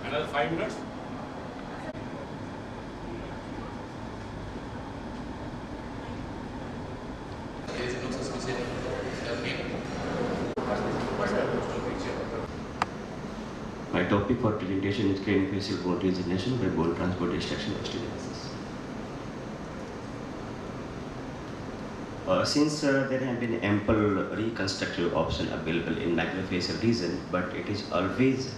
Another 5 minutes. My topic for presentation is craniofacial bone regeneration by bone transport distraction osteogenesis. Since there have been ample reconstructive options available in maxillofacial region, but it is always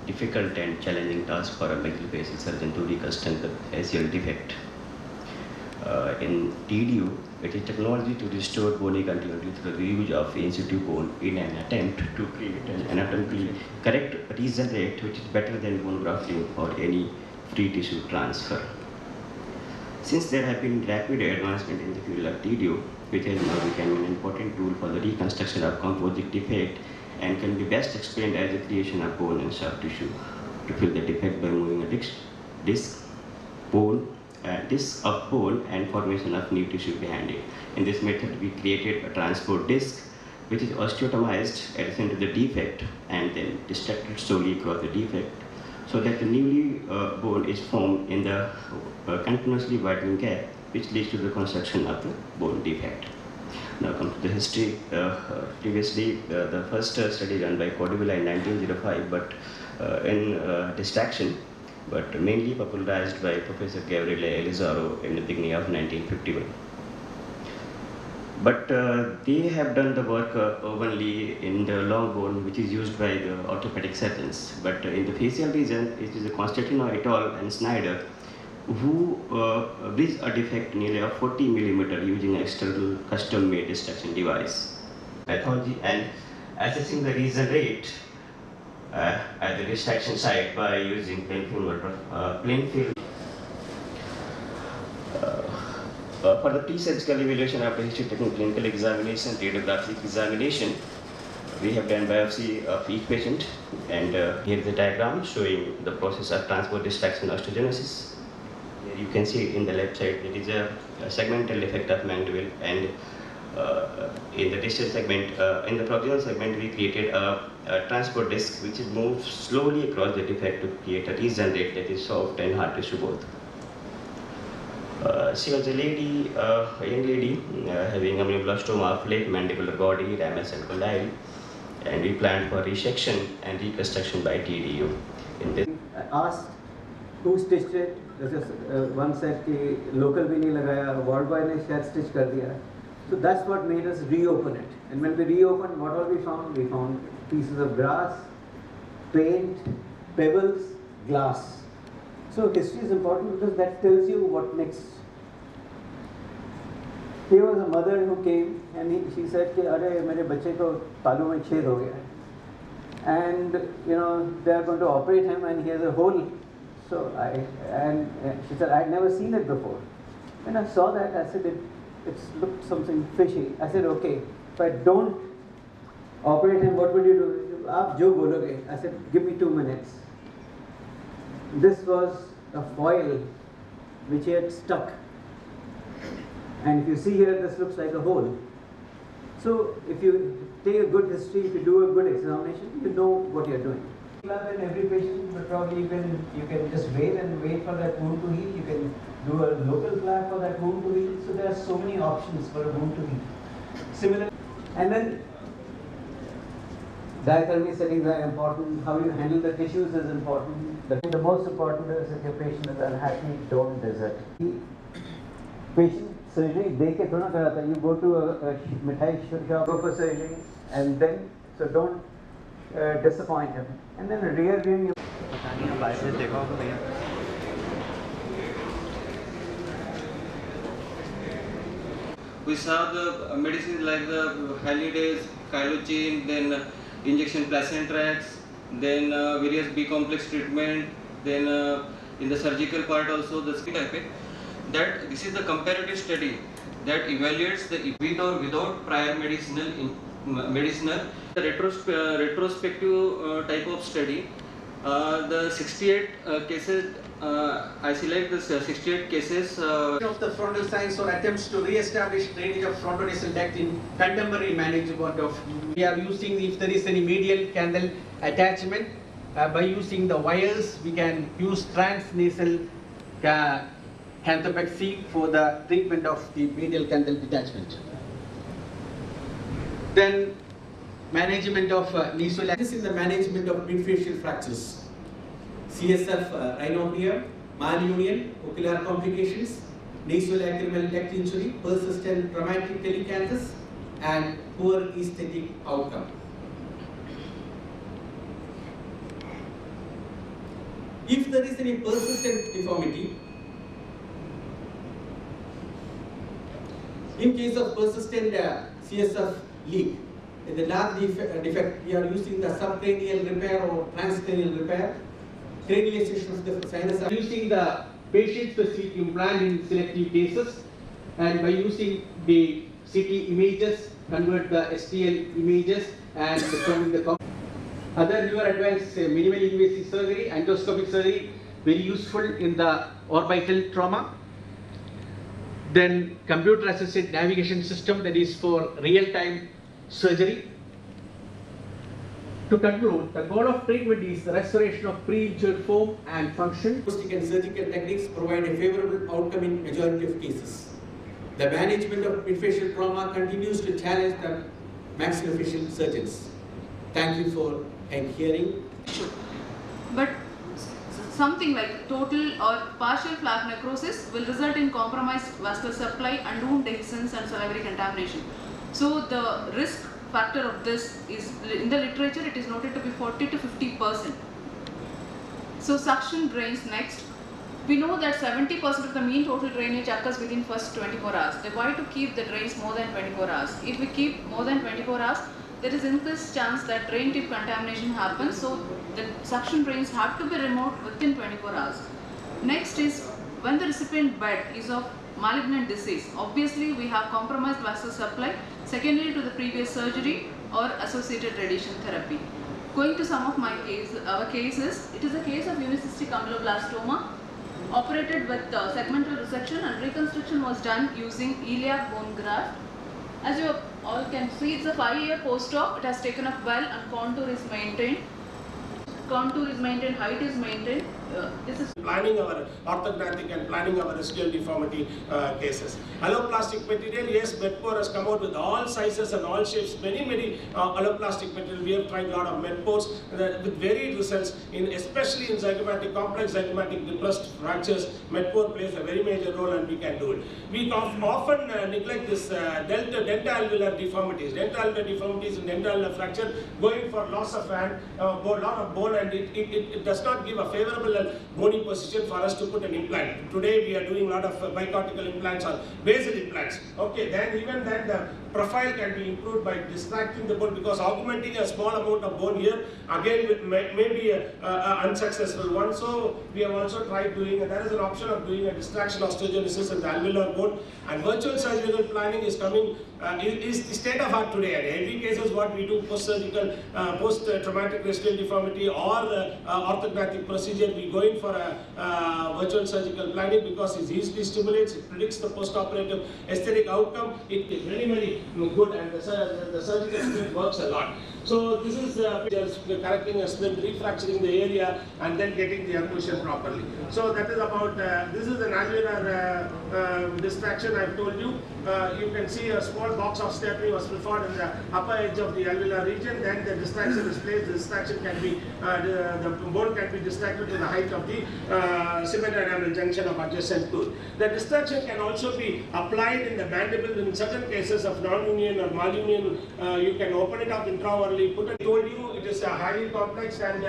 difficult and challenging task for a maxillofacial surgeon to reconstruct the facial defect. In TDU, it is technology to restore bony continuity through the use of in situ bone in an attempt to create an anatomically correct region rate which is better than bone grafting or any free tissue transfer. Since there have been rapid advancement in the field of TDU, which has now become an important tool for the reconstruction of composite defect and can be best explained as the creation of bone and soft tissue to fill the defect by moving a disc of bone and formation of new tissue behind it. In this method, we created a transport disc which is osteotomized adjacent to the defect and then distracted slowly across the defect so that the newly bone is formed in the continuously widening gap which leads to the construction of the bone defect. Now come to the history. Previously, the first study done by Cordovilla in 1905, but in distraction, but mainly popularized by Professor Gabriele Elizaro in the beginning of 1951. But they have done the work only in the long bone, which is used by the orthopedic surgeons. But in the facial region, it is Constantino et al. And Snyder who bridged a defect nearly of 40 millimeter using an external custom-made distraction device. Pathology and assessing the region rate at the distraction site by using plain film. For the pre-surgical evaluation after history-taking clinical examination, radiographic examination, we have done biopsy of each patient, and here is the diagram showing the process of transport distraction osteogenesis. Here you can see in the left side it is a segmental effect of mandible, and in the distal segment, in the proximal segment, we created a transport disc which is moved slowly across the defect to create a region rate that is soft and hard tissue both. She was a lady, a young lady having amyoblastoma of left mandibular body, ramus and condyle, and we planned for resection and reconstruction by TDU. In this, asked who stitched it. One said कि local भी नहीं लगाया, ward boy ने शायद stitch कर दिया. So that's what made us reopen it. And when we reopened, what all we found? We found pieces of grass, paint, pebbles, glass. So history is important because that tells you what next. Here was a mother who came and she said कि अरे मेरे बच्चे को तालू में छेद हो गया है, and they are going to operate him and he has a hole. So she said I'd never seen it before. When I saw that, I said it looked something fishy. I said okay, if I don't operate him, what would you do? आप जो बोलोगे. I said give me 2 minutes. This was a foil which he had stuck, and if you see here, this looks like a hole. So if you take a good history, if you do a good examination, you know what you're doing. Club in every patient, but probably you can just wait for that wound to heal. You can do a local flap for that wound to heal. So there are so many options for a wound to heal. Similar, and then Diathermy settings are important. How you handle the tissues is important. The most important is if your patient is unhappy, don't desert. Patient surgery, they can don't karata. You go to a mithai shop, go for surgery, and then so don't disappoint him. And then rear viewing. We saw the medicines like the Halidays, Chylogene, then injection Placentrax, then various B complex treatment, then in the surgical part also the type. That this is the comparative study that evaluates the with or without prior medicinal the retrospective type of study. The 68 cases, I select the 68 cases. Of the frontal science or attempts to re-establish drainage of frontonasal duct in contemporary management of. We are using, if there is any medial canal attachment, by using the wires, we can use transnasal cathepexy for the treatment of the medial canal detachment. Then management of nasal. This is the management of midfacial fractures, CSF rhinopnea, malunion, ocular complications, nasolacrimal duct injury, persistent traumatic telecanthus, and poor aesthetic outcome. If there is any persistent deformity, in case of persistent CSF leak, in the large defect, we are using the subcranial repair or transcranial repair, cranialization of the sinus. Using the patient-specific implant in selective cases, and by using the CT images, convert the STL images and determine the other newer advanced minimally invasive surgery, endoscopic surgery, very useful in the orbital trauma. Then computer-assisted navigation system, that is for real-time surgery. To conclude, the goal of treatment is the restoration of pre-injured form and function. Acoustic and surgical techniques provide a favorable outcome in majority of cases. The management of midfacial trauma continues to challenge the maxillofacial surgeons. Thank you for hearing. But something like total or partial flap necrosis will result in compromised vascular supply and wound dehiscence and salivary contamination. So the risk factor of this is, in the literature, it is noted to be 40 to 50%. So suction drains next. We know that 70% of the mean total drainage occurs within first 24 hours. Then why to keep the drains more than 24 hours? If we keep more than 24 hours, there is increased chance that drain tip contamination happens. So the suction drains have to be removed within 24 hours. Next is when the recipient bed is of malignant disease. Obviously, we have compromised vascular supply, secondary to the previous surgery or associated radiation therapy. Going to some of our cases, it is a case of unicystic ameloblastoma, operated with segmental resection, and reconstruction was done using iliac bone graft. As you all can see, it's a 5-year post-op. It has taken up well and contour is maintained. Height is maintained. This is planning our orthognathic and planning our residual deformity cases. Alloplastic material, yes, Medpore has come out with all sizes and all shapes, many alloplastic material. We have tried a lot of Medpores with varied results, especially in zygomatic, complex zygomatic depressed fractures. Medpore plays a very major role and we can do it. We often neglect this dentalveolar deformities. Dentalveolar deformities and dentalveolar fracture going for loss of hand, lot of bone, and it does not give a favorable bony position for us to put an implant. Today we are doing a lot of bicortical implants or basal implants. Okay, then even then the profile can be improved by distracting the bone, because augmenting a small amount of bone here again may be an unsuccessful one. So we have also tried doing, and there is an option of doing a distraction osteogenesis in the alveolar bone, and virtual surgical planning is coming, is the state of art today. And every case is what we do post-surgical, post-traumatic residual deformity or orthognathic procedure. We go in for a virtual surgical planning because it easily stimulates, it predicts the post-operative aesthetic outcome. It is very good, and the surgical splint works a lot. So this is correcting a splint, refracturing the area, and then getting the occlusion properly. So that is about, this is an alveolar distraction I've told you. You can see a small small box of stapling was preferred in the upper edge of the alveolar region. Then the distraction is placed. The distraction can be, the bone can be distracted to the height of the cement enamel junction of adjacent tooth. The distraction can also be applied in the mandible in certain cases of non-union or malunion. You can open it up intraorally, put it. I told you it is highly complex and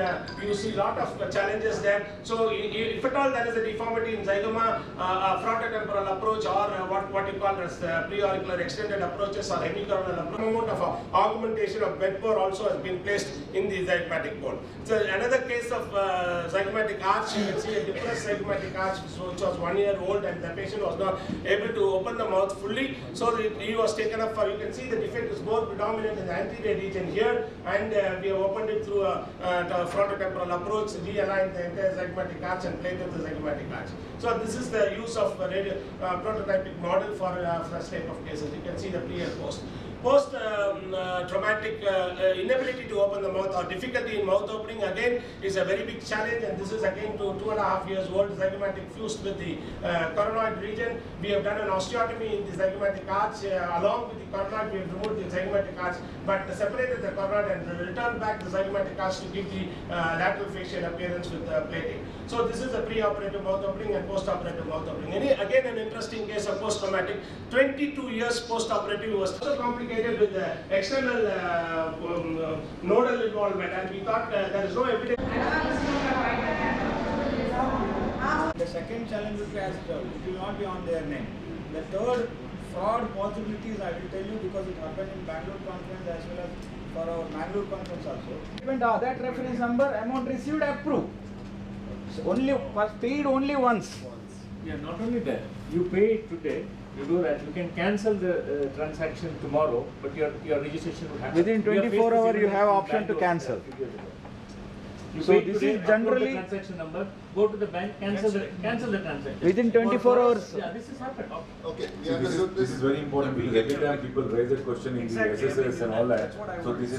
you see a lot of challenges there. So if at all there is a deformity in zygoma, frontotemporal approach or what you call as preauricular extended approaches or hemicoronal approach, amount of augmentation of bed pore also has been placed in the zygomatic bone. So another case of zygomatic arch, you can see a depressed zygomatic arch which was 1 year old and the patient was not able to open the mouth fully. So he was taken up for, you can see the defect is more predominant in the anterior region here, and we have opened it through a frontotemporal approach, realigned the entire zygomatic arch and plated the zygomatic arch. So this is the use of prototypic model for such type of cases. You can see the pre and post. Post-traumatic inability to open the mouth or difficulty in mouth opening again is a very big challenge, and this is again to 2.5 years old zygomatic fused with the coronoid region. We have done an osteotomy in the zygomatic arch. Along with the coronoid, we have removed the zygomatic arch but separated the coronoid and returned back the zygomatic arch to give the lateral facial appearance with plating. So this is a pre-operative mouth opening and post-operative mouth opening. Again, an interesting case of post-traumatic. 22 years post-operative was so complicated with the external nodal involvement, and we thought there is no evidence. The second challenge would be as well, it will not be on their name. The third fraud possibilities I will tell you because it happened in Bangalore conference as well as for our Mangalore conference also. That reference number, amount received, approved. So only was paid only once. Yeah, not only that, you pay it today, you do that, you can cancel the transaction tomorrow, but your registration will happen. Within 24 hours you have option to cancel. You So pay this today, is generally upload the transaction number, go to the bank, cancel the transaction. within 24 hours. Yeah, this has happened. Okay, So this is very important because every time people raise a question in the SSS and all that. So this is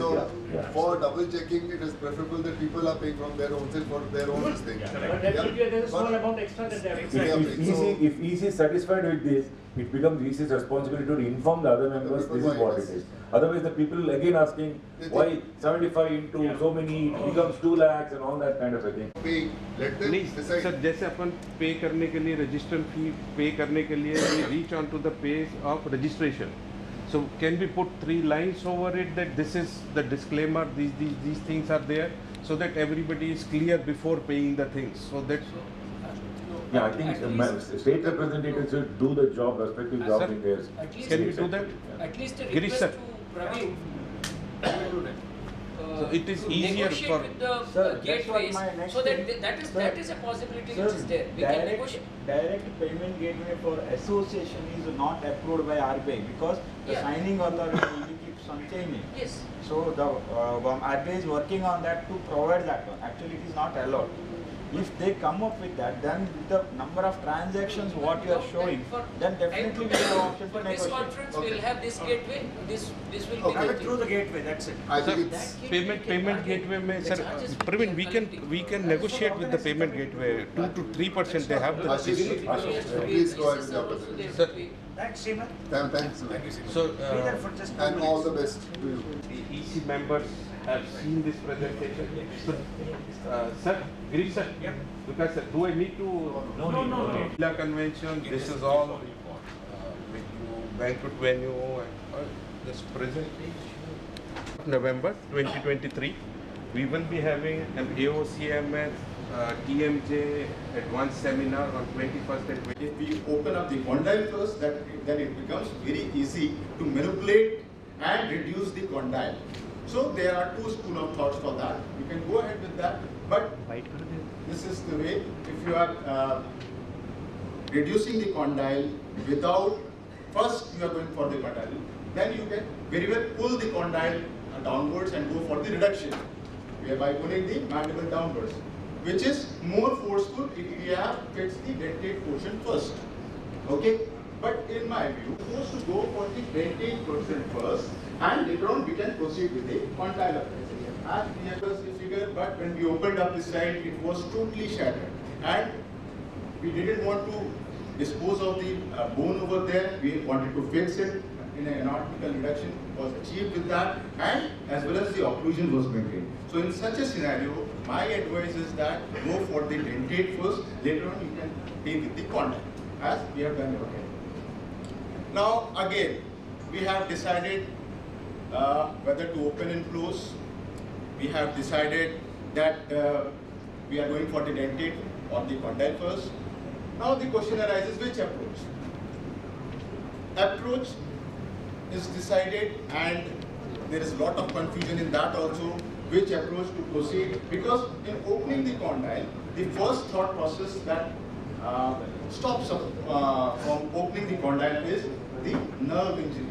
for double checking, it is preferable that people are paying from their own self for their own thing. But there's a small amount extra that they have extra. If EC is satisfied with this, it becomes EC's responsibility to inform the other members this is what it is. Otherwise, the people again asking why 75 into so many, it becomes 2 lakhs and all that kind of a thing. Pay, let them decide. Sir जैसे अपन पे करने के लिए register फी पे करने के लिए we reach on to the page of registration. So can we put 3 lines over it that this is the disclaimer, these things are there, so that everybody is clear before paying the things. So that. Yeah, I think state representatives should do the job, respective job in theirs. Can we do that? At least a Girish, request sir. to Praveen. So it is easier negotiate for. with the Sir, gateways, that's what my next so that thing- that is a possibility Sir, which is there. We can negotiate. direct payment gateway for association is not approved by RBI because the Yeah. signing authority will keeps on changing. Yes. So the RBI is working on that to provide that one. Actually, it is not allowed. If they come up with that, then with the number of transactions what you are showing, then definitely we have option For to this negotiate. conference, we will have this gateway. This will Okay. be the Through the gateway, that's it. I Sir, think it's payment gateway में sir, Praveen, we can negotiate with the payment gateway 2 to 3%. They have the. Ashish, please go ahead with your presentation. Sir, Thanks, Sriman. Thanks. so Be there for just 2 And all minutes. the best to you. the EC members have seen this presentation. So, sir, Girish sir, because do I need to? No. Villa convention. This is all banquet venue and this presentation. November 2023, we will be having an AOCMS TMJ advanced seminar on 21st and 20th. If we open up the condyle first, then it becomes very easy to manipulate and reduce the condyle. So there are 2 schools of thoughts for that. You can go ahead with that, but this is the way. If you are reducing the condyle without, first you are going for the condyle, then you can very well pull the condyle downwards and go for the reduction, whereby pulling the mandible downwards, which is more forceful if we have fixed the dentate portion first. Okay? But in my view, we're supposed to go for the dentate portion first, and later on we can proceed with the condyle appraisal. As we have the figure, but when we opened up the side, it was totally shattered, and we didn't want to dispose of the bone over there. We wanted to fix it, in a nautical reduction was achieved with that, and as well as the occlusion was maintained. So in such a scenario, my advice is that go for the dentate first, later on you can deal with the condyle, as we have done over here. Now again, we have decided whether to open and close. We have decided that we are going for the dentate or the condyle first. Now the question arises, which approach? Approach is decided, and there is a lot of confusion in that also, which approach to proceed, because in opening the condyle, the first thought process that stops from opening the condyle is the nerve injury,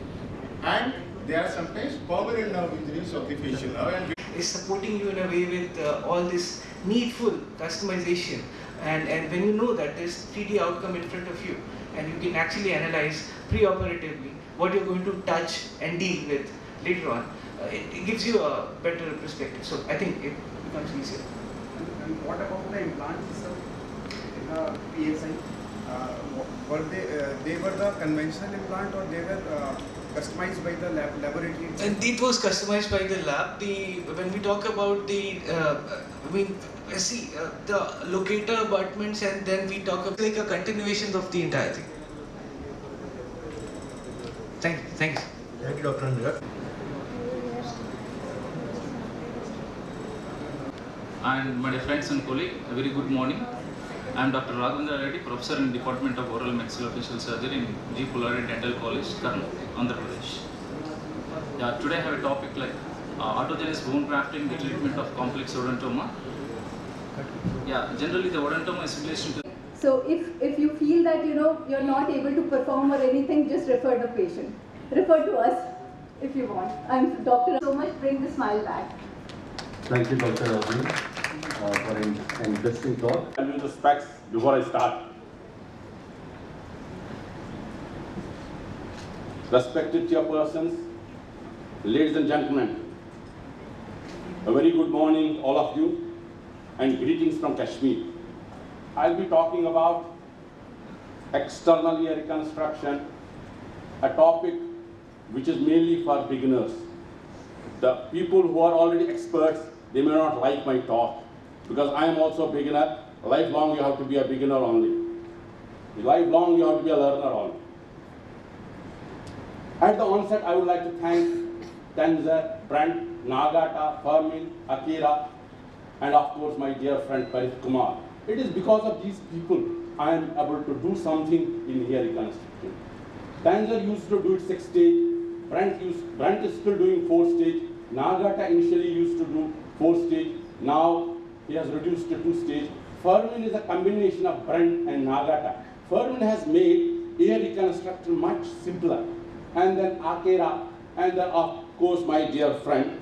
and there are sometimes permanent nerve injuries of the facial nerve, and is supporting you in a way with all this needful customization, and when you know that there's 3D outcome in front of you, and you can actually analyze pre-operatively what you're going to touch and deal with later on, it gives you a better perspective. So I think it becomes easier. And what about the implant system in the PSI? Were they were the conventional implant, or they were customized by the laboratory? And it was customized by the lab. When we talk about the the locator abutments, and then we talk about like a continuation of the entire thing. Thank you. Thank you, Dr. Anurag. And my dear friends and colleagues, a very good morning. I am Dr. Raghavendra Reddy, Professor in the Department of Oral Maxillofacial Surgery in G. Pullareddy Dental College, Kurnool, Andhra Pradesh. Yeah, today I have a topic like autogenous bone grafting, the treatment of complex odontoma. Yeah, generally the odontoma is relation to. So if you feel that you're not able to perform or anything, just refer the patient. Refer to us if you want. I'm Dr. So much, bring the smile back. Thank you, Dr. Arvind, for an interesting talk. I'll use the specs before I start. Respected chairpersons, ladies and gentlemen, a very good morning all of you, and greetings from Kashmir. I'll be talking about external ear reconstruction, a topic which is mainly for beginners. The people who are already experts, they may not like my talk, because I am also a beginner. Lifelong you have to be a beginner only. Lifelong you have to be a learner only. At the onset, I would like to thank Tanzer, Brent, Nagata, Fermin, Akira, and of course my dear friend Parith Kumar. It is because of these people I am able to do something in ear reconstruction. Tanzer used to do it 6 stage, Brent is still doing 4 stage, Nagata initially used to do 4 stage, now he has reduced to 2 stage. Fermin is a combination of Brent and Nagata. Fermin has made ear reconstruction much simpler. And then Akira, and then of course my dear friend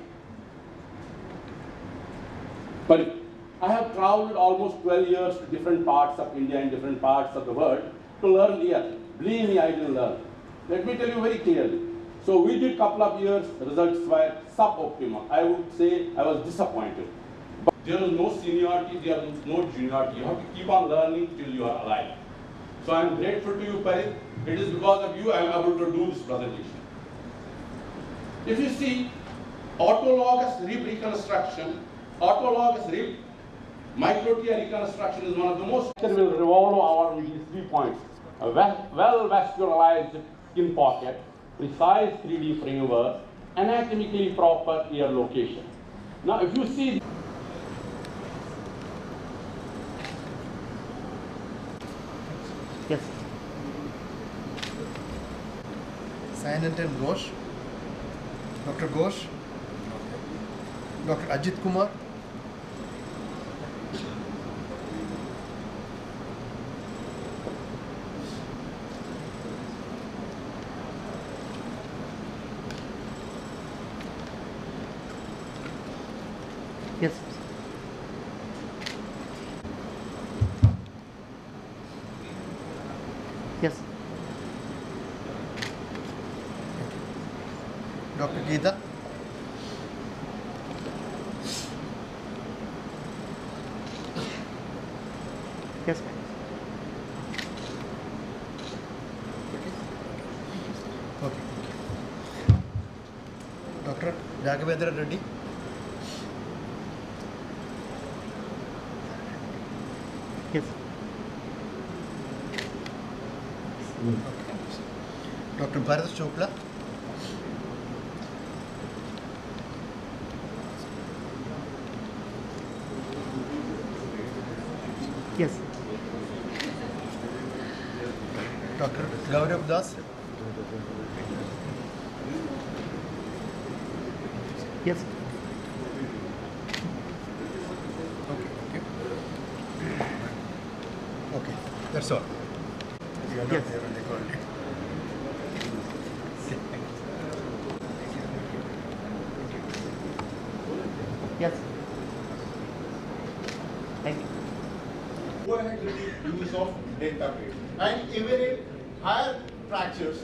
Parith. I have traveled almost 12 years to different parts of India and different parts of the world to learn ear. Believe me, I didn't learn. Let me tell you very clearly. So we did couple of years, results were suboptimal. I would say I was disappointed. But there is no seniority, there is no juniority. You have to keep on learning till you are alive. So I am grateful to you, Parith. It is because of you I am able to do this presentation. If you see autologous rib reconstruction, autologous rib microtear reconstruction is one of the most. It will revolve around these 3 points. A well vascularized skin pocket, precise 3D framework, anatomically proper ear location. Now if you see yes. Sayanantan Ghosh, Dr. Ghosh, Dr. Ajit Kumar, yes. Yes. Dr. Geeta, yes. okay. Raghavendra Reddy. Yes. Dr. Bharat Chopla. Yes. Dr. Gaurav Das. Yes. Okay, that's all. You are not Yes. there when they called you. Yes. Thank you. Go ahead with the use of delta plate. And even in higher fractures,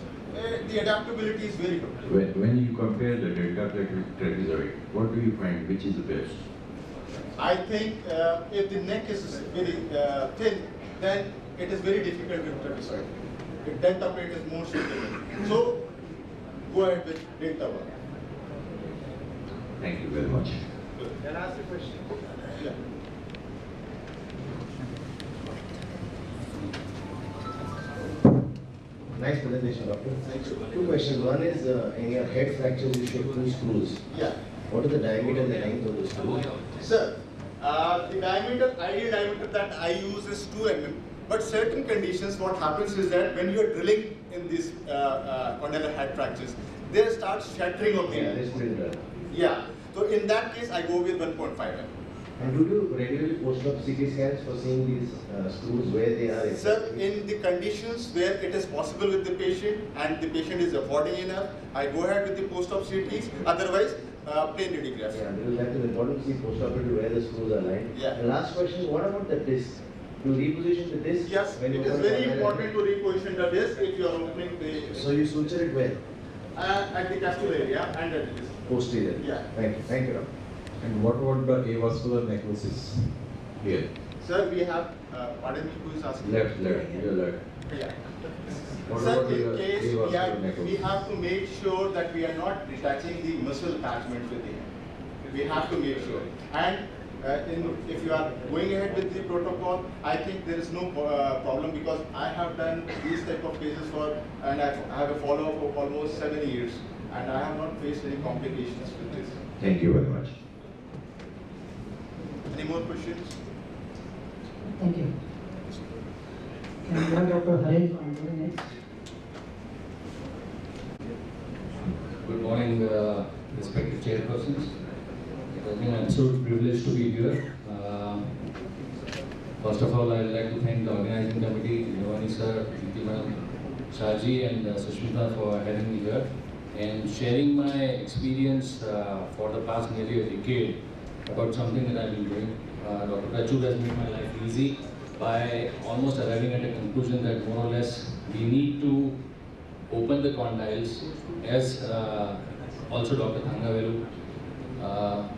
the adaptability is very good. When you compare the delta plate with trapezoid, what do you find? Which is the best? I think if the neck is very thin, then it is very difficult with trapezoid. The delta plate is more suitable. So go ahead with delta one. Thank you very much. Can I ask a question? Yeah. Nice presentation, doctor. Thank you. Two questions. One is, in your head fracture, you showed two screws. Yeah. What is the diameter and the length of the screw? Sir, the diameter, ideal diameter that I use is 2 mm. But certain conditions, what happens is that when you are drilling in these condylar head fractures, they start shattering of the Yeah. So in that case, I go with 1.5 mm. And do you regularly post-op CT scans for seeing these screws where they are? Sir, in the conditions where it is possible with the patient and the patient is affording enough, I go ahead with the post-op CTs. Otherwise, plain radiographs. Yeah, because that is important to see post-operatively where the screws are lying. Yeah. The last question, what about the disc? To reposition the disc? Yes, when it you is open very the important to reposition the disc if you are opening the... So you suture it where? At the capsule area and at the disc. Posterior. Yeah. Thank you. Thank you, doctor. And what about the avascular necrosis here? Sir, we have, pardon me, who is asking? Left, your left. Yeah. What Sir, about in the case avascular we necrosis? have to make sure that we are not detaching the muscle attachment with it. We have to make sure. And if you are going ahead with the protocol, I think there is no problem because I have done these type of cases and I have a follow-up of almost 7 years and I have not faced any complications with this. Thank you very much. Any more questions? Thank you. Can we have Dr. Harish on next? Good morning, respected chairpersons. It has been an absolute privilege to be here. First of all, I would like to thank the organizing committee, Yavani sir, Preeti Shaji and Sushmita for having me here and sharing my experience for the past nearly a decade about something that I've been doing. Dr. Prachur has made my life easy by almost arriving at a conclusion that more or less we need to open the condyles, as also Dr. Thangavelu,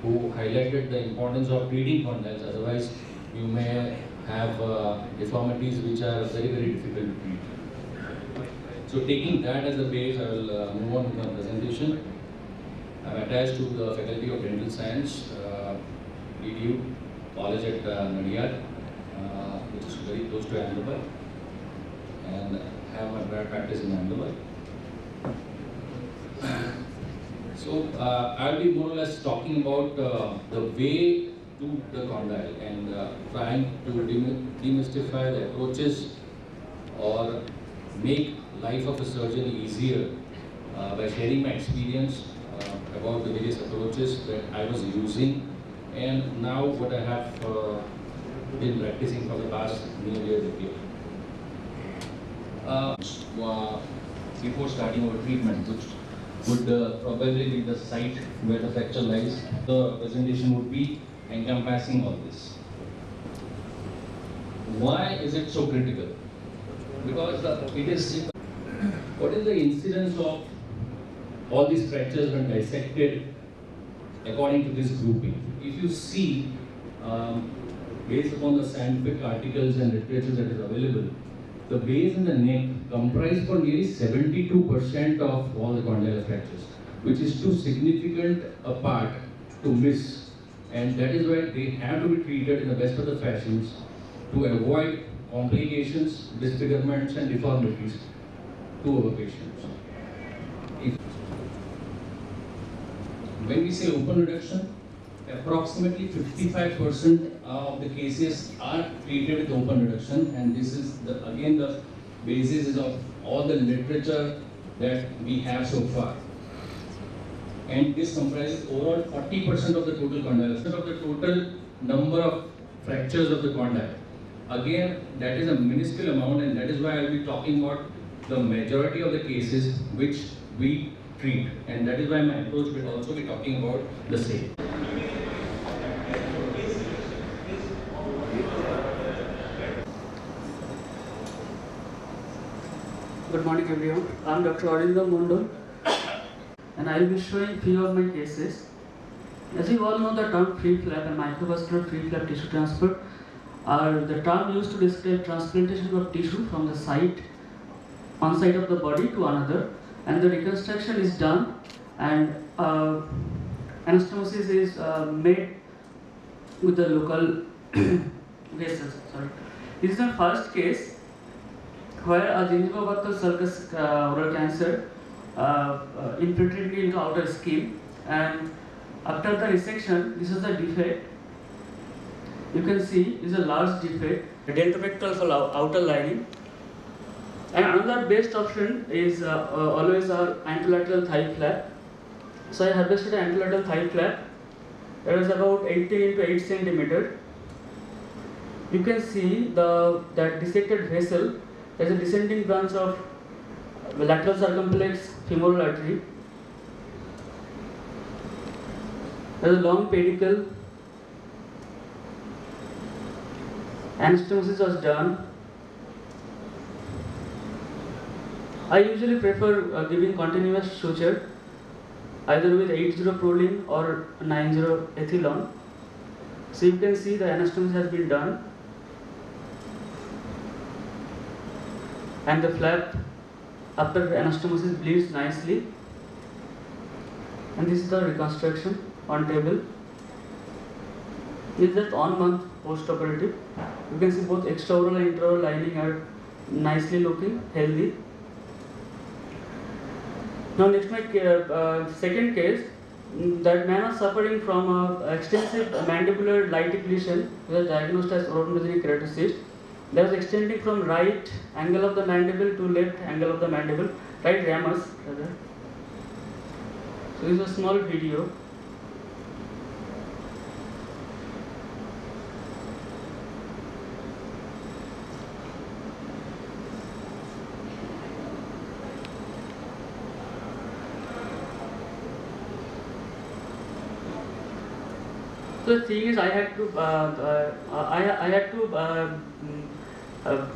who highlighted the importance of treating condyles. Otherwise, you may have deformities which are very, very difficult to treat. So taking that as a base, I will move on to my presentation. I am attached to the Faculty of Dental Science, DDU, College at Nadiyad, which is very close to Ahmedabad, and have my practice in Ahmedabad. So I will be more or less talking about the way to the condyle and trying to demystify the approaches or make life of a surgeon easier by sharing my experience about the various approaches that I was using and now what I have been practicing for the past nearly a decade. Before starting our treatment, which would probably be the site where the fracture lies, the presentation would be encompassing all this. Why is it so critical? Because it is, what is the incidence of all these fractures when dissected according to this grouping? If you see, based upon the scientific articles and literature that is available, the base and the neck comprise for nearly 72% of all the condylar fractures. which is too significant a part to miss, and that is why they have to be treated in the best of the fashions to avoid complications, disfigurements and deformities to our patients. When we say open reduction, approximately 55% of the cases are treated with open reduction, and this is again the basis of all the literature that we have so far. And this comprises overall 40% of the total condyle, of the total number of fractures of the condyle. Again, that is a minuscule amount, and that is why I will be talking about the majority of the cases which we treat, and that is why my approach will also be talking about the same. Good morning everyone, I am Dr. Arinda Mondol and I will be showing few of my cases. As you all know, the term free flap and microvascular free flap tissue transfer are the term used to describe transplantation of tissue from the site, one side of the body to another, and the reconstruction is done and anastomosis is made with the local vessels. This is the first case where a gingival sulcus oral cancer infiltrated into outer skin, and after the resection, this is the defect. You can see this is a large defect, a dentopectoral outer lining. And another best option is always our anterolateral thigh flap. So I harvested an anterolateral thigh flap. It is about 18 into 8 centimeter. You can see that dissected vessel. There is a descending branch of lateral circumflex femoral artery. There is a long pedicle. Anastomosis was done. I usually prefer giving continuous suture either with 8-0-proline or 9-0-ethylone. So you can see the anastomosis has been done, and the flap after the anastomosis bleeds nicely. And this is the reconstruction on table. This is just 1 month post-operative. You can see both extraoral and intraoral lining are nicely looking, healthy. Now next, my second case, that man was suffering from extensive mandibular light depletion, which was diagnosed as oropneumogenic keratocyst. That was extending from right angle of the mandible to left angle of the mandible, right ramus rather. So this is a small video. So the thing is, I had to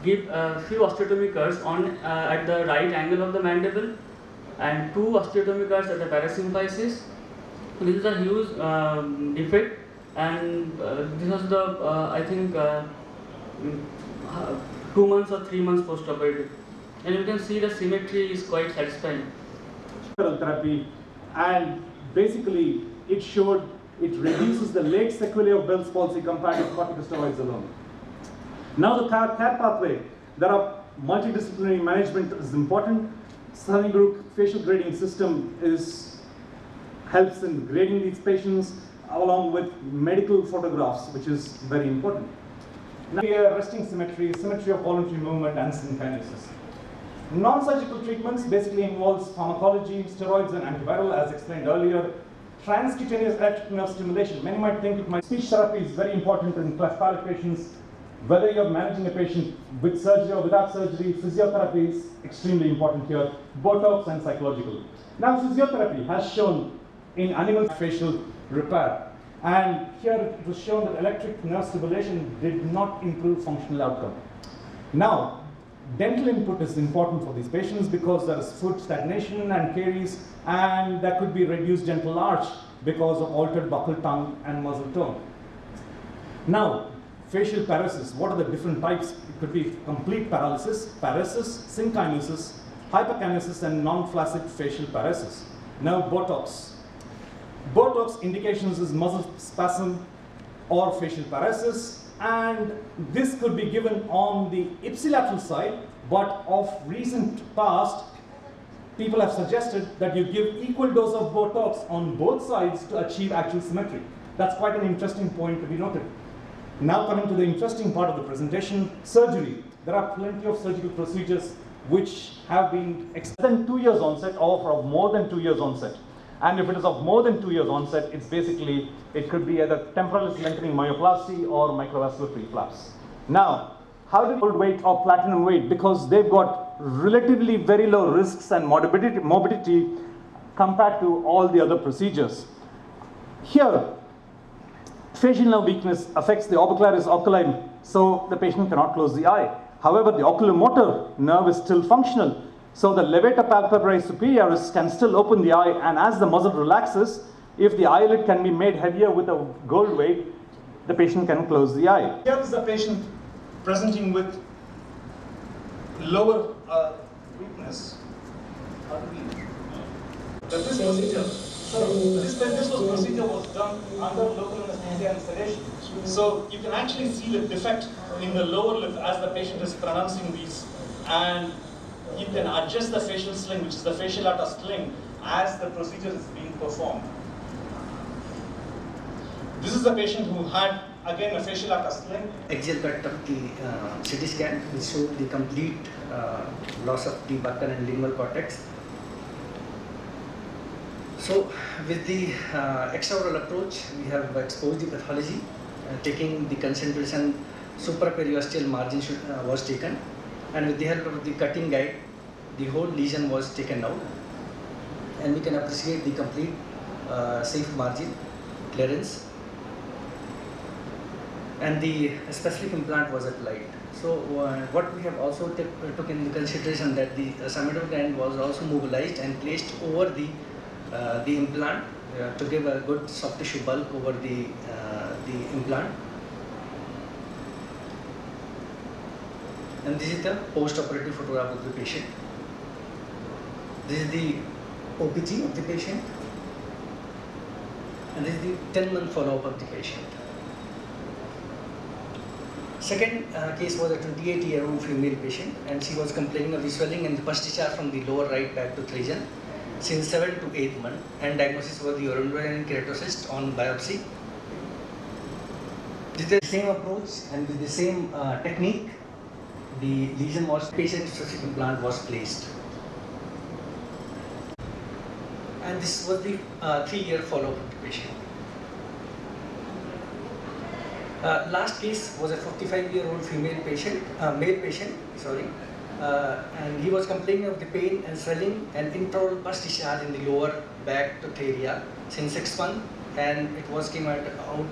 give a few osteotomy curves on at the right angle of the mandible and 2 osteotomy curves at the parasymphysis. So this is a huge defect, and this was the I think 2 months or 3 months post-operative, and you can see the symmetry is quite satisfying. Therapy, and basically it showed it reduces the late sequelae of Bell's palsy compared to corticosteroids alone. Now the care pathway, there are multidisciplinary management is important. Sunnybrook facial grading system helps in grading these patients along with medical photographs, which is very important. Now resting symmetry, symmetry of voluntary movement and synkinesis. Non-surgical treatments basically involves pharmacology, steroids and antiviral as explained earlier. Transcutaneous electric nerve stimulation. Many might think speech therapy is very important in cleft palate patients. Whether you're managing a patient with surgery or without surgery, physiotherapy is extremely important here. Botox and psychological. Now physiotherapy has shown in animal facial repair. And here it was shown that electric nerve stimulation did not improve functional outcome. Now, dental input is important for these patients because there is food stagnation and caries, and there could be reduced dental arch because of altered buccal tongue and muscle tone. Now, facial paresis, what are the different types? It could be complete paralysis, paresis, synkinesis, hyperkinesis, and non-flaccid facial paresis. Now Botox. Botox indications is muscle spasm or facial paresis, and this could be given on the ipsilateral side, but of recent past, people have suggested that you give equal dose of Botox on both sides to achieve actual symmetry. That's quite an interesting point to be noted. Now coming to the interesting part of the presentation, surgery. There are plenty of surgical procedures which have been less than 2 years onset or of more than 2 years onset. And if it is of more than 2 years onset, it's basically, it could be either temporalis lengthening myoplasty or microvascular preflaps. Now, how do we gold weight or platinum weight? Because they've got relatively very low risks and morbidity compared to all the other procedures. Here, facial nerve weakness affects the orbicularis oculi, so the patient cannot close the eye. However, the oculomotor nerve is still functional, so the levator palpebrae superioris can still open the eye, and as the muscle relaxes, if the eyelid can be made heavier with a gold weight, the patient can close the eye. Here is the patient presenting with lower weakness. This procedure. So this procedure was done under local anesthesia and sedation. So you can actually see the defect in the lower lip as the patient is pronouncing these, and you can adjust the facial sling, which is the facial lata sling, as the procedure is being performed. This is the patient who had again a facial lata sling. Axial cut of the CT scan will show the complete loss of the buccal and lingual cortex. So with the extraoral approach, we have exposed the pathology, taking the concentration supraperiosteal margin was taken, and with the help of the cutting guide, the whole lesion was taken out, and we can appreciate the complete safe margin clearance, and the specific implant was applied. So what we have also took in consideration that the submental gland was also mobilized and placed over the implant to give a good soft tissue bulk over the implant. And this is the post-operative photograph of the patient. This is the OPG of the patient, and this is the 10-month follow-up of the patient. Second case was a 28-year-old female patient, and she was complaining of the swelling and the pus discharge from the lower right back tooth region since 7 to 8 months, and diagnosis was the urinary keratocyst on biopsy. With the same approach and with the same technique, the lesion was patient-specific implant was placed. And this was the 3-year follow-up of the patient. Last case was a 45-year-old female patient, male patient, sorry, and he was complaining of the pain and swelling and intraoral pus discharge in the lower back tooth area since 6 months, and it was came out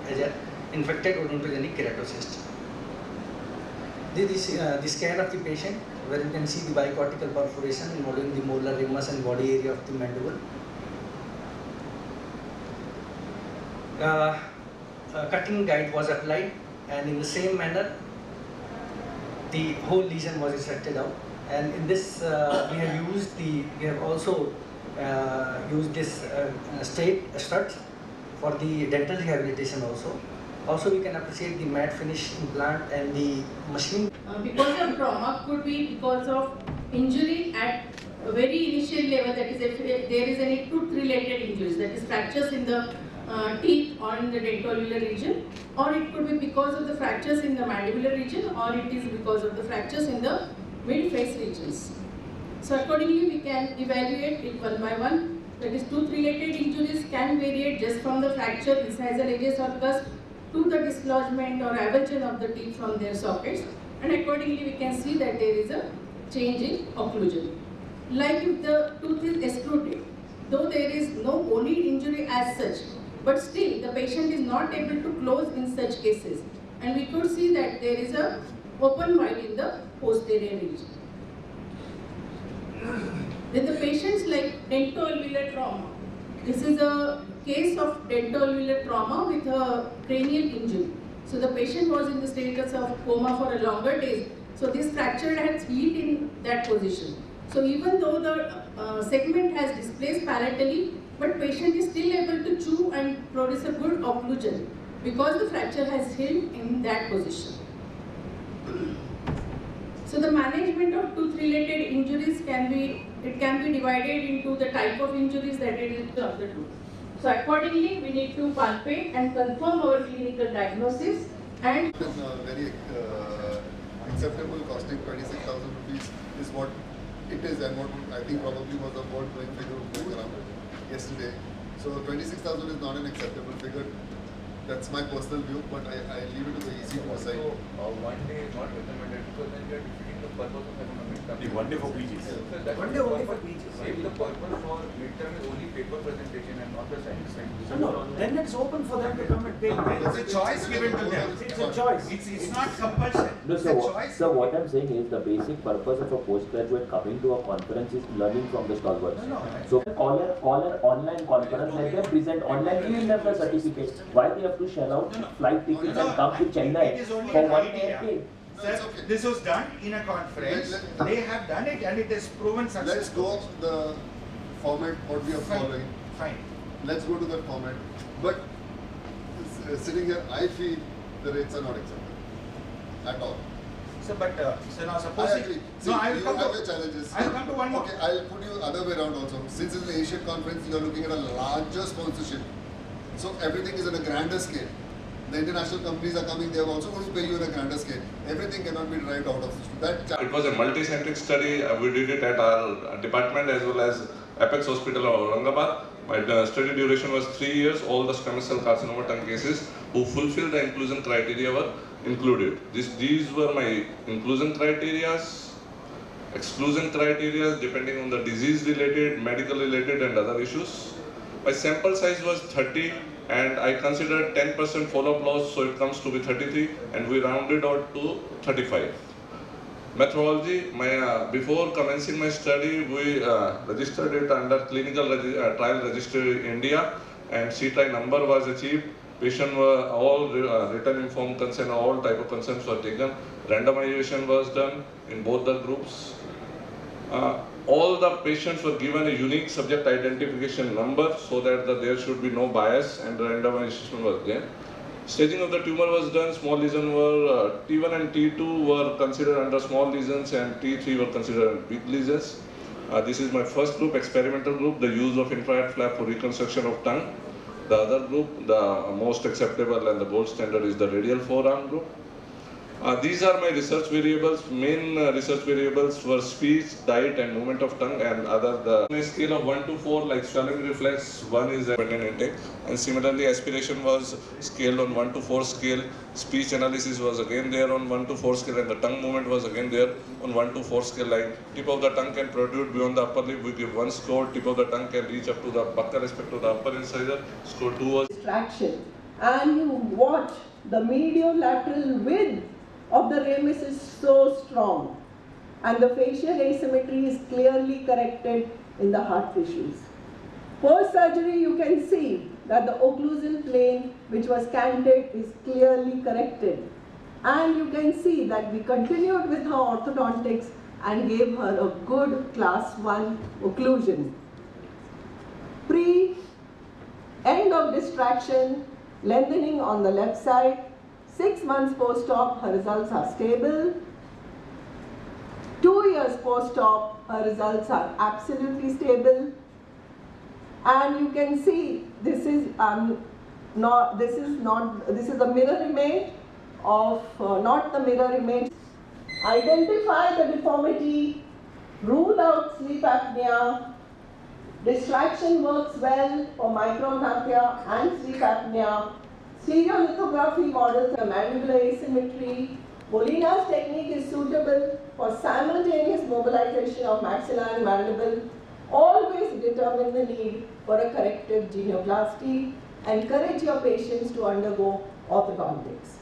as an infected odontogenic keratocyst. This is the scan of the patient, where you can see the bicortical perforation involving the molar ramus and body area of the mandible. Cutting guide was applied, and in the same manner the whole lesion was extracted out, and in this we have also used this straight struts for the dental rehabilitation also. Also we can appreciate the matte finish implant and the machine. Because of trauma could be because of injury at a very initial level, that is if there is any tooth related injuries, that is fractures in the teeth or in the dentoalveolar region, or it could be because of the fractures in the mandibular region, or it is because of the fractures in the mid-face regions. So accordingly we can evaluate it one by one. That is, tooth related injuries can vary just from the fracture, incisal edges or cusp, to the dislodgement or avulsion of the teeth from their sockets, and accordingly we can see that there is a change in occlusion. Like if the tooth is extruded, though there is no bony injury as such, but still the patient is not able to close in such cases, and we could see that there is a open void in the posterior region. Then the patients like dentoalveolar trauma. This is a case of dentoalveolar trauma with a cranial injury. So the patient was in the status of coma for a longer days. So this fracture has healed in that position. So even though the segment has displaced palatally, but patient is still able to chew and produce a good occlusion because the fracture has healed in that position. So the management of tooth-related injuries can be divided into the type of injuries that it is of the tooth. So accordingly, we need to palpate and confirm our clinical diagnosis and very acceptable costing 26,000 rupees is what it is, and what I think probably was a board going figure going around yesterday. So 26,000 is not an acceptable figure. That's my personal view, but I leave it to the EC to decide. So 1 day is not recommended because then you are defeating the purpose of economic term. The 1 day for PGs. So that 1 day only for PGs. If the purpose for midterm is only paper presentation and not the science. No, then it's open for them to come and take. It's a choice given to them. It's a choice. It's not compulsion. No, It's so, a choice. so what I'm saying is the basic purpose of a postgraduate coming to a conference is learning from the stalwarts. So call an online conference, let them present online, give them the certificate. Why they have to shell out flight tickets and come to Chennai It is only for an 1 idea. day? Sir, this was done in a conference. They have done it and it is proven successful. Let's go the format what we are following. Fine. Let's go to that format. But sitting here, I feel the rates are not acceptable at all. So, but so now I suppose agree. See, no, I will you come have to your challenges. I will come to one more. Okay, I'll put you other way around also. Since it's an Asian conference, you are looking at a larger sponsorship. So everything is on a grander scale. The international companies are coming, they are also going to pay you on a grander scale. Everything cannot be derived out of that. It was a multi-centric study. We did it at our department as well as Apex Hospital of Aurangabad. My study duration was 3 years. All the squamous cell carcinoma tongue cases who fulfilled the inclusion criteria were included. These were my inclusion criteria, exclusion criteria depending on the disease related, medical related and other issues. My sample size was 30 and I considered 10% follow-up loss, so it comes to be 33 and we rounded out to 35. Methodology, before commencing my study, we registered it under clinical trial registry India and CTI number was achieved. Patients were all written informed consent, all type of consents were taken. Randomization was done in both the groups. All the patients were given a unique subject identification number so that there should be no bias and randomization was there. Staging of the tumor was done, small lesions were, T1 and T2 were considered under small lesions and T3 were considered big lesions. This is my first group, experimental group, the use of infrared flap for reconstruction of tongue. The other group, the most acceptable and the gold standard is the radial forearm group. These are my research variables. Main research variables were speech, diet and movement of tongue and other. On a scale of 1 to 4, like swallowing reflex, 1 is dependent intake. And similarly, aspiration was scaled on 1 to 4 scale. Speech analysis was again there on 1 to 4 scale and the tongue movement was again there on 1 to 4 scale. Like tip of the tongue can protrude beyond the upper lip, we give 1 score. Tip of the tongue can reach up to the buccal respect to the upper incisor. Score 2 was distraction. And you watch the mediolateral width of the ramus is so strong and the facial asymmetry is clearly corrected in the heart tissues. Post surgery you can see that the occlusal plane which was canted is clearly corrected and you can see that we continued with her orthodontics and gave her a good class 1 occlusion. End of distraction, lengthening on the left side. 6 months post-op, her results are stable. 2 years post-op, her results are absolutely stable. And you can see this is the mirror image of not the mirror image. Identify the deformity, rule out sleep apnea. Distraction works well for micrognatha and sleep apnea. Stereolithography models the mandibular asymmetry. Molina's technique is suitable for simultaneous mobilization of maxilla and mandible. Always determine the need for a corrective genioplasty. Encourage your patients to undergo orthodontics.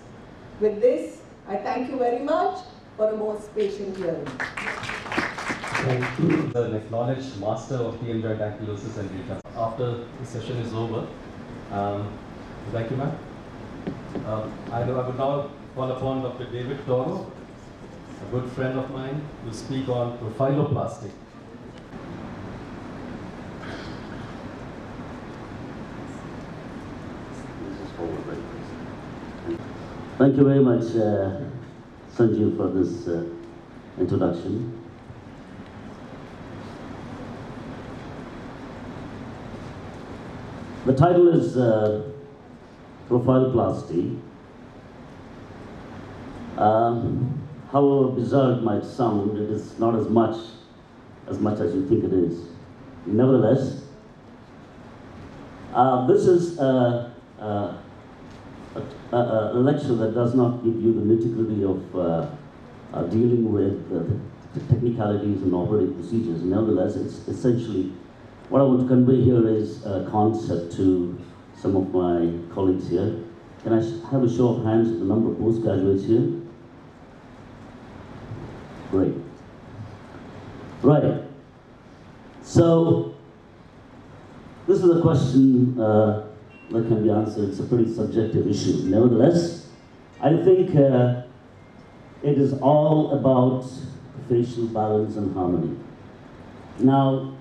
With this, I thank you very much for a most patient hearing. Thank you, an acknowledged master of TM joint ankylosis and recon. After the session is over, thank you, ma'am. I would now call upon Dr. David Toro, a good friend of mine, to speak on profiloplasty. Thank you very much, Sanjeev, for this introduction. The title is Profiloplasty. However bizarre it might sound, it is not as much as you think it is. Nevertheless, this is a lecture that does not give you the nitty-gritty of dealing with the technicalities and operating procedures. Nevertheless, it's essentially what I want to convey here is a concept to some of my colleagues here. Can I have a show of hands for the number of postgraduates here? Great. Right. So, this is a question that can be answered. It's a pretty subjective issue. Nevertheless, I think it is all about facial balance and harmony. Now,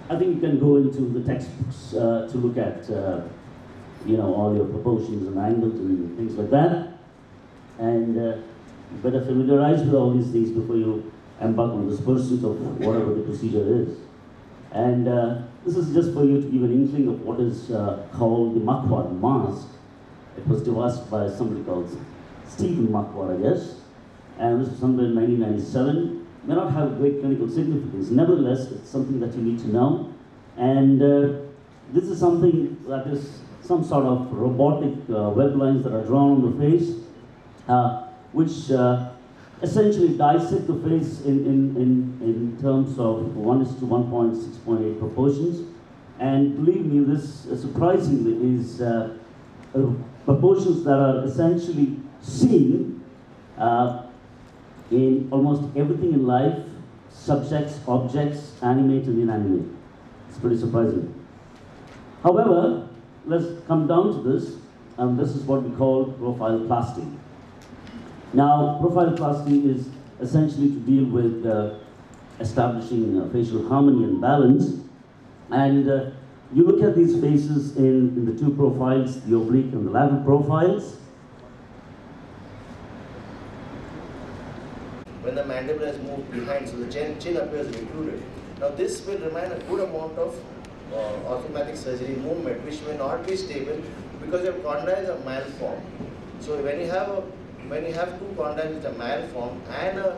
I think you can go into the textbooks to look at, all your proportions and angles and things like that. And you better familiarize with all these things before you embark on this pursuit of whatever the procedure is. And this is just for you to give an inkling of what is called the Marquardt mask. It was devised by somebody called Stephen Marquardt, I guess. And this was somewhere in 1997. May not have great clinical significance. Nevertheless, it's something that you need to know. And this is something that is some sort of robotic web lines that are drawn on the face, which essentially dissect the face in terms of 1:1.6.8 proportions. And believe me, this surprisingly is proportions that are essentially seen in almost everything in life, subjects, objects, animate and inanimate. It's pretty surprising. However, let's come down to this, and this is what we call profiloplasty. Now, profiloplasty is essentially to deal with establishing facial harmony and balance. And you look at these faces in the two profiles, the oblique and the lateral profiles. When the mandible is moved behind, so the chin appears recluded. Now this will remain a good amount of orthognathic surgery movement, which may not be stable because your condyles are malformed. So when you have two condyles which are malformed and a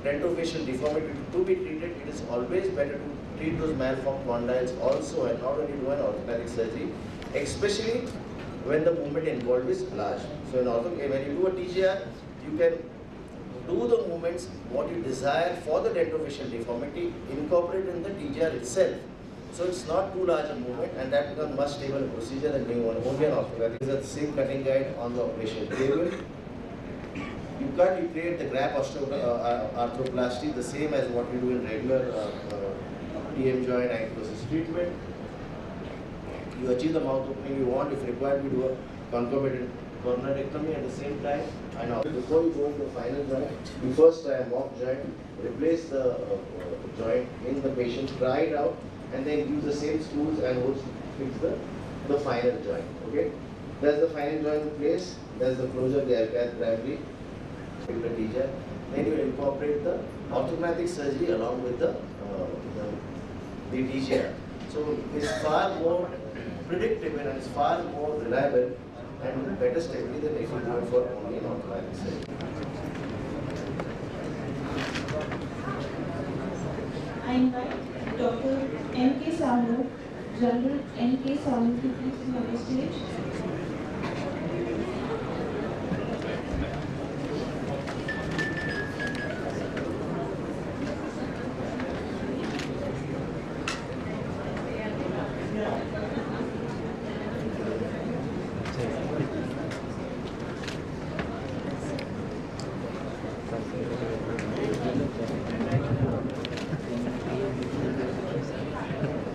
dentofacial deformity to be treated, it is always better to treat those malformed condyles also and not only do an orthognathic surgery, especially when the movement involved is large. So when you do a TGR, you can do the movements what you desire for the dentofacial deformity, incorporate in the TGR itself. So it's not too large a movement, and that becomes much stable procedure than doing only an orthognathic. This is the same cutting guide on the operation table. You create the grap arthroplasty, the same as what you do in regular TM joint ankylosis treatment. You achieve the mouth opening you want. If required, we do a concomitant cornerectomy at the same time. And now, before you go into the final joint, you first try a mock joint, replace the joint in the patient, try it out, and then use the same screws and holes to fix the final joint. Okay? That's the final joint in place. That's the closure, the arcade primary, the TGR. Then you incorporate the orthognathic surgery along with the TGR. So it's far more predictable and it's far more reliable and with better stability than if you do it for only an orthognathic surgery. I invite Dr. N.K. Samu, General N.K. Samu, to please come on the stage.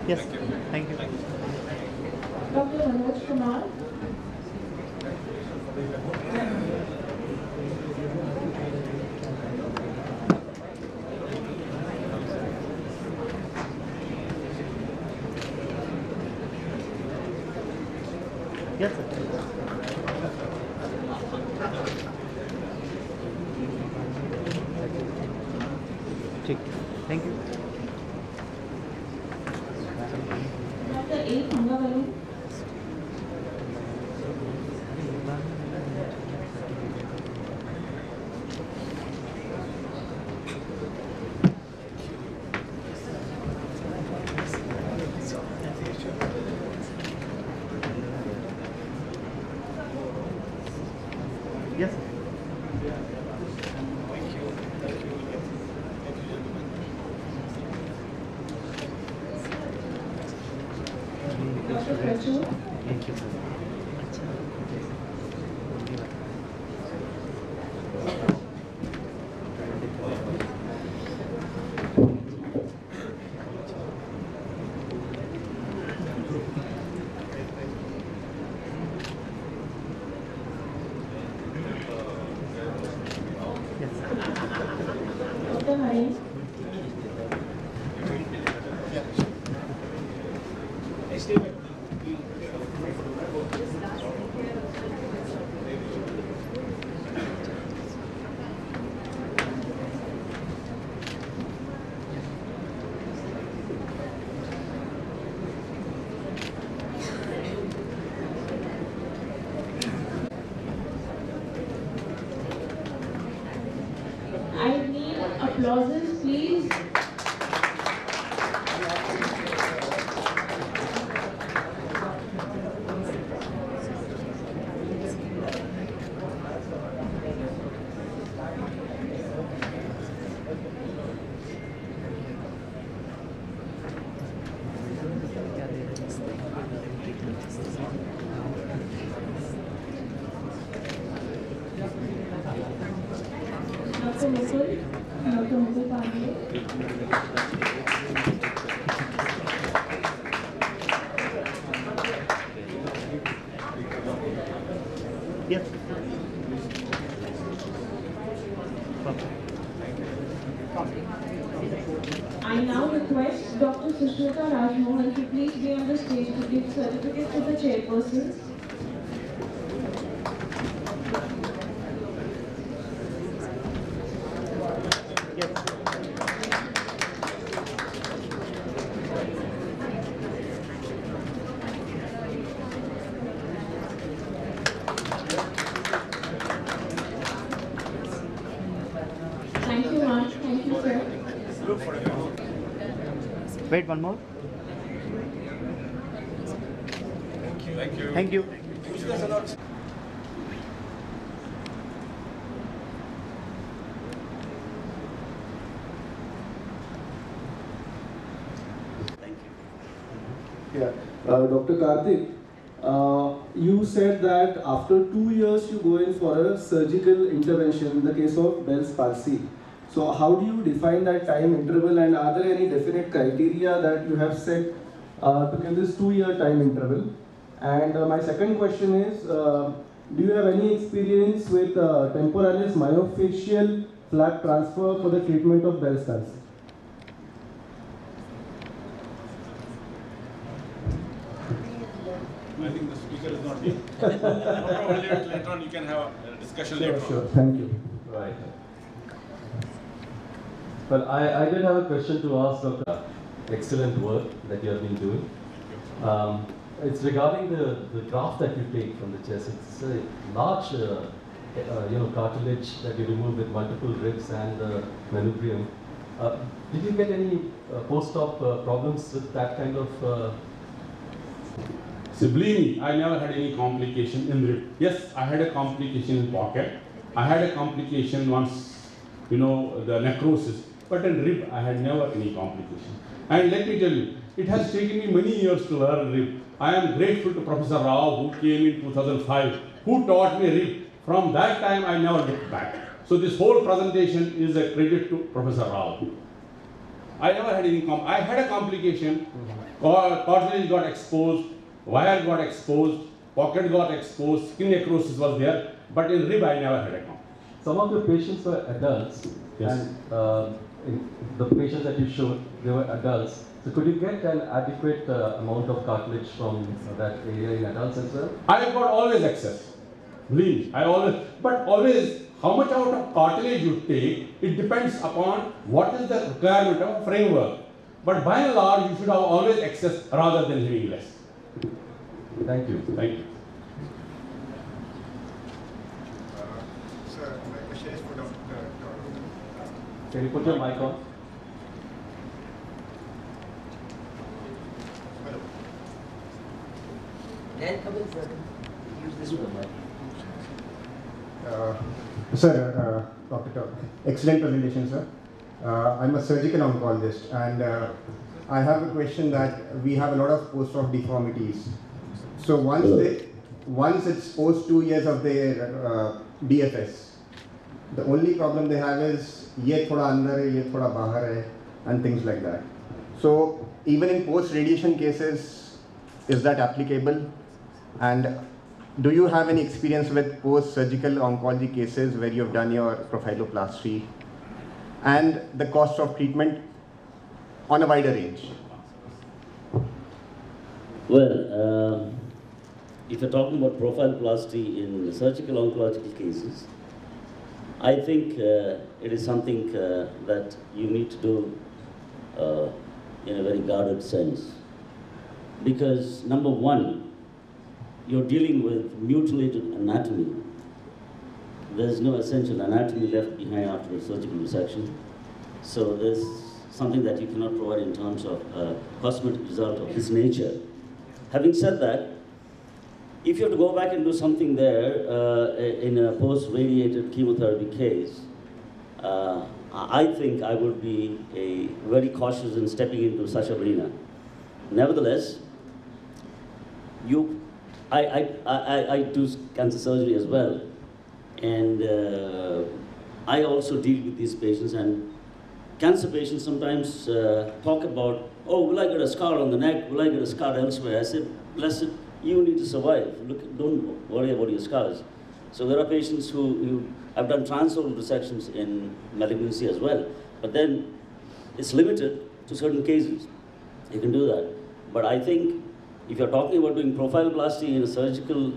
Yes, thank you. Dr. Manoj Kumar. Yes, sir. Thank you. Dr. A. Thangavalu. Yes. Dr. Prachur. Thank you. Dr. Harin. I need applauses, please. Dr. Mukul Pandey. Yes. I now request Dr. Sushmita Rajmohan to please be on the stage to give certificate to the chairpersons. Thank you, ma'am. Thank you, sir. Wait, one more. Thank you. Yeah, Dr. Karthik, you said that after 2 years you go in for a surgical intervention in the case of Bell's palsy. So how do you define that time interval, and are there any definite criteria that you have set to give this 2-year time interval? And my second question is, do you have any experience with temporalis myofascial flap transfer for the treatment of Bell's palsy? I think the speaker is not here. Only later on you can have a discussion later Sure, on. thank you. Right. Well, I did have a question to ask Dr. Excellent work that you have been doing. It's regarding the graft that you take from the chest. It's a large, cartilage that you remove with multiple ribs and manubrium. Did you get any post-op problems with that kind of? So believe me, I never had any complication in rib. Yes, I had a complication in pocket. I had a complication once, the necrosis. But in rib, I had never any complication. And let me tell you, it has taken me many years to learn rib. I am grateful to Professor Rao, who came in 2005, who taught me rib. From that time, I never looked back. So this whole presentation is a credit to Professor Rao. I never had any I had a complication. Cartilage got exposed, wire got exposed, pocket got exposed, skin necrosis was there. But in rib, I never had a complication. Some of the patients were adults, Yes. and the patients that you showed, they were adults. So could you get an adequate amount of cartilage from that area in adults as well? I have got always access. Believe me, but always how much out of cartilage you take, it depends upon what is the requirement of framework. But by and large, you should have always excess rather than having less. Thank you. Thank you. Sir, my question is for Dr. Can you put your mic on? Sir, Dr. Excellent presentation, sir. I'm a surgical oncologist, and I have a question that we have a lot of post-op deformities. So once it's post 2 years of their DFS, the only problem they have is ye thoda andar hai, ye thoda bahar hai, and things like that. So even in post-radiation cases, is that applicable? And do you have any experience with post-surgical oncology cases where you have done your profiloplasty? And the cost of treatment on a wider range? Well, if you're talking about profiloplasty in surgical oncological cases, I think it is something that you need to do in a very guarded sense. Because number one, you're dealing with mutilated anatomy. There's no essential anatomy left behind after a surgical resection. So there's something that you cannot provide in terms of cosmetic result of this nature. Having said that, if you have to go back and do something there in a post-radiated chemotherapy case, I think I would be very cautious in stepping into such an arena. Nevertheless, I do cancer surgery as well, and I also deal with these patients, and cancer patients sometimes talk about, oh, will I get a scar on the neck, will I get a scar elsewhere? I said, blessed, you need to survive. Look, don't worry about your scars. So there are patients who have done transoral resections in malignancy as well, but then it's limited to certain cases. You can do that. But I think if you're talking about doing profiloplasty in a surgical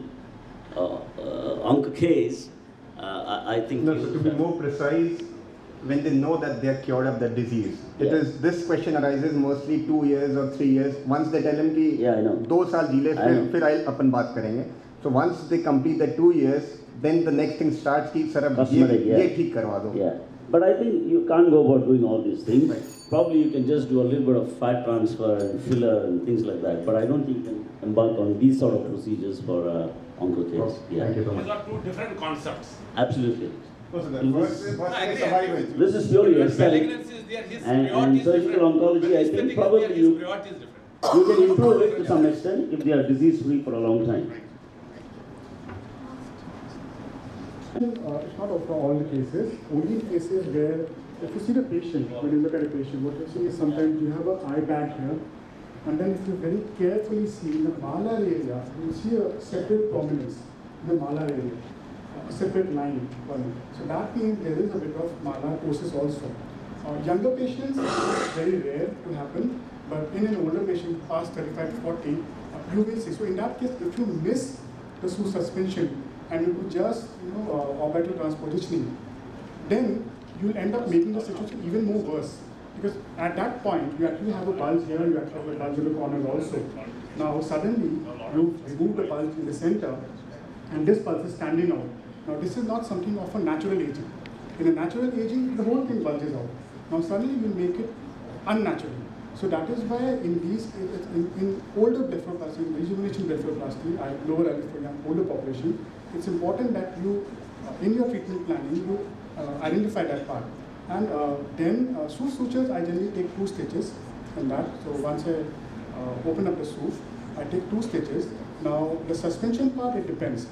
onco case, I think... No, so to be more precise, when they know that they are cured of the disease, this question arises mostly 2 years or 3 years. Once they tell him कि 2 साल जीले फिर अपन बात करेंगे. So once they complete the 2 years, then the next thing starts कि sir अब ये ठीक करवा दो. Yeah. But I think you can't go about doing all these things. Right. Probably you can just do a little bit of fat transfer and filler and things like that. But I don't think you can embark on these sort of procedures for onco case. Thank you so much. These are two different concepts. Absolutely. This This is purely aesthetic. And surgical oncology, I think probably you can improve it to some extent if they are disease-free for a long time. It's not for all the cases, only cases where if you see the patient, when you look at a patient, what you see is sometimes you have an eye bag here, and then if you very carefully see in the malar area, you see a separate prominence in the malar area, a separate line. So that means there is a bit of malar process also. Younger patients, it's very rare to happen, but in an older patient past 35 to 40, you will see. So in that case, if you miss the shoe suspension, and you could just, orbital transpositioning, then you'll end up making the situation even more worse. Because at that point, you actually have a bulge here, you actually have a bulge in the corner also. Now, suddenly, you remove the bulge in the center, and this pulse is standing out. Now, this is not something of a natural aging. In a natural aging, the whole thing bulges out. Now, suddenly, you make it unnatural. So that is why in older blepharoplasty, rejuvenation blepharoplasty, lower IVs for young older population, it's important that you, in your treatment planning, you identify that part. And then Soof sutures, I generally take 2 stitches in that. So once I open up the Soof, I take 2 stitches. Now the suspension part, it depends.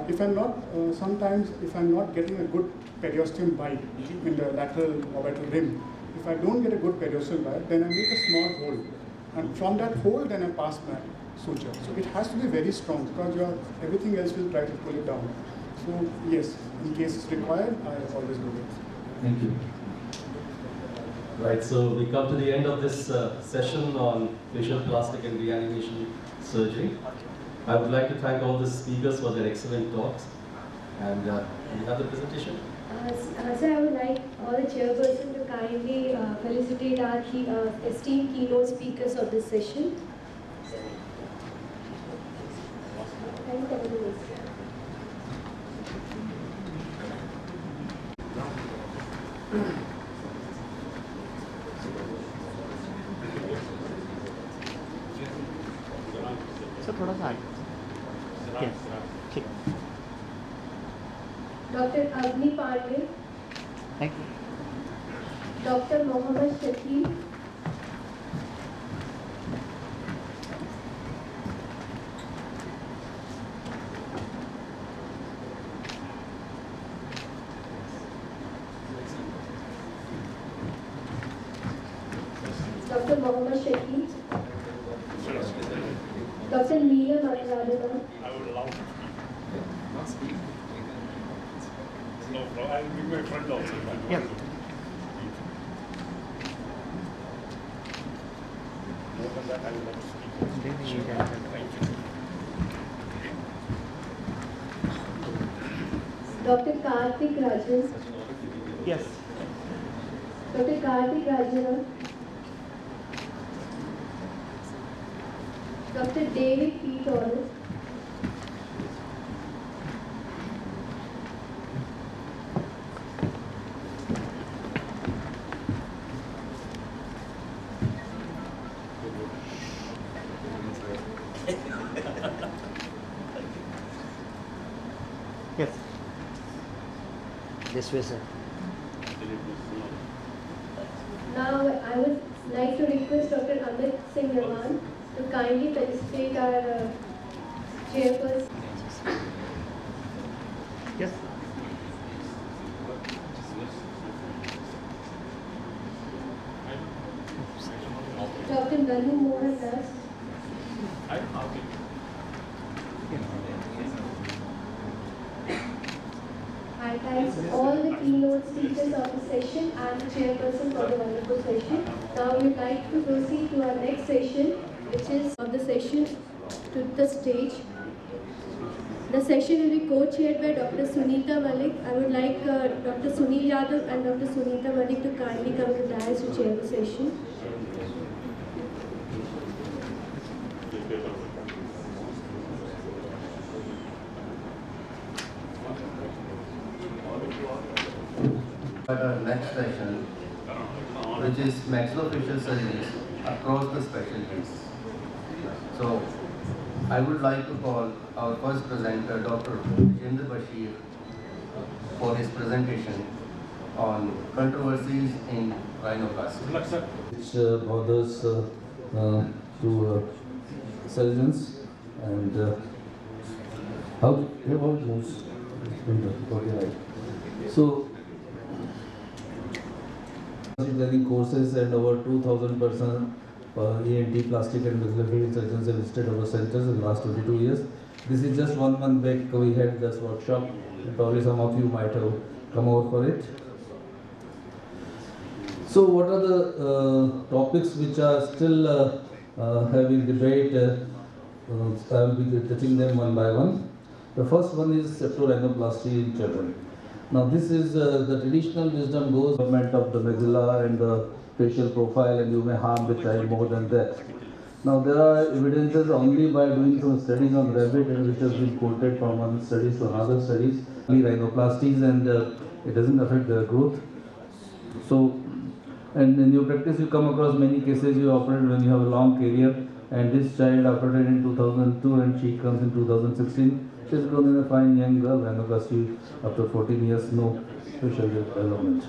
If I'm not, sometimes if I'm not getting a good periosteum bite in the lateral orbital rim, if I don't get a good periosteal bite, then I make a small hole. And from that hole, then I pass my suture. So it has to be very strong because everything else will try to pull it down. So yes, in case it's required, I always do it. Thank you. Right, so we come to the end of this session on facial plastic and reanimation surgery. I would like to thank all the speakers for their excellent talks, and You have the presentation? Sir, I would like all the chairperson to kindly felicitate our esteemed keynote speakers of this session. And sir थोड़ा सा yes. ठीक Dr. Agni Pandey, Thank you. Dr. Mohammed Shakil, Dr. Mohammed Shakil, Dr. Neela Mangaradana, I would allow it. Not speak. No problem. I'll give my friend also. Yeah. More than that, I will not speak. Thank you. Dr. Karthik Rajan, Yes. Dr. Karthik Rajan, Dr. David P. Torres, Yes. This way, sir. Now I would like to request Dr. Amit Singh Raman to kindly felicitate our chairperson. Yes. Dr. Nanu Mohan Das, I thank all the keynote speakers of the session and the chairperson for the wonderful session. Now we would like to proceed to our next session, which is of the session to the stage. The session will be co-chaired by Dr. Sunita Malik. I would like Dr. Sunil Yadav and Dr. Sunita Malik to kindly come to the dais to chair the session. Our next session, which is maxillofacial surgeries across the specialties. So, I would like to call our first presenter, Dr. Vijender Bashir, for his presentation on controversies in rhinoplasty. Which bothers to surgeons and how it moves. Okay, right. So, training courses and over 2,000 persons ENT, plastic and maxillofacial surgeons have visited our centers in the last 22 years. This is just 1 month back we had this workshop. Probably some of you might have come over for it. So what are the topics which are still having debate? I will be touching them one by one. The first one is septorhinoplasty in children. Now this is the traditional wisdom goes development of the maxilla and the facial profile, and you may harm the child more than that. Now there are evidences only by doing some studies on rabbit, and which has been quoted from one studies to another studies, rhinoplasties, and it doesn't affect their growth. So, and in your practice you come across many cases you operate when you have a long career, and this child operated in 2002 and she comes in 2016. She's grown in a fine young girl, rhinoplasty after 14 years, no facial development.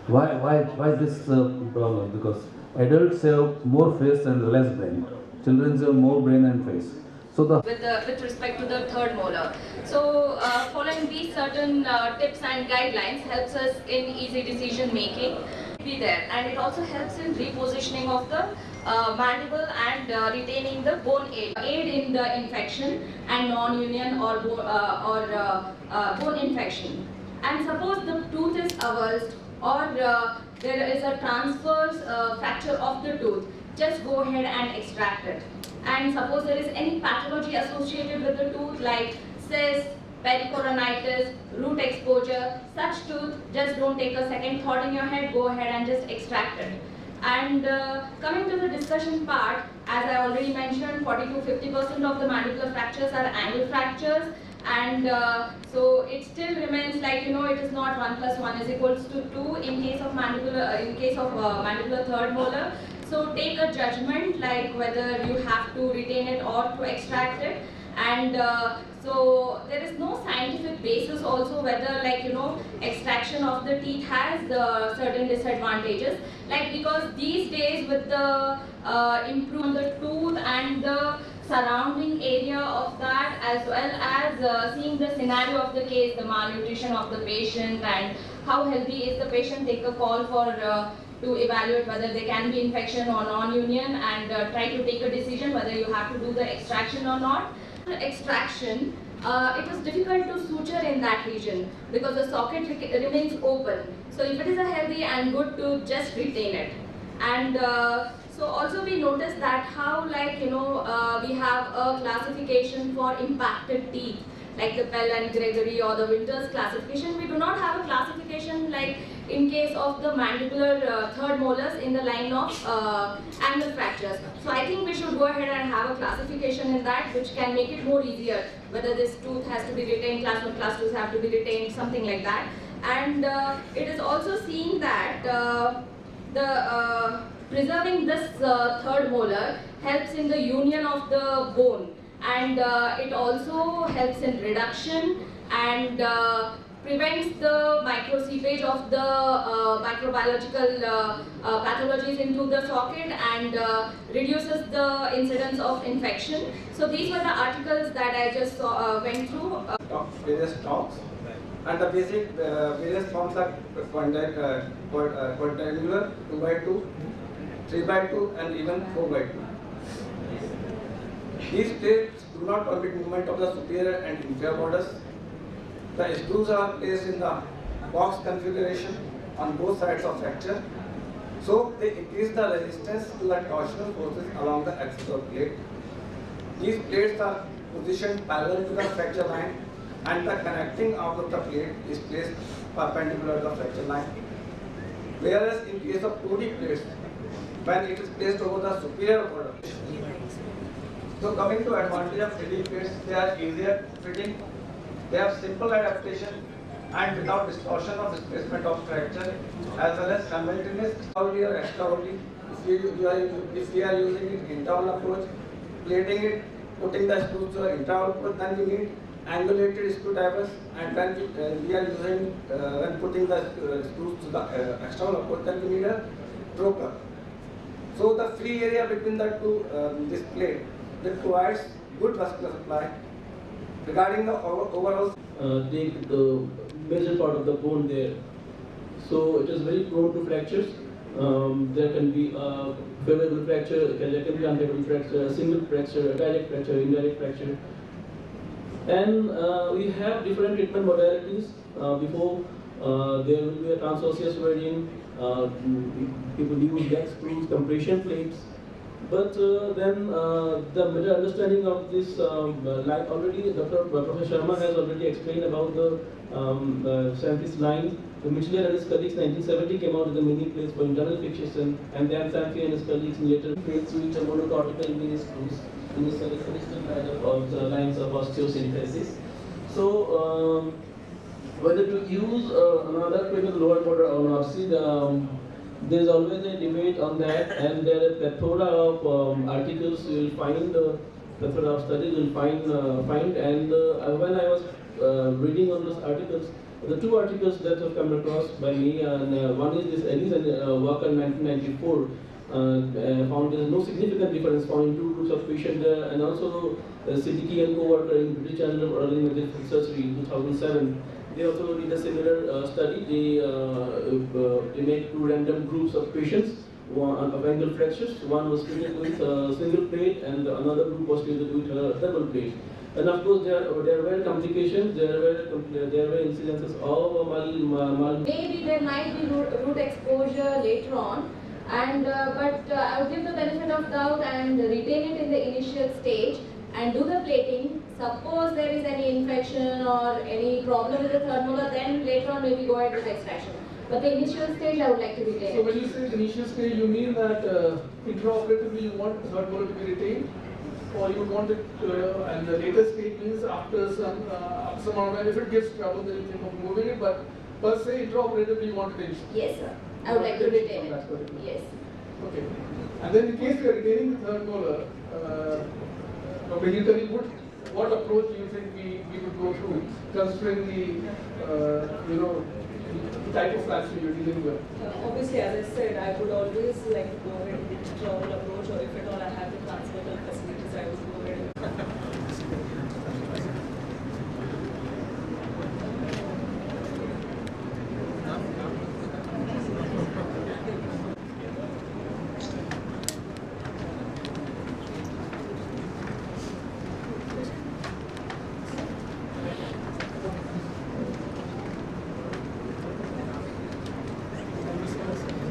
Why this problem? Because adults have more face and less brain. Children have more brain and face. So with respect to the third molar. So following these certain tips and guidelines helps us in easy decision making. Be there, and it also helps in repositioning of the mandible and retaining the bone aid in the infection and non-union or bone infection. And suppose the tooth is avulsed or there is a transverse fracture of the tooth, just go ahead and extract it. And suppose there is any pathology associated with the tooth like cyst, pericoronitis, root exposure, such tooth, just don't take a second thought in your head, go ahead and just extract it. And coming to the discussion part, as I already mentioned, 40 to 50% of the mandibular fractures are angle fractures, and so it still remains like, you know, it is not 1 plus 1 is equals to 2 in case of mandibular third molar. So take a judgment like whether you have to retain it or to extract it. And so there is no scientific basis also whether, like, you know, extraction of the teeth has certain disadvantages, like, because these days with the improvement of the tooth and the surrounding area of that, as well as seeing the scenario of the case, the malnutrition of the patient and how healthy is the patient, take a call for to evaluate whether there can be infection or non-union, and try to take a decision whether you have to do the extraction or not. Extraction, it is difficult to suture in that region because the socket remains open. So if it is a healthy and good tooth, just retain it. And so also we noticed that how, like, you know, we have a classification for impacted teeth, like the Pell and Gregory or the Winters classification. We do not have a classification like in case of the mandibular third molars in the line of angle fractures. So I think we should go ahead and have a classification in that, which can make it more easier, whether this tooth has to be retained, class 1, class 2 have to be retained, something like that. And it is also seen that preserving this third molar helps in the union of the bone, and it also helps in reduction and prevents the microseepage of the microbiological pathologies into the socket, and reduces the incidence of infection. So these were the articles that I just went through. Various talks, and the basic various forms are quadrangular, 2x2, 3x2, and even 4x2. These plates do not permit movement of the superior and inferior borders. The screws are placed in the box configuration on both sides of fracture, so they increase the resistance to the torsional forces along the axis of plate. These plates are positioned parallel to the fracture line, and the connecting arm of the plate is placed perpendicular to the fracture line. Whereas in case of 2D plates, when it is placed over the superior border. So coming to advantage of 3D plates, they are easier fitting, they have simple adaptation and without distortion of displacement of fracture, as well as simultaneous externally or externally. If we are using it internal approach, plating it, putting the screws to the internal approach, then we need angulated screwdrivers, and when we are using when putting the screws to the external approach, then we need a trocar. So the free area between the two this plate that provides good vascular supply. Regarding the overall, take the major part of the bone there, so it is very prone to fractures. There can be a favorable fracture, there can be unfavorable fracture, a single fracture, a direct fracture, indirect fracture. And we have different treatment modalities. Before there will be a transosseous version. People use gas screws, compression plates. But then the better understanding of this, like already Professor Sharma has already explained about the Sanfi's line. The Michelin and his colleagues 1970 came out with the mini plates for internal fixation, and then Sanfi and his colleagues later plates which are monocortical mini screws in the celestial of the lines of osteosynthesis. So whether to use another plate of the lower border or not, see there is always a debate on that, and there are a plethora of articles you will find, plethora of studies you will find, and when I was reading on those articles, the two articles that have come across by me, and one is this Ellis and Walker 1994, found there is no significant difference found in two groups of patients, and also Siddiqui and co-worker in British Journal of Early Medical Surgery in 2007. They also did a similar study. They made two random groups of patients of angle fractures. One was treated with a single plate, and another group was treated with a double plate. And of course, there were complications. There were incidences of Maybe there might be root exposure later on, and but I would give the benefit of doubt and retain it in the initial stage and do the plating. Suppose there is any infection or any problem with the third molar, then later on maybe go ahead with extraction. But the initial stage I would like to retain. So when you say the initial stage, you mean that intraoperatively you want the third molar to be retained? Or you want it, and the later stage means after some amount of time, if it gives trouble, then you think of moving it, but per se, intraoperatively you want retention? Yes, sir. I would like to retain it. Yes. Okay. And then in case you are retaining the third molar, Dr. Hirkani, what approach do you think we would go through, considering the type of fracture you're dealing with? Obviously, as I said, I would always like to go ahead with the travel approach, or if at all I have the transferable facilities, I would go ahead.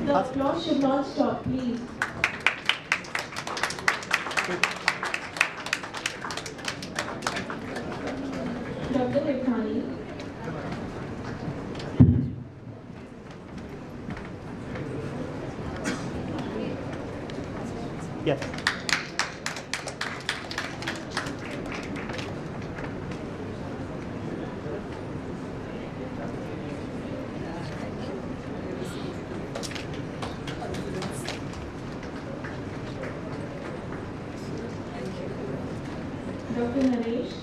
The applause should not stop, please. Dr. Hirkani. Yes. Dr. Naresh.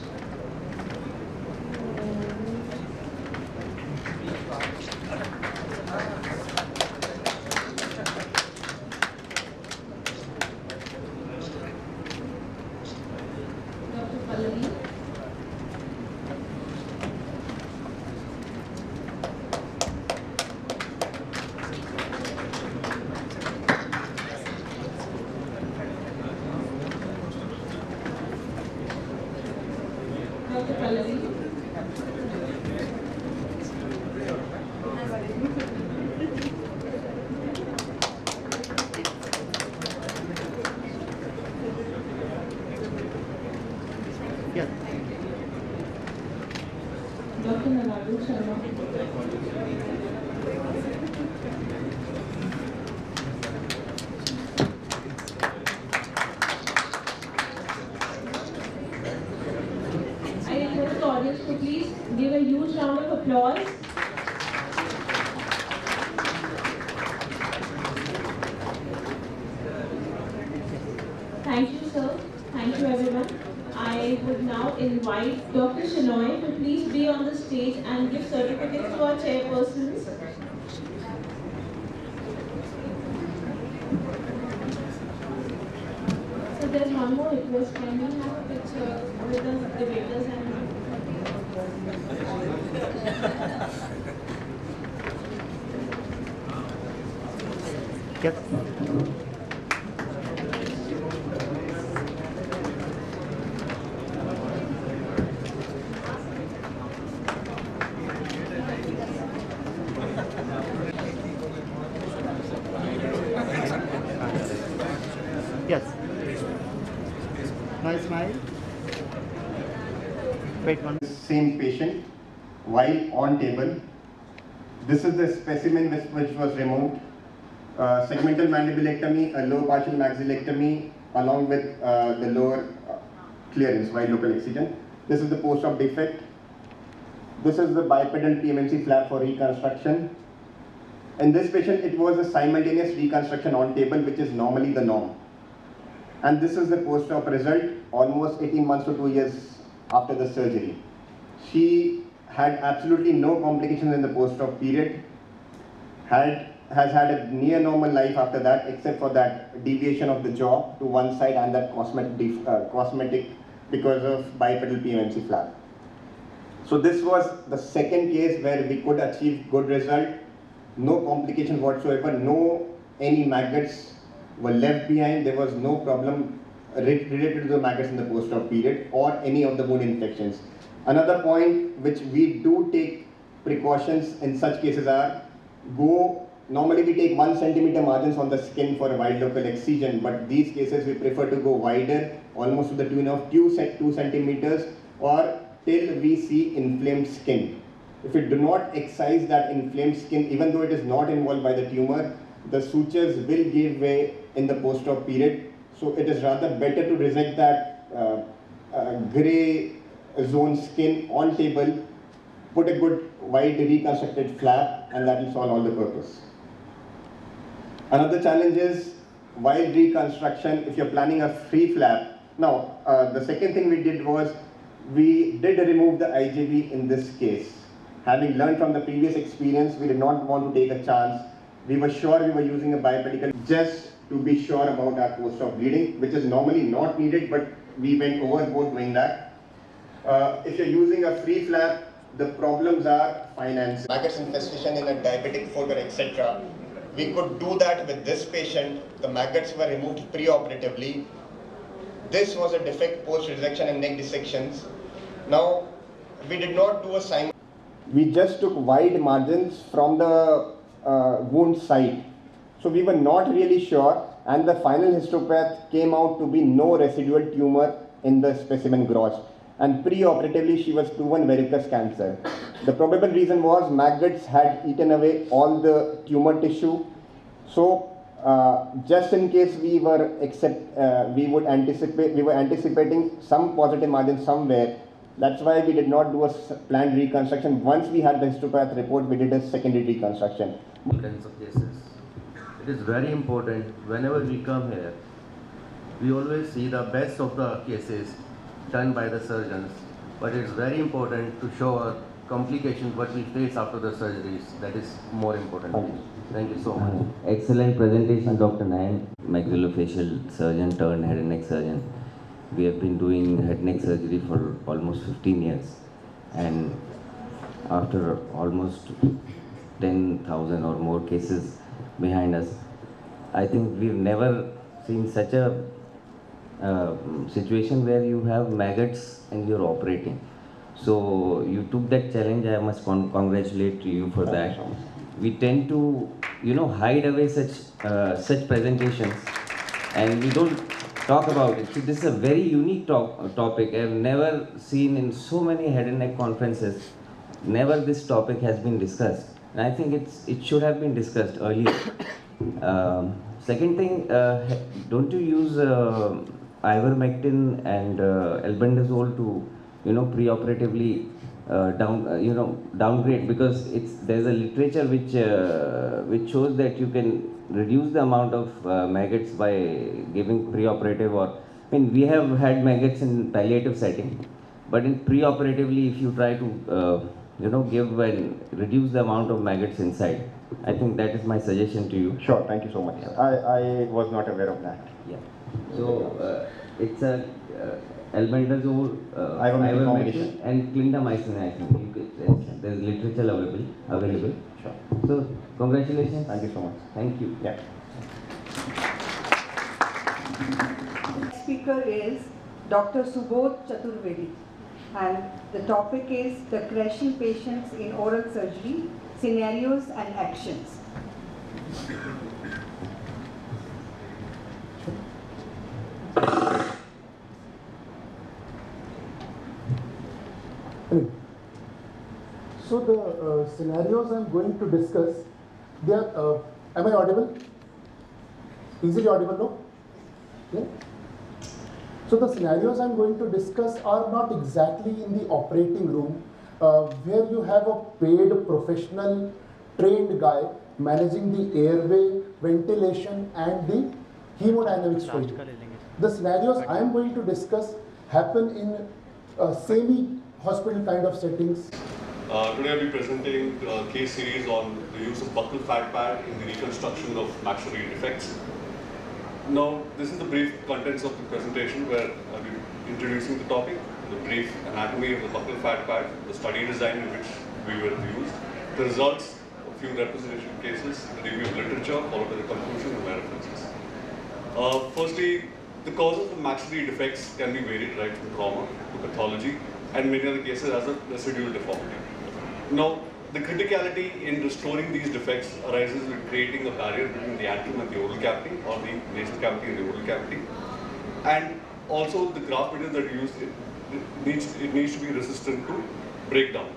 Dr. Pallavi. Dr. Pallavi. Yes. Dr. Navadu Sharma. I request the audience to please give a huge round of applause. Thank you, sir. Thank you, everyone. I would now invite Dr. Shenoy to please be on the stage and give certificates to our chairpersons. So there's one more request. Can we have a picture with the debaters and Yes. Yes. Now smile. Wait one. Same patient, while on table. This is the specimen which was removed. Segmental mandibulectomy, a lower partial maxillectomy, along with the lower clearance, wide local excision. This is the post-op defect. This is the bipedal PMMC flap for reconstruction. In this patient, it was a simultaneous reconstruction on table, which is normally the norm. And this is the post-op result, almost 18 months to 2 years after the surgery. She had absolutely no complications in the post-op period, has had a near normal life after that, except for that deviation of the jaw to one side and that cosmetic because of bipedal PMMC flap. So this was the second case where we could achieve good result, no complications whatsoever, no any maggots were left behind, there was no problem related to the maggots in the post-op period or any of the wound infections. Another point which we do take precautions in such cases are normally we take 1 centimeter margins on the skin for a wide local excision, but these cases we prefer to go wider, almost to the tune of 2 centimeters, or till we see inflamed skin. If we do not excise that inflamed skin, even though it is not involved by the tumor, the sutures will give way in the post-op period. So it is rather better to resect that grey zone skin on table, put a good wide reconstructed flap, and that will solve all the purpose. Another challenge is while reconstruction, if you're planning a free flap. Now, the second thing we did was we did remove the IJV in this case. Having learned from the previous experience, we did not want to take a chance. We were sure we were using a biopedicle just to be sure about our post-op bleeding, which is normally not needed, but we went overboard doing that. If you're using a free flap, the problems are finance. Maggots infestation in a diabetic foot or etc. We could do that with this patient. The maggots were removed pre-operatively. This was a defect post-resection and neck dissections. Now, we did not do a simultaneous. We just took wide margins from the wound site. So we were not really sure, and the final histopath came out to be no residual tumor in the specimen gross. And pre-operatively, she was proven verrucous cancer. The probable reason was maggots had eaten away all the tumor tissue. So just in case we were anticipating some positive margin somewhere. That's why we did not do a planned reconstruction. Once we had the histopath report, we did a secondary reconstruction. Kinds of cases. It is very important whenever we come here, we always see the best of the cases done by the surgeons, but it's very important to show our complications what we face after the surgeries. That is more important. Thank you so much. Excellent presentation, Dr. Nayan, maxillofacial surgeon turned head and neck surgeon. We have been doing head and neck surgery for almost 15 years, and after almost 10,000 or more cases behind us, I think we've never seen such a situation where you have maggots and you're operating. So you took that challenge. I must congratulate you for that. We tend to, hide away such presentations, and we don't talk about it. So this is a very unique topic. I've never seen in so many head and neck conferences. Never this topic has been discussed, and I think it should have been discussed earlier. Second thing, don't you use ivermectin and albendazole to, preoperatively downgrade, because there's a literature which shows that you can reduce the amount of maggots by giving preoperative, or we have had maggots in palliative setting, but in preoperatively, if you try to give and reduce the amount of maggots inside, I think that is my suggestion to you. Sure, thank you so much. I was not aware of that. Yeah. So it's a albendazole, ivermectin and clindamycin. I think there's literature available. Sure. So congratulations. Thank you so much. Thank you. Yeah. Next speaker is Dr. Subodh Chaturvedi, and the topic is depression patients in oral surgery, scenarios and actions. So the scenarios I'm going to discuss, they are, am I audible? Easily audible, no? Yeah? So the scenarios I'm going to discuss are not exactly in the operating room, where you have a paid professional trained guy managing the airway, ventilation and the hemodynamics for you. The scenarios I am going to discuss happen in semi-hospital kind of settings. Today I'll be presenting a case series on the use of buccal fat pad in the reconstruction of maxillary defects. Now, this is the brief contents of the presentation where I'll be introducing the topic, the brief anatomy of the buccal fat pad, the study design in which we will use, the results, a few representation cases, the review of literature, followed by the conclusion and my references. Firstly, the causes of maxillary defects can be varied right from trauma to pathology, and many other cases as a residual deformity. Now, the criticality in restoring these defects arises with creating a barrier between the antrum and the oral cavity, or the nasal cavity and the oral cavity. And also the graft material that we use it needs to be resistant to breakdown.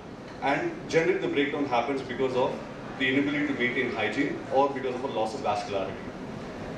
And generally the breakdown happens because of the inability to maintain hygiene or because of a loss of vascularity.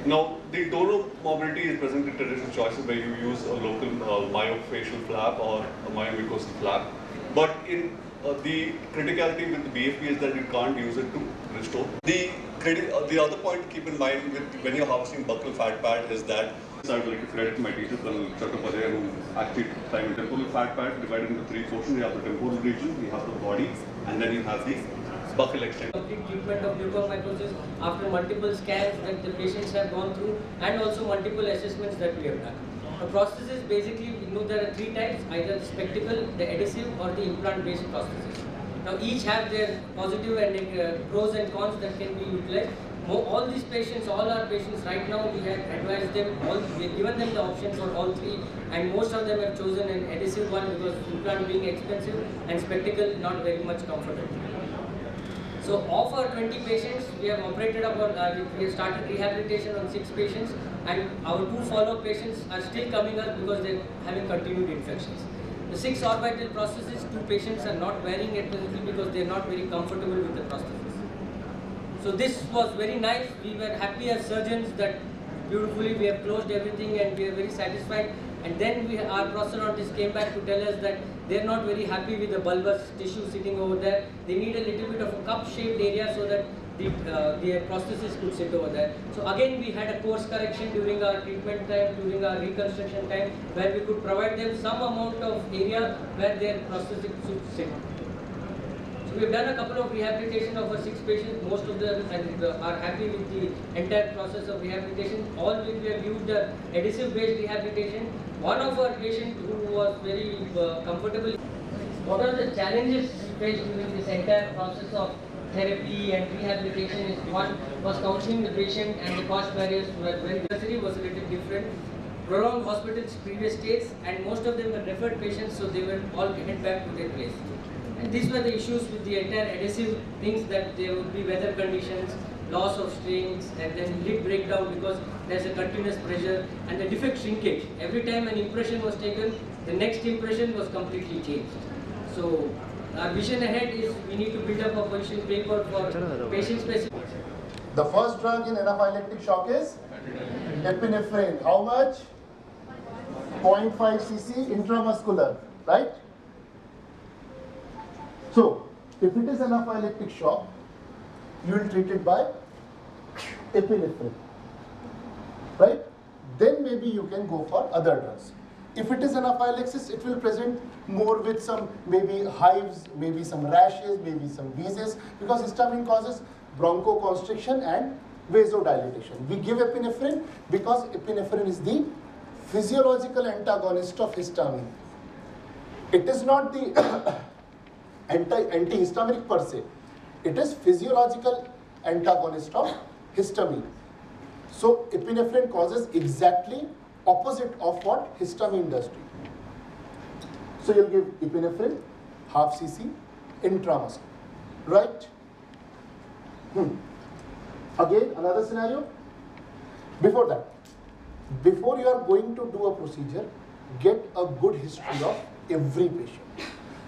Now, the donor mobility is present in traditional choices where you use a local myofascial flap or a myomucosal flap. But in the criticality with the BFP is that you can't use it to restore. The other point to keep in mind when you're harvesting buccal fat pad is that I would like to credit to my teacher, Colonel Chattopadhyay, who actually defined temporal fat pad divided into three portions. You have the temporal region, you have the body, and then you have the buccal extent. Complete treatment of mucormycosis after multiple scans that the patients have gone through and also multiple assessments that we have done. The prosthesis basically, there are three types, either the spectacle, the adhesive or the implant-based prosthesis. Now each have their positive and pros and cons that can be utilized. All these patients, all our patients right now, we have advised them, we have given them the option for all three, and most of them have chosen an adhesive one because implant being expensive and spectacle not very much comfortable. So of our 20 patients, we have operated upon, we have started rehabilitation on 6 patients, and our 2 follow-up patients are still coming up because they are having continued infections. The 6 orbital prosthesis, 2 patients are not wearing it presently because they are not very comfortable with the prosthesis. So this was very nice. We were happy as surgeons that beautifully we have closed everything and we are very satisfied. And then our prosthodontist came back to tell us that they are not very happy with the bulbous tissue sitting over there. They need a little bit of a cup-shaped area so that the prosthesis could sit over there. So again, we had a course correction during our treatment time, during our reconstruction time, where we could provide them some amount of area where their prosthesis should sit. So we've done a couple of rehabilitation of our 6 patients. Most of them are happy with the entire process of rehabilitation. All which we have used the adhesive-based rehabilitation. One of our patients who was very comfortable. What are the challenges we faced during this entire process of therapy and rehabilitation is one was counseling the patient and the cost barriers were very necessary, was a little different. Prolonged hospitals previous stays and most of them were referred patients, so they were all headed back to their place. And these were the issues with the entire adhesive things, that there would be weather conditions, loss of strings, and then lid breakdown because there's a continuous pressure, and the defect shrinkage. Every time an impression was taken, the next impression was completely changed. So our vision ahead is we need to build up a position paper for patient specific. The first drug in anaphylactic shock is epinephrine. How much? 0.5 cc intramuscular, right? So, if it is anaphylactic shock, you will treat it by epinephrine, right? Then maybe you can go for other drugs. If it is anaphylaxis, it will present more with some maybe hives, maybe some rashes, maybe some wheezes, because histamine causes bronchoconstriction and vasodilatation. We give epinephrine because epinephrine is the physiological antagonist of histamine. It is not the antihistaminic per se. It is physiological antagonist of histamine. So epinephrine causes exactly opposite of what histamine does to you. So you'll give epinephrine, half cc, intramuscular, right? Again, another scenario. Before that, before you are going to do a procedure, get a good history of every patient.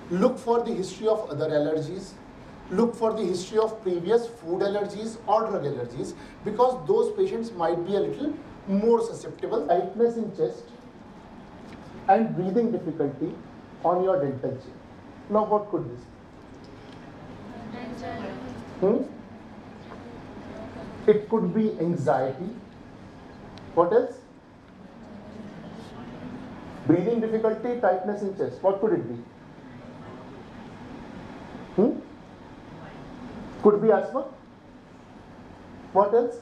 Look for the history of other allergies. Look for the history of previous food allergies or drug allergies, because those patients might be a little more susceptible. Tightness in chest and breathing difficulty on your dental chair. Now what could this be? It could be anxiety. What else? Breathing difficulty, tightness in chest. What could it be? Could be asthma. What else?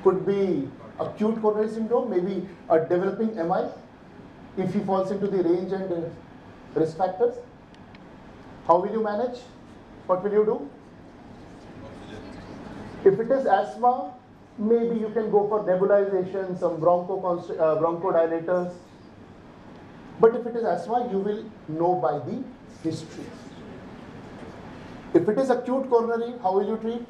Could be acute coronary syndrome, maybe a developing MI, if he falls into the range and risk factors. How will you manage? What will you do? If it is asthma, maybe you can go for nebulization, some bronchodilators. But if it is asthma, you will know by the history. If it is acute coronary, how will you treat?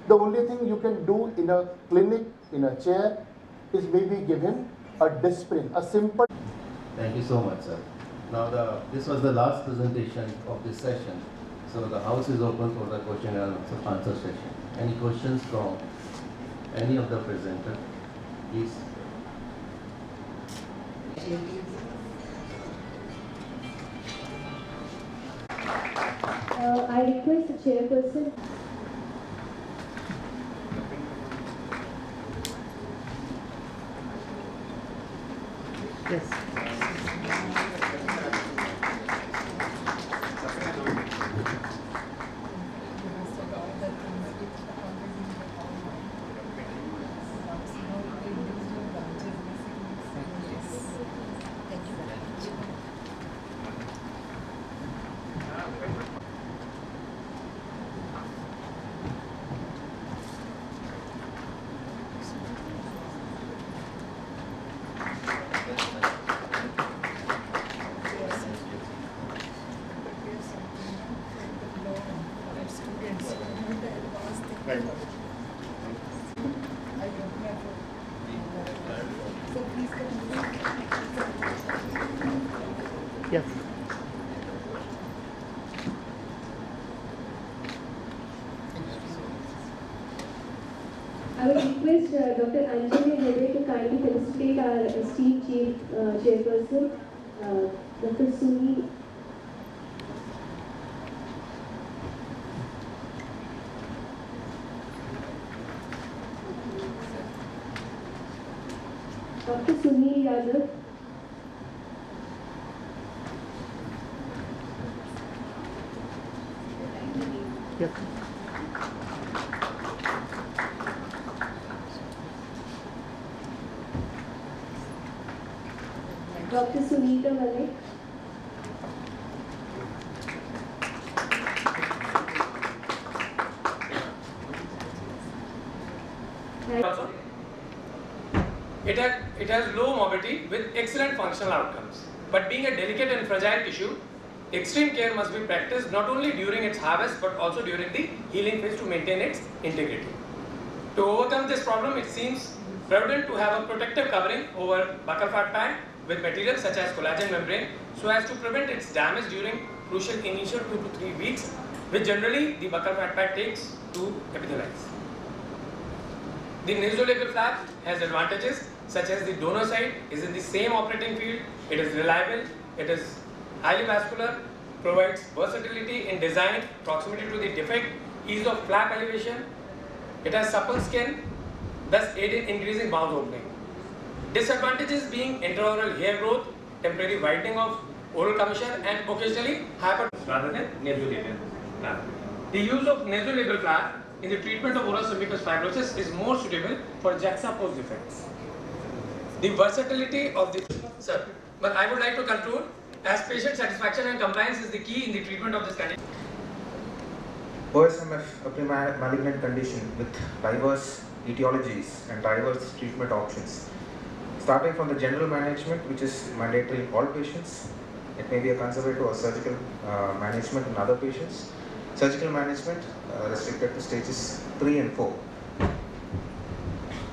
The only thing you can do in a clinic, in a chair, is maybe give him a disc spring, a simple. Thank you so much, sir. Now, this was the last presentation of this session. So the house is open for the question and answer session. Any questions from any of the presenters? Please. I request the chairperson. Yes. Yes. I would request Dr. Anjali Hebe to kindly felicitate our esteemed chairperson, Dr. Suni. Dr. Sunil Yadav. Yes. Dr. Sunita Malik. It has low morbidity with excellent functional outcomes. But being a delicate and fragile tissue, extreme care must be practiced not only during its harvest but also during the healing phase to maintain its integrity. To overcome this problem, it seems prudent to have a protective covering over buccal fat pad with materials such as collagen membrane so as to prevent its damage during crucial initial 2 to 3 weeks, which generally the buccal fat pad takes to epithelialize. The nasolabial flap has advantages such as the donor site is in the same operating field, it is reliable, it is highly vascular, provides versatility in design, proximity to the defect, ease of flap elevation, it has supple skin, thus aid in increasing mouth opening. Disadvantages being intraoral hair growth, temporary widening of oral commissure and occasionally hypertrophy rather than nasolabial flap. The use of nasolabial flap in the treatment of oral mucous fibrosis is more suitable for juxtaposed defects. The versatility of the... Sir, but I would like to conclude as patient satisfaction and compliance is the key in the treatment of this condition. OSMF, a pre-malignant condition with diverse etiologies and diverse treatment options. Starting from the general management, which is mandatory in all patients. It may be a conservative or surgical management in other patients. Surgical management restricted to stages 3 and 4.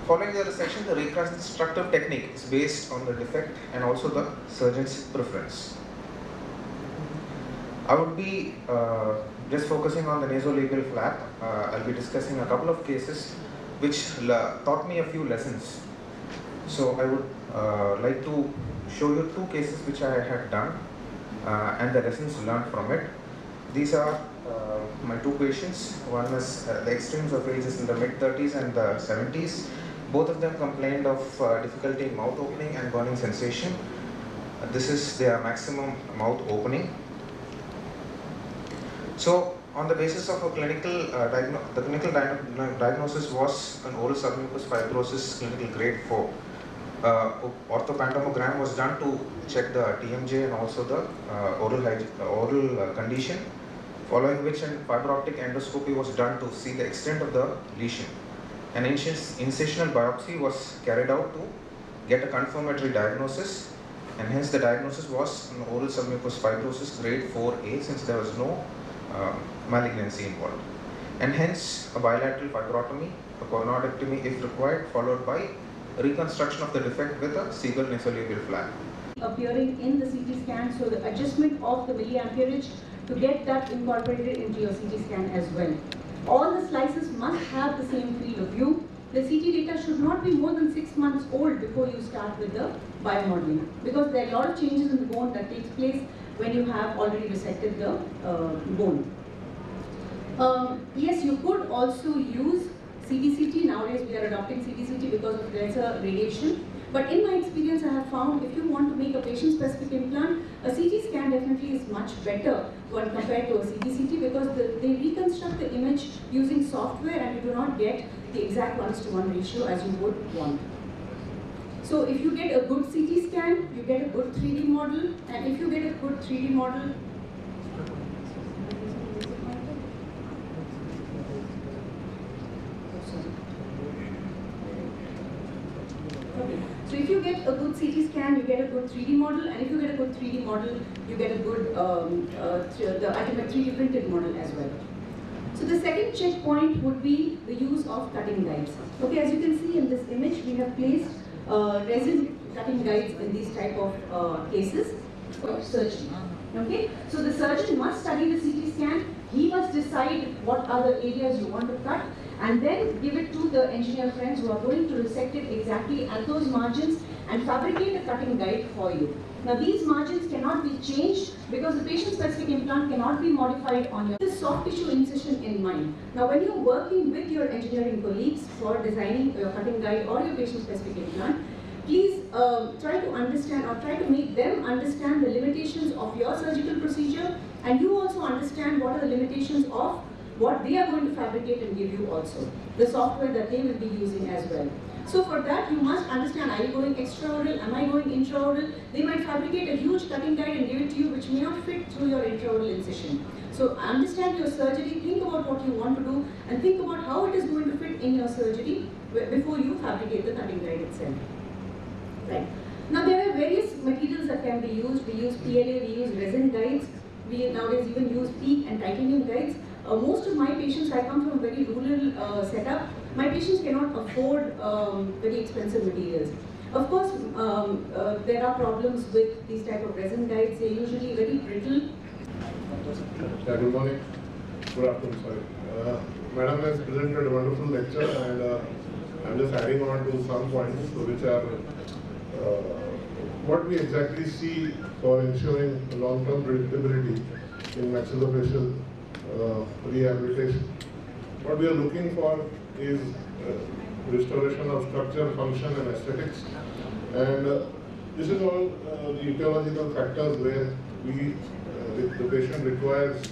Following the resection, the reconstructive technique is based on the defect and also the surgeon's preference. I would be just focusing on the nasolabial flap. I'll be discussing a couple of cases which taught me a few lessons. So I would like to show you 2 cases which I had done and the lessons learned from it. These are my 2 patients. One is the extremes of ages in the mid-30s and the 70s. Both of them complained of difficulty in mouth opening and burning sensation. This is their maximum mouth opening. So, on the basis of a clinical diagnosis was an oral submucous fibrosis clinical grade 4. Orthopantomogram was done to check the TMJ and also the oral condition, following which a fiber optic endoscopy was done to see the extent of the lesion. An incisional biopsy was carried out to get a confirmatory diagnosis, and hence the diagnosis was an oral submucous fibrosis grade 4A since there was no malignancy involved. And hence a bilateral fibrotomy, a coronodectomy if required, followed by reconstruction of the defect with a single nasolabial flap. Appearing in the CT scan, so the adjustment of the milliamperage to get that incorporated into your CT scan as well. All the slices must have the same field of view. The CT data should not be more than 6 months old before you start with the biomodeling, because there are a lot of changes in the bone that takes place when you have already resected the bone. Yes, you could also use CBCT. Nowadays we are adopting CBCT because of lesser radiation. But in my experience, I have found if you want to make a patient-specific implant, a CT scan definitely is much better when compared to a CBCT, because they reconstruct the image using software and you do not get the exact 1:1 ratio as you would want. So if you get a good CT scan, you get a good 3D model, and if you get a good 3D model, so if you get a good CT scan, you get a good 3D model, and if you get a good 3D model, you get a good the ultimate 3D printed model as well. So the second checkpoint would be the use of cutting guides. Okay, as you can see in this image, we have placed resin cutting guides in these type of cases for surgery. Okay, so the surgeon must study the CT scan. He must decide what are the areas you want to cut, and then give it to the engineer friends who are going to resect it exactly at those margins and fabricate a cutting guide for you. Now these margins cannot be changed because the patient-specific implant cannot be modified on your soft tissue incision in mind. Now when you're working with your engineering colleagues for designing your cutting guide or your patient-specific implant, please try to understand or try to make them understand the limitations of your surgical procedure, and you also understand what are the limitations of what they are going to fabricate and give you also, the software that they will be using as well. So for that, you must understand, are you going extraoral, am I going intraoral? They might fabricate a huge cutting guide and give it to you which may not fit through your intraoral incision. So understand your surgery, think about what you want to do, and think about how it is going to fit in your surgery before you fabricate the cutting guide itself. Right. Now there are various materials that can be used. We use PLA, we use resin guides, we nowadays even use PEEK and titanium guides. Most of my patients, I come from a very rural setup, my patients cannot afford very expensive materials. Of course, there are problems with these type of resin guides. They're usually very brittle. Good morning. Good afternoon, sorry. Madam has presented a wonderful lecture, and I'm just adding on to some points which are what we exactly see for ensuring long-term predictability in maxillofacial rehabilitation. What we are looking for is restoration of structure, function and aesthetics, and this is all the etiological factors where the patient requires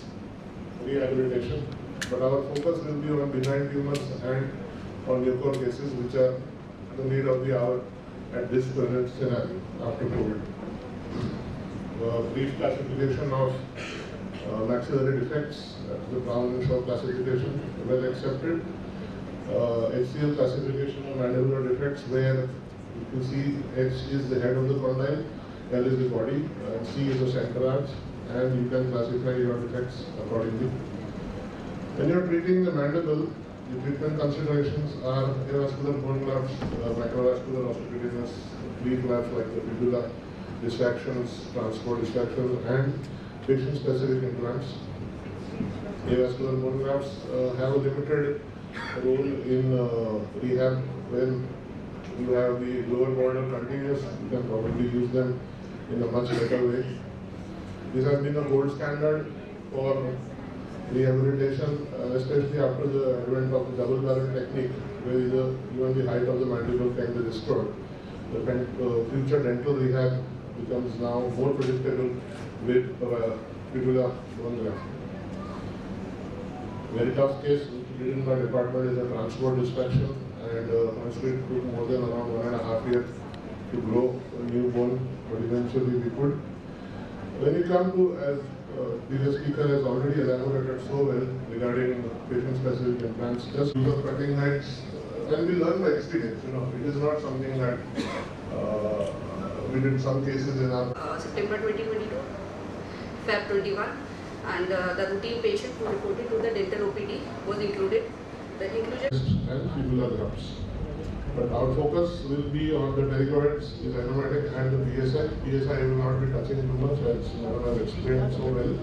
rehabilitation, but our focus will be on benign tumors and on Newcore cases which are the need of the hour at this present scenario after COVID. Brief classification of maxillary defects, the Brown and Shaw classification, well accepted. HCL classification of mandibular defects, where you see H is the head of the condyle, L is the body, and C is the center arch, and you can classify your defects accordingly. When you are treating the mandible, the treatment considerations are avascular bone grafts, microvascular osteotomies, leaf grafts like the fibula, distractions, transport distractions, and patient-specific implants. Avascular bone grafts have a limited role in rehab. When you have the lower border continuous, you can probably use them in a much better way. This has been a gold standard for rehabilitation, especially after the advent of the double barrel technique, where even the height of the mandible can be restored. The future dental rehab becomes now more predictable with fibula bone graft. Very tough case which did in my department is a transport distraction, and honestly it took more than around 1.5 years to grow a new bone, but eventually we could. When you come to, as previous speaker has already elaborated so well regarding patient-specific implants, just use of cutting heights, when we learn by experience, it is not something that we did some cases in our September 2022, Feb 21, and the routine patient who reported to the dental OPD was included. The inclusion and fibula grafts. But our focus will be on the derivates, the aromatic and the PSI. PSI will not be touching too much, as Madam has explained so well.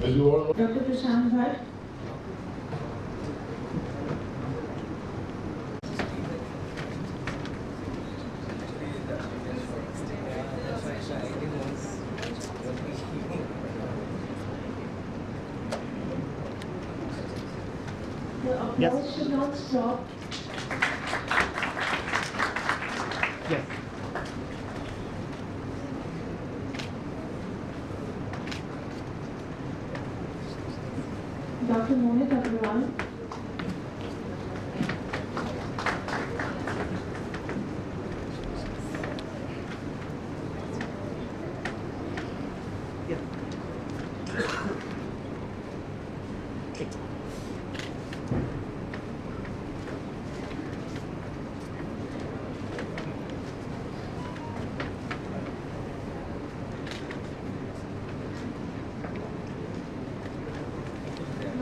As you all know, Dr. Prashant Bhatt. The applause should not stop. Yes. Dr. Mohit Agrawal.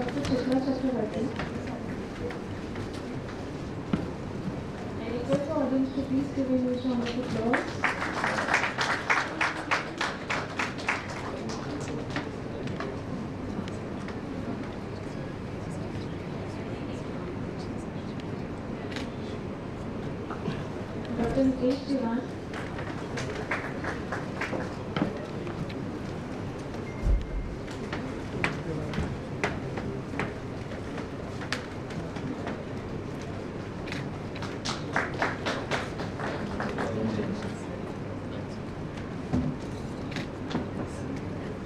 Dr. Chitra Chakravarti. I request the audience to please give a huge round of applause. Dr. Nikesh Diwan.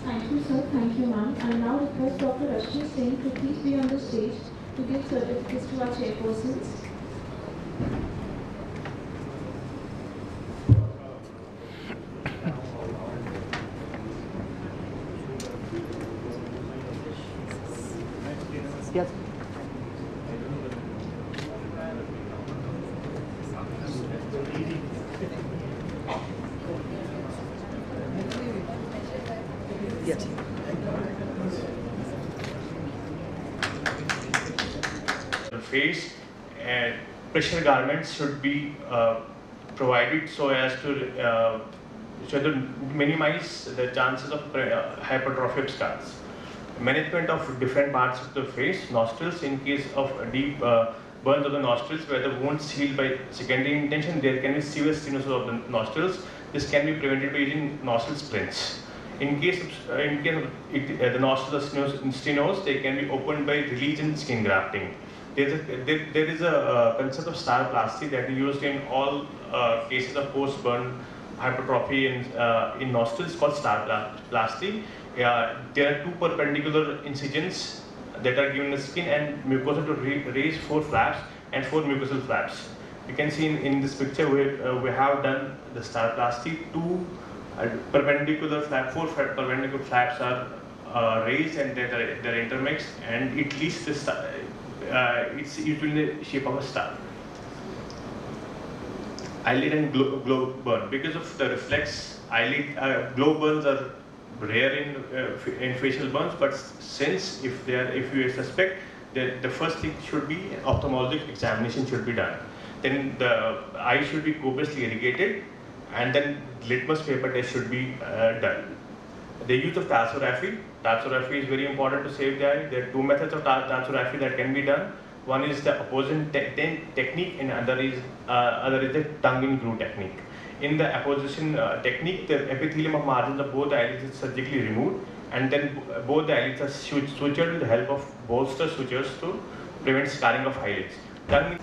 Thank you, sir. Thank you, ma'am. I now request Dr. Rashmi Singh to please be on the stage to give certificates to our chairpersons. Yes. Yes. The face and pressure garments should be provided so as to minimize the chances of hypertrophy of scars. Management of different parts of the face, nostrils, in case of deep burns of the nostrils where the wounds healed by secondary intention, there can be severe stenosis of the nostrils. This can be prevented by using nostril splints. In case of the nostrils are stenosed, they can be opened by release and skin grafting. There is a concept of staroplasty that is used in all cases of post-burn hypertrophy in nostrils called staroplasty. There are two perpendicular incisions that are given in the skin and mucosa to raise 4 flaps and 4 mucosal flaps. You can see in this picture where we have done the staroplasty. 2 perpendicular flaps, 4 perpendicular flaps are raised and they're intermixed, and it leads this. It's usually in the shape of a star. Eyelid and glow burn. Because of the reflex, eyelid glow burns are rare in facial burns, but since if you suspect, the first thing should be ophthalmologic examination should be done. Then the eye should be copiously irrigated, and then litmus paper test should be done. The use of talsorrhaphy. Talsorrhaphy is very important to save the eye. There are 2 methods of talsorrhaphy that can be done. One is the apposition technique, and other is the tongue in groove technique. In the apposition technique, the epithelium of margins of both eyelids is surgically removed, and then both the eyelids are sutured with the help of bolster sutures to prevent scarring of eyelids. Tongue in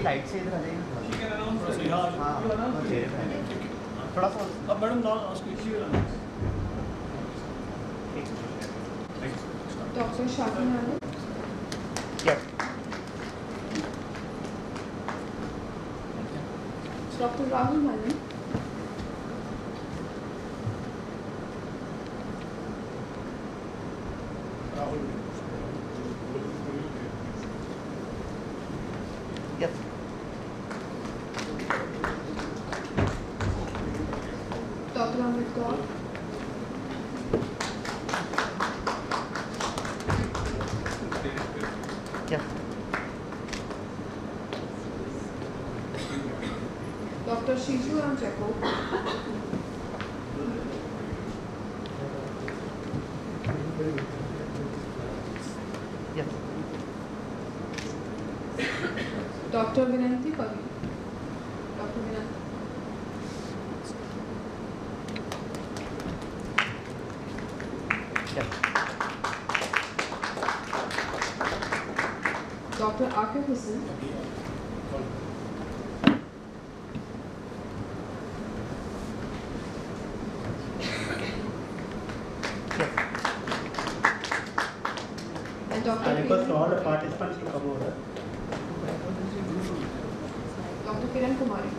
light से इधर आ जाइए थोड़ा सा अब madam Dr. Shakunala. Yes. Dr. Rahul Malan. Yes. Dr. Amit Kaur. Yeah. Dr. Shiju Ramcheko. Yeah. Dr. Vinanti Pavi. Dr. Vinanti. Yeah. Dr. Akif Hussain. And Dr. I request all the participants to come over. Dr. Kiran Kumari.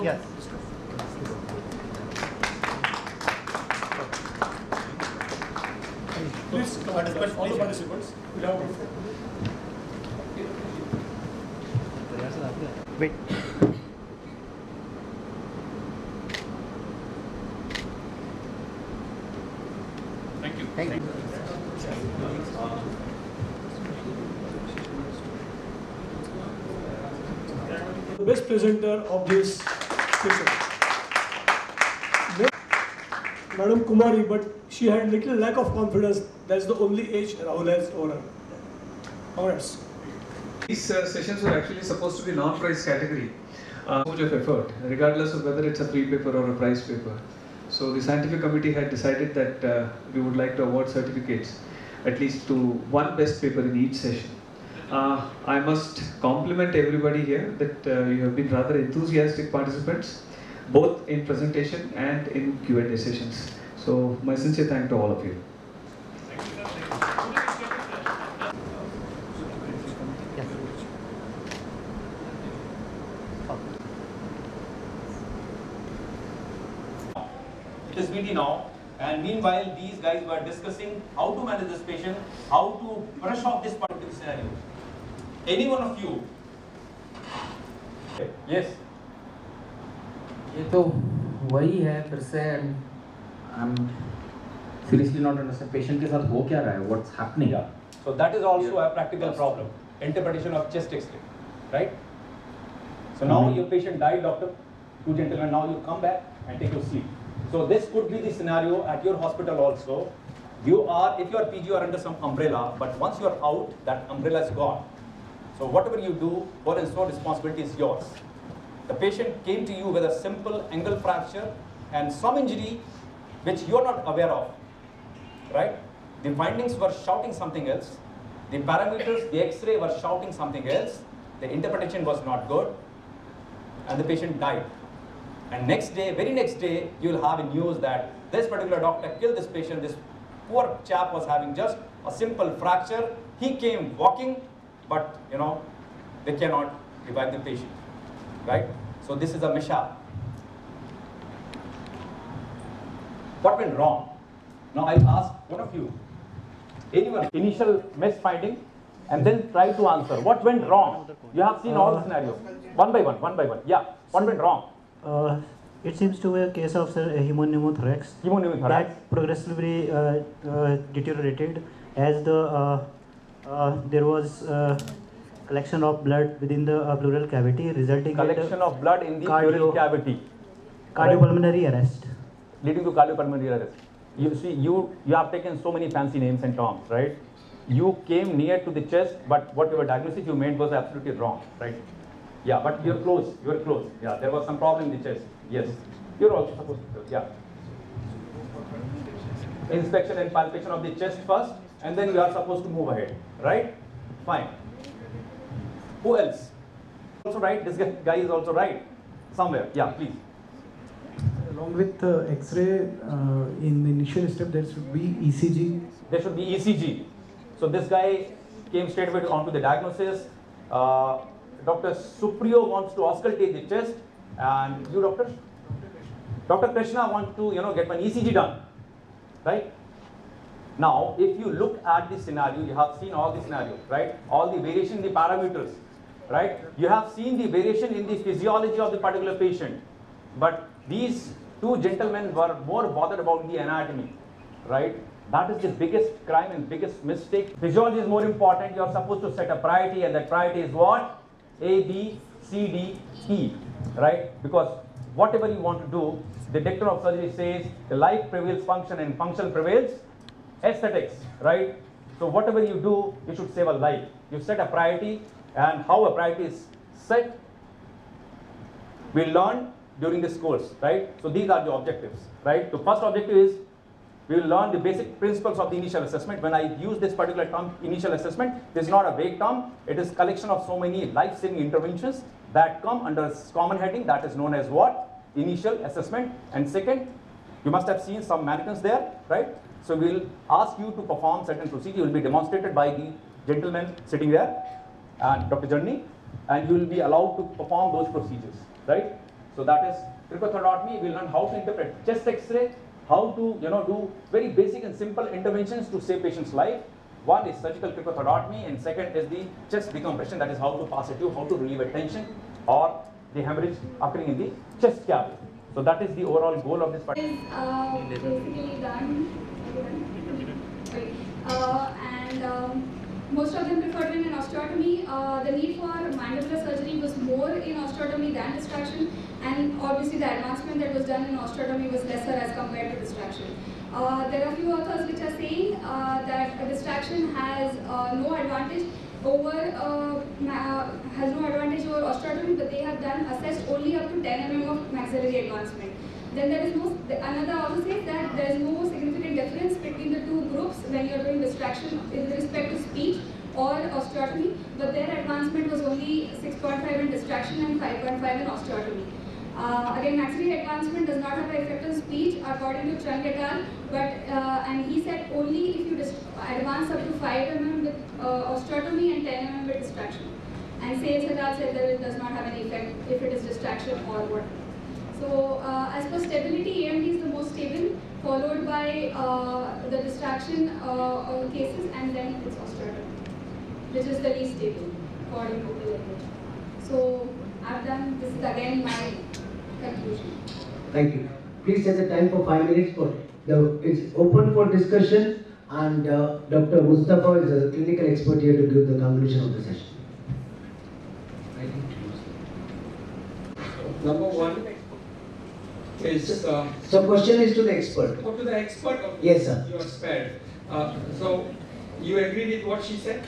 Yes. Please, participants, all the participants, will have Wait. Thank you. Thank you. The best presenter of this session. Madam Kumari, but she had little lack of confidence. That's the only age Rahul has over her. Congrats. These sessions were actually supposed to be non-prize category. So much of effort, regardless of whether it's a free paper or a prize paper. So the scientific committee had decided that we would like to award certificates, at least to one best paper in each session. I must compliment everybody here that you have been rather enthusiastic participants, both in presentation and in Q&A sessions. So my sincere thanks to all of you. It is VT now, and meanwhile these guys were discussing how to manage this patient, how to brush off this particular scenario. Any one of you? Yes. ये तो वही है फिर से I'm seriously not understand patient के साथ हो क्या रहा है, what's happening? Yeah. So that is also a practical problem. Interpretation of chest X-ray, right? So now your patient died, doctor. Two gentlemen, now you come back and take your seat. So this could be the scenario at your hospital also. You are, if you are PG, you are under some umbrella, but once you are out, that umbrella is gone. So whatever you do, for and so responsibility is yours. The patient came to you with a simple angle fracture and some injury which you are not aware of, right? The findings were shouting something else. The parameters, the X-ray were shouting something else. The interpretation was not good, and the patient died. And next day, very next day, you will have a news that this particular doctor killed this patient. This poor chap was having just a simple fracture. He came walking, but they cannot revive the patient, right? So this is a mishap. What went wrong? Now I'll ask one of you, anyone, initial misfinding, and then try to answer. What went wrong? You have seen all the scenarios. One by one. Yeah, what went wrong? It seems to be a case of pneumothorax. Pneumothorax. That progressively deteriorated as there was collection of blood within the pleural cavity, resulting collection of blood in the pleural cavity. Cardiopulmonary arrest. Leading to cardiopulmonary arrest. You see, you have taken so many fancy names and terms, right? You came near to the chest, but whatever diagnosis you made was absolutely wrong, right? Yeah, but you're close. You're close. Yeah, there was some problem in the chest. Yes, you're also supposed to. Yeah. Inspection and palpation of the chest first, and then you are supposed to move ahead, right? Fine. Who else? Also right. This guy is also right. Somewhere. Yeah, please. Along with X-ray, in the initial step, there should be ECG. There should be ECG. So this guy came straight away onto the diagnosis. Dr. Supriyo wants to auscultate the chest, and you, doctor? Dr. Krishna wants to, get an ECG done, right? Now, if you look at the scenario, you have seen all the scenarios, right? All the variation in the parameters, right? You have seen the variation in the physiology of the particular patient. But these two gentlemen were more bothered about the anatomy, right? That is the biggest crime and biggest mistake. Physiology is more important. You are supposed to set a priority, and that priority is what? A, B, C, D, E, right? Because whatever you want to do, the doctor of surgery says the life prevails function and function prevails aesthetics, right? So whatever you do, you should save a life. You set a priority, and how a priority is set, we learn during this course, right? So these are the objectives, right? The first objective is we will learn the basic principles of the initial assessment. When I use this particular term, initial assessment, this is not a vague term. It is collection of so many life-saving interventions that come under a common heading that is known as what? Initial assessment. And second, you must have seen some mannequins there, right? So we will ask you to perform certain procedure. Will be demonstrated by the gentleman sitting there, and Dr. Journey, and you will be allowed to perform those procedures, right? So that is cricothoracotomy. We will learn how to interpret chest X-ray, how to do very basic and simple interventions to save patient's life. One is surgical cricothoracotomy, and second is the chest decompression. That is how to pass a tube, how to relieve a tension or the hemorrhage occurring in the chest cavity. So that is the overall goal of this part. Basically done. Most of them preferred in osteotomy. The need for mandibular surgery was more in osteotomy than distraction, and obviously the advancement that was done in osteotomy was lesser as compared to distraction. There are a few authors which are saying that distraction has no advantage over osteotomy, but they have done assessed only up to 10 mm of maxillary advancement. Then there is another author says that there is no significant difference between the two groups when you are doing distraction with respect to speech or osteotomy, but their advancement was only 6.5 in distraction and 5.5 in osteotomy. Again, maxillary advancement does not have an effect on speech according to Chung et al. And he said only if you advance up to 5 mm with osteotomy and 10 mm with distraction. And Sales et al. Said that it does not have any effect if it is distraction or what. So as per stability, AMD is the most stable, followed by the distraction cases, and then it's osteotomy, which is the least stable according to the language. So I've done, this is again my conclusion. Thank you. Please set the time for 5 minutes. It's open for discussion, and Dr. Mustafa is a clinical expert here to give the conclusion of the session. Number one is... so question is to the expert. To the expert? Okay. Yes, sir. You are spared. So you agree with what she said?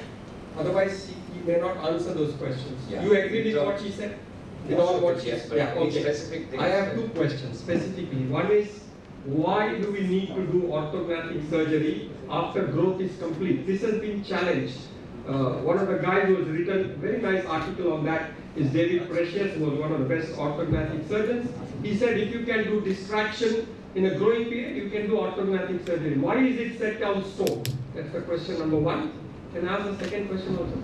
Otherwise, you may not answer those questions. Yeah. You agree with what she said? With all what she said? Yeah, okay. I have two questions specifically. One is, why do we need to do orthognathic surgery after growth is complete? This has been challenged. One of the guys who has written a very nice article on that is David Precious, who was one of the best orthognathic surgeons. He said if you can do distraction in a growing period, you can do orthognathic surgery. Why is it set down so? That's the question number one. Can I ask the second question also?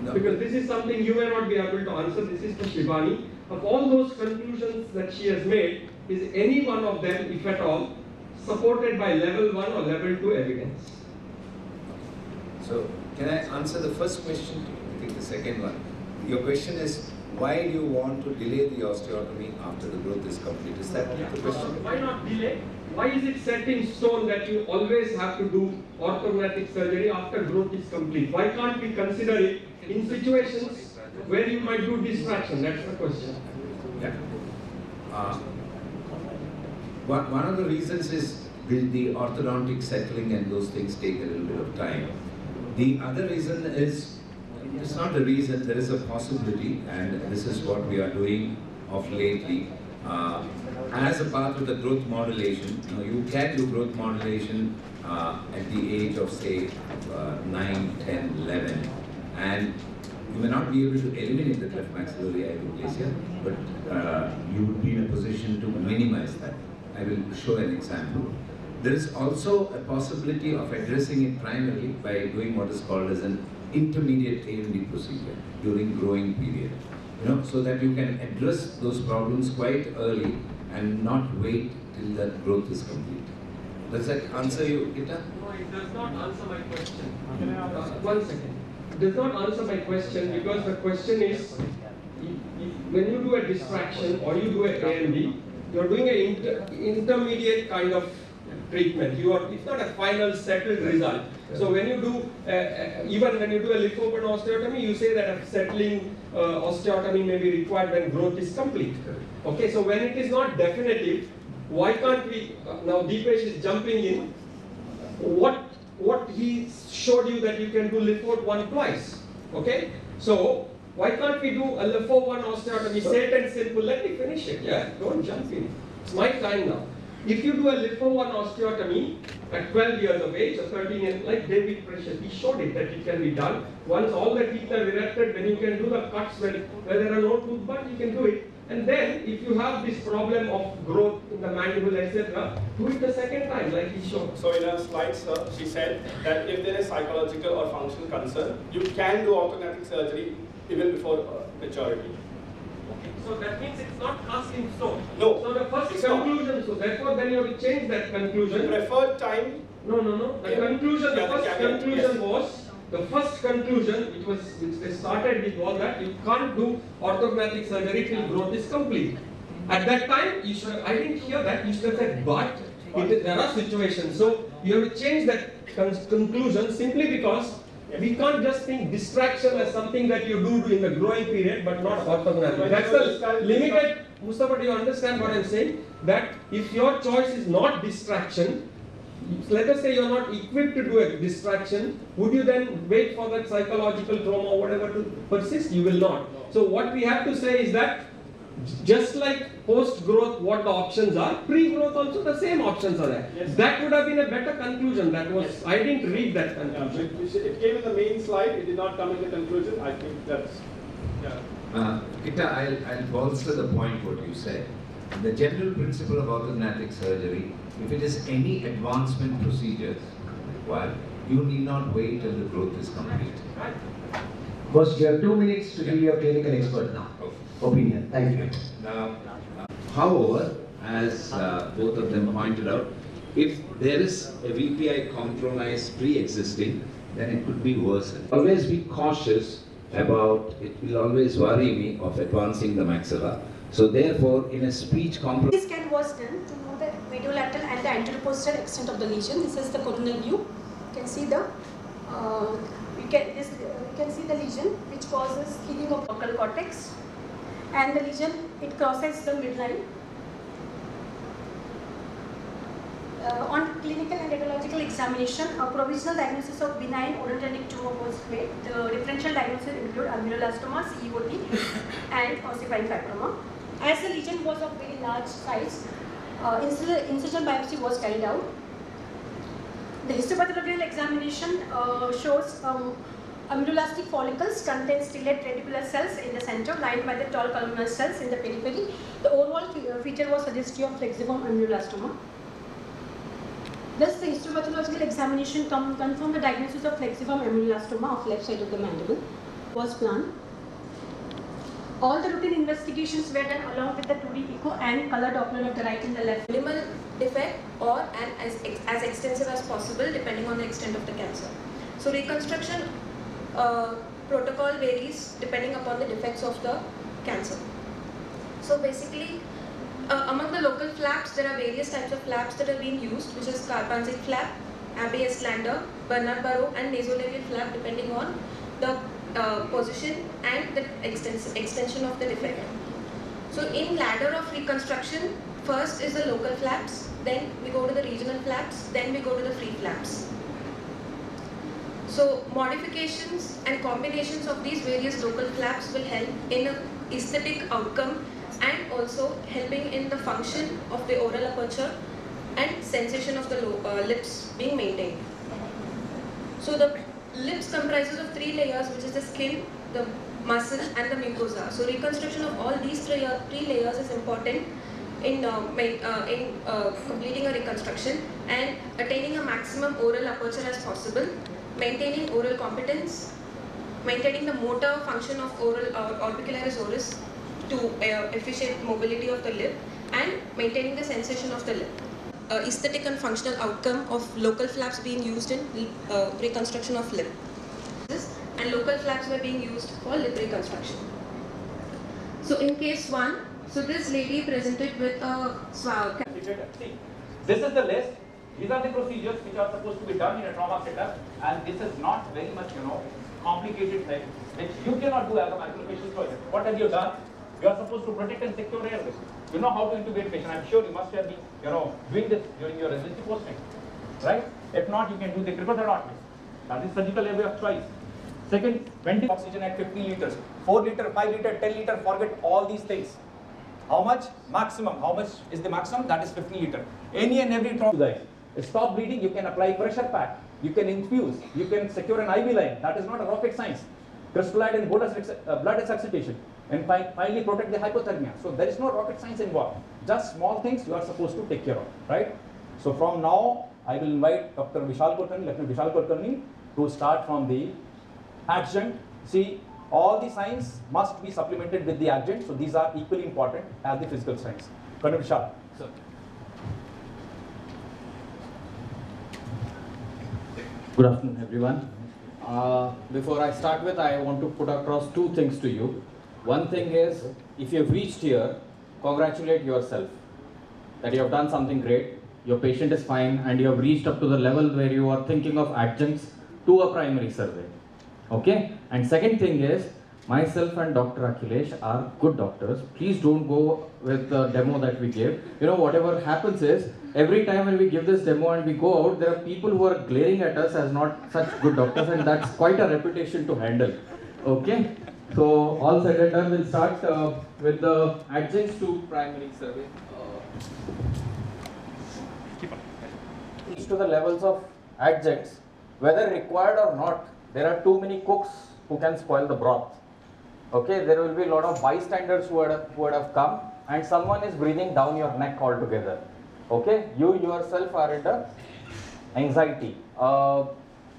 No. Because this is something you may not be able to answer. This is for Shivani. Of all those conclusions that she has made, is any one of them, if at all, supported by level 1 or level 2 evidence? So, can I answer the first question? I think the second one. Your question is, why do you want to delay the osteotomy after the growth is complete? Is that the question? Why not delay? Why is it set in stone that you always have to do orthognathic surgery after growth is complete? Why can't we consider it in situations where you might do distraction? That's the question. Yeah. One of the reasons is the orthodontic settling and those things take a little bit of time. The other reason is, it's not a reason, there is a possibility, and this is what we are doing of lately. As a part of the growth modulation, you can do growth modulation at the age of say 9, 10, 11, and you may not be able to eliminate the cleft maxillary hypoplasia, but you would be in a position to minimize that. I will show an example. There is also a possibility of addressing it primarily by doing what is called as an intermediate AMD procedure during growing period. So that you can address those problems quite early and not wait till that growth is complete. Does that answer you, Gita? No, it does not answer my question. One second. It does not answer my question because the question is, when you do a distraction or you do a AMD, you are doing an intermediate kind of treatment. It's not a final settled result. So when you do, even when you do a lip open osteotomy, you say that a settling osteotomy may be required when growth is complete. Okay, so when it is not definitive, why can't we, now Deepesh is jumping in, what he showed you that you can do LIFO 1 twice, okay? So, why can't we do a LIFO 1 osteotomy, say it and simple, let me finish it, yeah? Don't jump in, it's my time now. If you do a LIFO 1 osteotomy at 12 years of age or 13 years, like David Precious, he showed it that it can be done. Once all the teeth are erected, then you can do the cuts where there are no tooth buds, you can do it. And then, if you have this problem of growth in the mandible, etc., do it the second time, like he showed. So in her slides, she said that if there is psychological or functional concern, you can do orthodontic surgery even before maturity. Okay, so that means it's not cast in stone. No. So the first conclusion, so therefore then you have to change that conclusion. The preferred time. No. The conclusion, the first conclusion was, the first conclusion which they started with was that you can't do orthodontic surgery till growth is complete. At that time, you should, I didn't hear that, you should have said, but there are situations. So you have to change that conclusion simply because we can't just think distraction as something that you do in the growing period but not orthodontic. That's the limited, Mustafa, do you understand what I'm saying? That if your choice is not distraction, let us say you're not equipped to do a distraction, would you then wait for that psychological trauma or whatever to persist? You will not. So what we have to say is that just like post-growth what the options are, pre-growth also the same options are there. Yes. That would have been a better conclusion. That was, yes. I didn't read that conclusion. It came in the main slide, it did not come in the conclusion. I think that's, yeah. Gita, I'll bolster the point what you said. The general principle of orthodontic surgery, if it is any advancement procedures required, you need not wait till the growth is complete. Boss, you have 2 minutes to give your clinical expert now. Opinion. Thank you. Now, however, as both of them pointed out, if there is a VPI compromise pre-existing, then it could be worsened. Always be cautious about, it will always worry me of advancing the maxilla. So therefore, in a speech compromise... This scan was done to know the mediolateral and the anteroposterior extent of the lesion. This is the coronal view. You can see the you can see the lesion which causes healing of vocal cortex, and the lesion, it crosses the midline. On clinical and radiological examination, a provisional diagnosis of benign odontogenic tumor was made. The differential diagnosis include alveolostoma, CEOT, and ossifying fibroma. As the lesion was of very large size, incision biopsy was carried out. The histopathological examination shows amedulastic follicles contain stellate reticular cells in the center, lined by the tall columnar cells in the periphery. The overall feature was suggestive of plexiform amedulostoma. Thus, the histopathological examination confirmed the diagnosis of plexiform amedulostoma of left side of the mandible was planned. All the routine investigations were done along with the 2D echo and color Doppler of the right and the left. Minimal defect or as extensive as possible depending on the extent of the cancer. So reconstruction protocol varies depending upon the defects of the cancer. So basically, among the local flaps, there are various types of flaps that are being used, which is Karpanzig flap, Abbey-Estlander, Bernard-Barrow, and nasolabial flap depending on the position and the extension of the defect. So in ladder of reconstruction, first is the local flaps, then we go to the regional flaps, then we go to the free flaps. So modifications and combinations of these various local flaps will help in an aesthetic outcome and also helping in the function of the oral aperture and sensation of the lips being maintained. So the lips comprises of 3 layers, which is the skin, the muscle and the mucosa. So reconstruction of all these three layers is important in completing a reconstruction and attaining a maximum oral aperture as possible, maintaining oral competence, maintaining the motor function of orbicularis oris to efficient mobility of the lip, and maintaining the sensation of the lip. aesthetic and functional outcome of local flaps being used in reconstruction of lip. And local flaps were being used for lip reconstruction. So in case 1, so this lady presented with a swab. See, this is the list. These are the procedures which are supposed to be done in a trauma setup, and this is not very much, complicated thing which you cannot do as a maxillofacial surgeon. What have you done? You are supposed to protect and secure airways. You know how to intubate patient. I'm sure you must have been, doing this during your residency posting, right? If not, you can do the cribothoracotomy. That is surgical airway of choice. Second, venting oxygen at 50 liters, 4 liter, 5 liter, 10 liter. Forget all these things. How much? Maximum. How much is the maximum? That is 50 liter. Any and every trauma. Guys, stop bleeding. You can apply pressure pack. You can infuse. You can secure an IV line. That is not a rocket science. Crystallite and blood resuscitation. And finally protect the hypothermia. So there is no rocket science involved. Just small things you are supposed to take care of, right? So from now, I will invite Dr. Vishal Kulkarni, Lieutenant Vishal Kulkarni, to start from the adjunct. See, all the science must be supplemented with the adjunct. So these are equally important as the physical science. Colonel Vishal. Sir. Good afternoon, everyone. Before I start with, I want to put across two things to you. One thing is, if you have reached here, congratulate yourself that you have done something great, your patient is fine, and you have reached up to the level where you are thinking of adjuncts to a primary survey. Okay? And second thing is, myself and Dr. Akhilesh are good doctors. Please don't go with the demo that we gave. Whatever happens is, every time when we give this demo and we go out, there are people who are glaring at us as not such good doctors, and that's quite a reputation to handle. Okay? So, all said and done, we'll start with the adjuncts to primary survey. To the levels of adjuncts, whether required or not, there are too many cooks who can spoil the broth. Okay, there will be a lot of bystanders who would have come, and someone is breathing down your neck altogether. Okay, you yourself are under anxiety.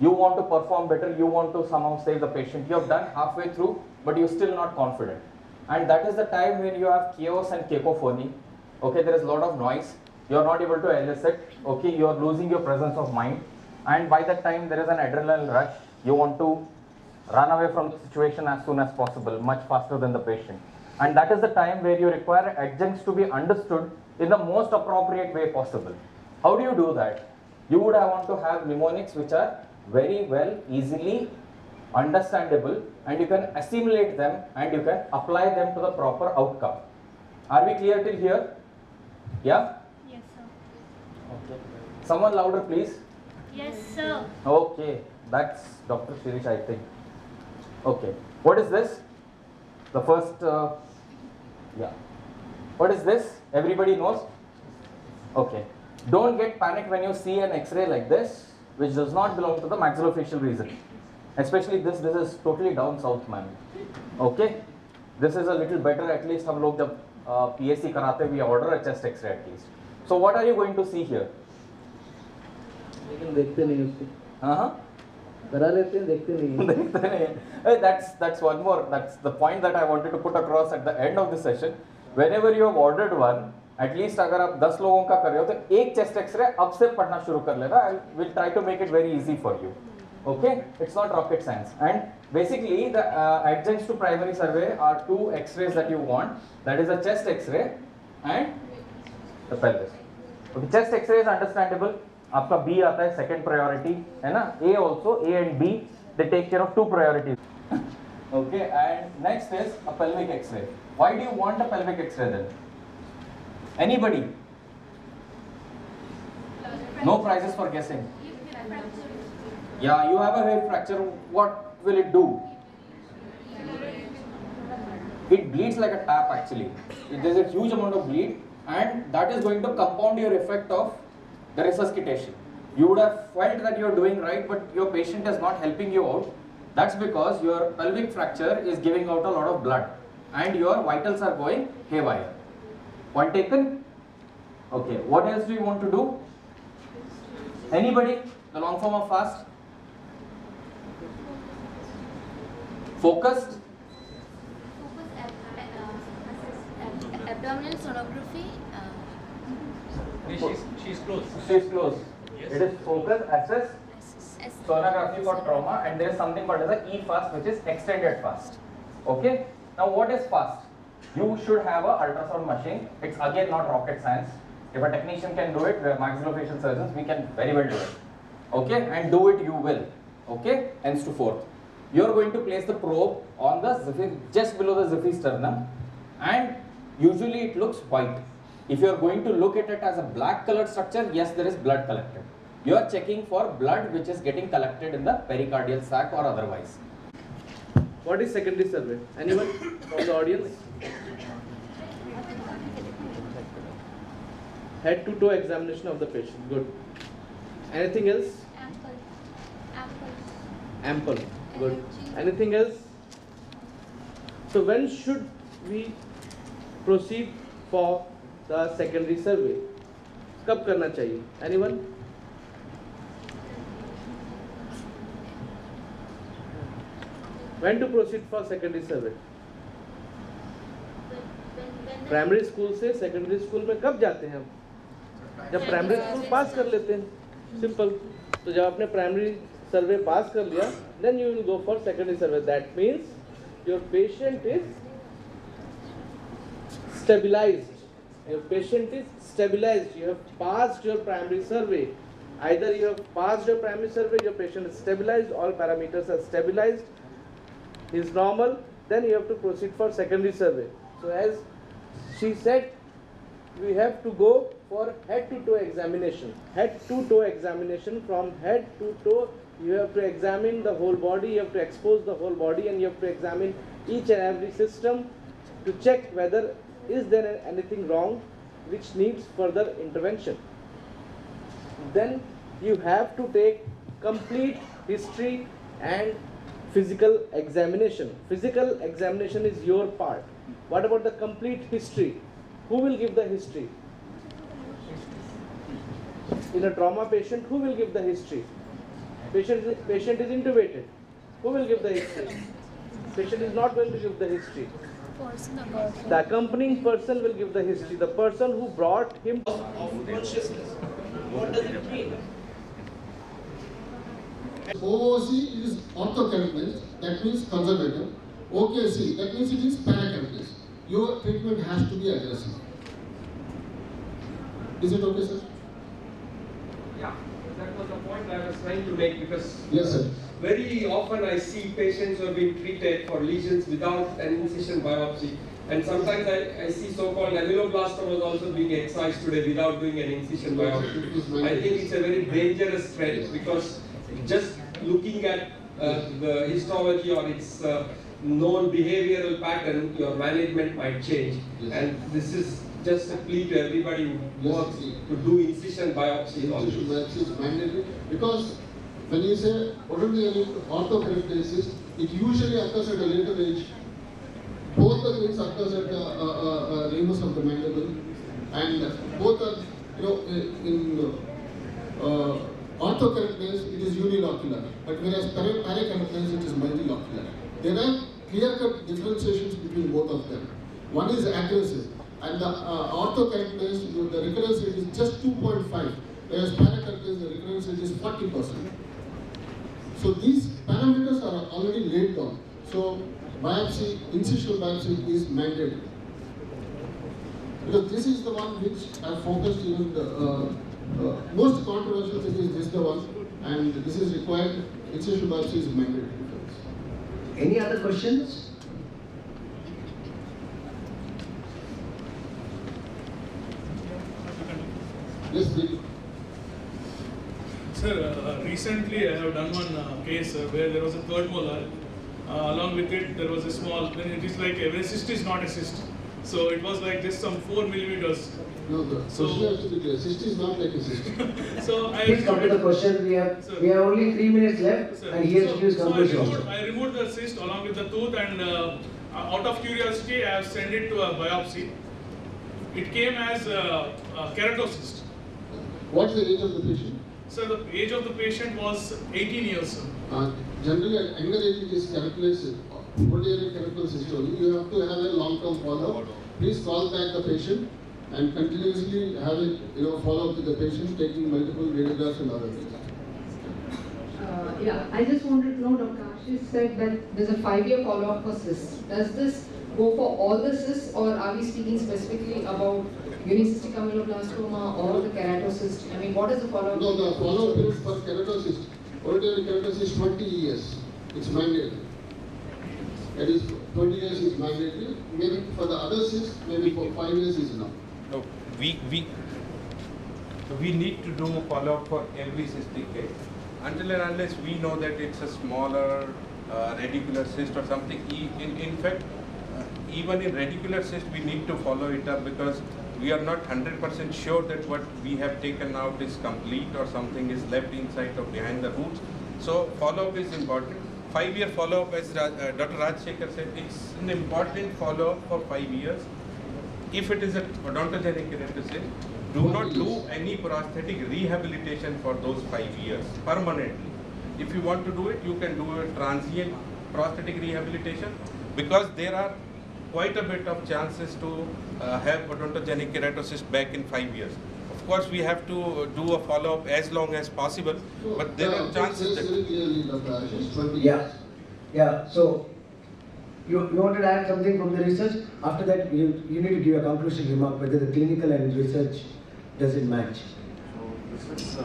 You want to perform better, you want to somehow save the patient. You have done halfway through, but you're still not confident. And that is the time when you have chaos and cacophony. Okay, there is a lot of noise. You are not able to elicit. Okay, you are losing your presence of mind. And by that time, there is an adrenaline rush. You want to run away from the situation as soon as possible, much faster than the patient. And that is the time where you require adjuncts to be understood in the most appropriate way possible. How do you do that? You would want to have mnemonics which are very well, easily understandable, and you can assimilate them and you can apply them to the proper outcome. Are we clear till here? Yeah? Yes, sir. Okay. Someone louder, please. Yes, sir. Okay, that's Dr. Shirish, I think. Okay, what is this? The first, yeah. What is this? Everybody knows? Okay. Don't get panicked when you see an X-ray like this, which does not belong to the maxillofacial region. Especially this is totally down south, man. Okay? This is a little better, at least hum log jab PSC karate, we order a chest X-ray at least. So what are you going to see here? That's one more. That's the point that I wanted to put across at the end of the session. Whenever you have ordered one, at least अगर आप 10 लोगों का कर रहे हो तो एक chest X-ray अब से पढ़ना शुरू कर लेना. I will try to make it very easy for you. Okay, it's not rocket science. And basically, the adjuncts to primary survey are two X-rays that you want. That is a chest X-ray and the pelvis. Okay, chest X-ray is understandable. आपका B आता है second priority, है ना? A also, A and B, they take care of two priorities. Okay, and next is a pelvic X-ray. Why do you want a pelvic X-ray then? Anybody? No prizes for guessing. Yeah, you have a hip fracture. What will it do? It bleeds like a tap actually. There's a huge amount of bleed, and that is going to compound your effect of the resuscitation. You would have felt that you're doing right, but your patient is not helping you out. That's because your pelvic fracture is giving out a lot of blood and your vitals are going haywire. Point taken? Okay, what else do you want to do? Anybody? The long form of FAST? Focused? Abdominal sonography. She's close. She's close. Yes. It is focus, assess, sonography for trauma, and there is something called as a E-FAST, which is extended fast. Okay? Now what is fast? You should have a ultrasound machine. It's again not rocket science. If a technician can do it, we are maxillofacial surgeons, we can very well do it. Okay? And do it you will. Okay? Hence to fourth. You are going to place the probe on the Xiphis, just below the Xiphis sternum, and usually it looks white. If you are going to look at it as a black colored structure, yes, there is blood collected. You are checking for blood which is getting collected in the pericardial sac or otherwise. What is secondary survey? Anyone from the audience? Head to toe examination of the patient. Good. Anything else? Ample. Good. Anything else? So when should we proceed for the secondary survey? कब करना चाहिए? Anyone? When to proceed for secondary survey? Primary school से secondary school में कब जाते हैं हम? जब प्राइमरी स्कूल पास कर लेते हैं. सिंपल. तो जब आपने प्राइमरी सर्वे पास कर लिया, then you will go for secondary survey. That means your patient is stabilized. Your patient is stabilized. You have passed your primary survey. Either you have passed your primary survey, your patient is stabilized, all parameters are stabilized, he is normal, then you have to proceed for secondary survey. So as she said, we have to go for head to toe examination. Head to toe examination, from head to toe, you have to examine the whole body, you have to expose the whole body, and you have to examine each and every system to check whether is there anything wrong which needs further intervention. Then you have to take complete history and physical examination. Physical examination is your part. What about the complete history? Who will give the history? In a trauma patient, who will give the history? Patient is intubated. Who will give the history? Patient is not going to give the history. The accompanying person will give the history. The person who brought him of consciousness. What does it mean? OOC is orthokeratinosis, that means conservative. OKC, that means it is parakeratinosis. Your treatment has to be aggressive. Is it okay, sir? Yeah, that was the point I was trying to make, because yes, sir. Very often I see patients who have been treated for lesions without an incision biopsy, and sometimes I see so-called ameloblastoma also being excised today without doing an incision biopsy. I think it's a very dangerous trend, because just looking at the histology or its known behavioral pattern, your management might change. Yes. And this is just a plea to everybody who works to do incision biopsy. Incision biopsy is mandatory, because when you say orthokeratinosis, it usually occurs at a later age. Both the things occurs at ramus of the mandible, and both are, in orthokeratinosis it is unilocular, but whereas parakeratinosis it is multilocular. There are clear-cut differentiations between both of them. One is aggressive, and the orthokeratinosis, the recurrence rate is just 2.5, whereas parakeratinosis, the recurrence rate is 40%. So these parameters are already laid down. So biopsy, incisional biopsy is mandatory. Because this is the one which I focused even the most controversial thing is this the one, and this is required. Incisional biopsy is mandatory. Any other questions? Yes, please. Sir, recently I have done one case where there was a third molar. Along with it, there was a small. Then it is like a cyst is not a cyst. So it was like just some 4 millimeters. No, so cyst is not like a cyst. So Please come to the question. We have only 3 minutes left, Sir, and he has to use conclusion. I removed the cyst along with the tooth, and out of curiosity, I have sent it to a biopsy. It came as keratocyst. What's the age of the patient? Sir, the age of the patient was 18 years. Sir. Generally, at younger age, it is calculated. Only keratocyst only. You have to have a long-term follow-up. Please call back the patient and continuously having follow up with the patient, taking multiple radiographs and other things. Yeah, I just wanted to know, Dr. Ashish said that there's a 5-year follow-up for cysts. Does this go for all the cysts, or are we speaking specifically about unicystic ameloblastoma or the keratocyst? I mean, what is the follow-up? No, the follow-up period for keratocyst, orodentary keratocyst, 20 years. It's mandatory. That is, 20 years is mandatory. Maybe for the other cysts, maybe for 5 years is enough. No, we need to do follow-up for every cystic case. Until and unless we know that it's a smaller radicular cyst or something. In fact, even in radicular cyst, we need to follow it up because we are not 100% sure that what we have taken out is complete or something is left inside or behind the roots. So follow-up is important. 5-year follow-up, as Dr. Rajshekhar said, it's an important follow-up for 5 years. If it is a odontogenic keratocyst, do not do any prosthetic rehabilitation for those 5 years permanently. If you want to do it, you can do a transient prosthetic rehabilitation because there are quite a bit of chances to have odontogenic keratocyst back in 5 years. Of course, we have to do a follow-up as long as possible, but there are chances that... Yeah. So you wanted to add something from the research? After that, you need to give a conclusion remark whether the clinical and research doesn't match. So this is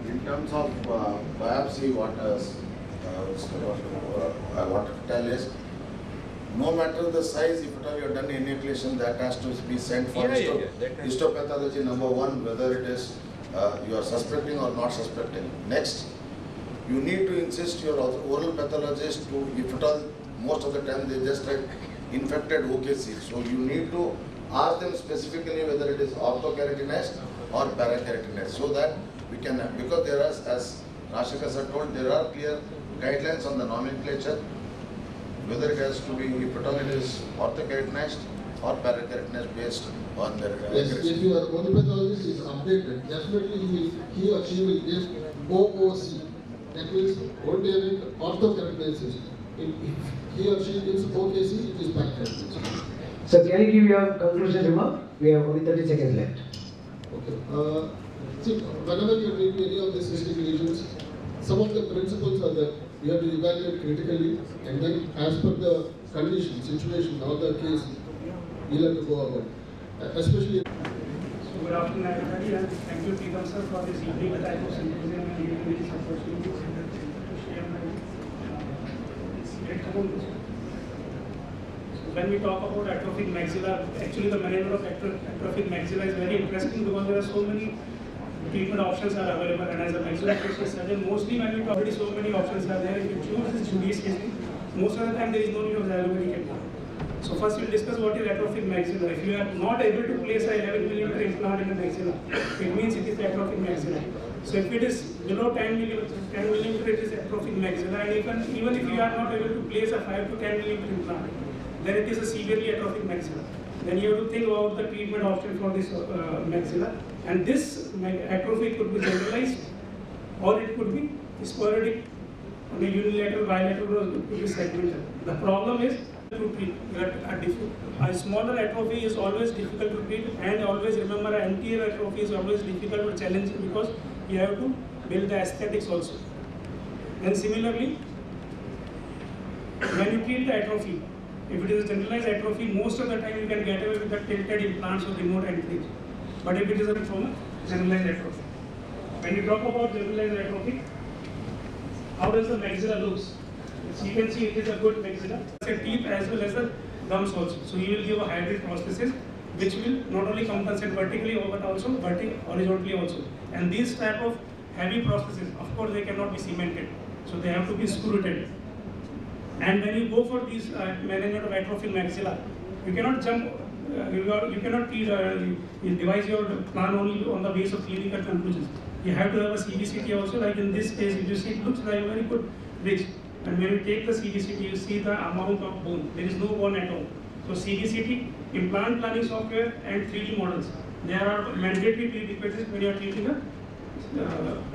in terms of biopsy, what I wanted to tell is, no matter the size, if at all you have done enucleation, that has to be sent for histopathology number 1, whether it is you are suspecting or not suspecting. Next, you need to insist your oral pathologist to, if at all, most of the time they just write infected OKC. So you need to ask them specifically whether it is orthokeratinized or parakeratinized, so that we can, because there are, as Rajshekhar sir told, there are clear guidelines on the nomenclature, whether it has to be, if at all it is orthokeratinized or parakeratinized based on the Yes, if your orthopathologist is updated, definitely he or she will give OOC, that means orthokeratinized. If he or she gives OKC, it is parakeratinized. So can you give your conclusion remark? We have only 30 seconds left. Okay. See, whenever you are doing any of these cystic lesions, some of the principles are that you have to evaluate critically, and then as per the condition, situation, or the case, you have to go about. Especially. So good afternoon everybody, and thank you Preetham sir for this evening type of symposium and giving me this opportunity to share my experience. When we talk about atrophic maxilla, actually the management of atrophic maxilla is very interesting because there are so many treatment options are available, and as a maxillofacial surgeon, mostly when we talk about so many options are there, if you choose this judiciously, most of the time there is no need of allopathic implant. So first we'll discuss what is atrophic maxilla. If you are not able to place a 11mm implant in the maxilla, it means it is atrophic maxilla. So if it is below 10mm, it is atrophic maxilla, and even if you are not able to place a 5 to 10mm implant, then it is a severely atrophic maxilla. Then you have to think about the treatment option for this maxilla. And this atrophy could be generalized, or it could be sporadic, unilateral, bilateral, or it could be segmental. The problem is to treat. A smaller atrophy is always difficult to treat, and always remember, an anterior atrophy is always difficult or challenging because you have to build the aesthetics also. And similarly, when you treat the atrophy, if it is a generalized atrophy, most of the time you can get away with the tilted implants or remote entries. But if it is a generalized atrophy, when you talk about generalized atrophy, how does the maxilla looks? So you can see it is a good maxilla. The teeth as well as the gums also. So you will give a hybrid prosthesis, which will not only compensate vertically but also horizontally also. And these type of heavy prostheses, of course, they cannot be cemented, so they have to be screw-rooted. And when you go for these management of atrophic maxilla, you cannot jump. You cannot devise your plan only on the basis of clinical conclusions. You have to have a CBCT also. Like in this case, if you see, it looks like a very good ridge. And when you take the CBCT, you see the amount of bone. There is no bone at all. So CBCT, implant planning software, and 3D models. There are mandatory prerequisites when you are treating the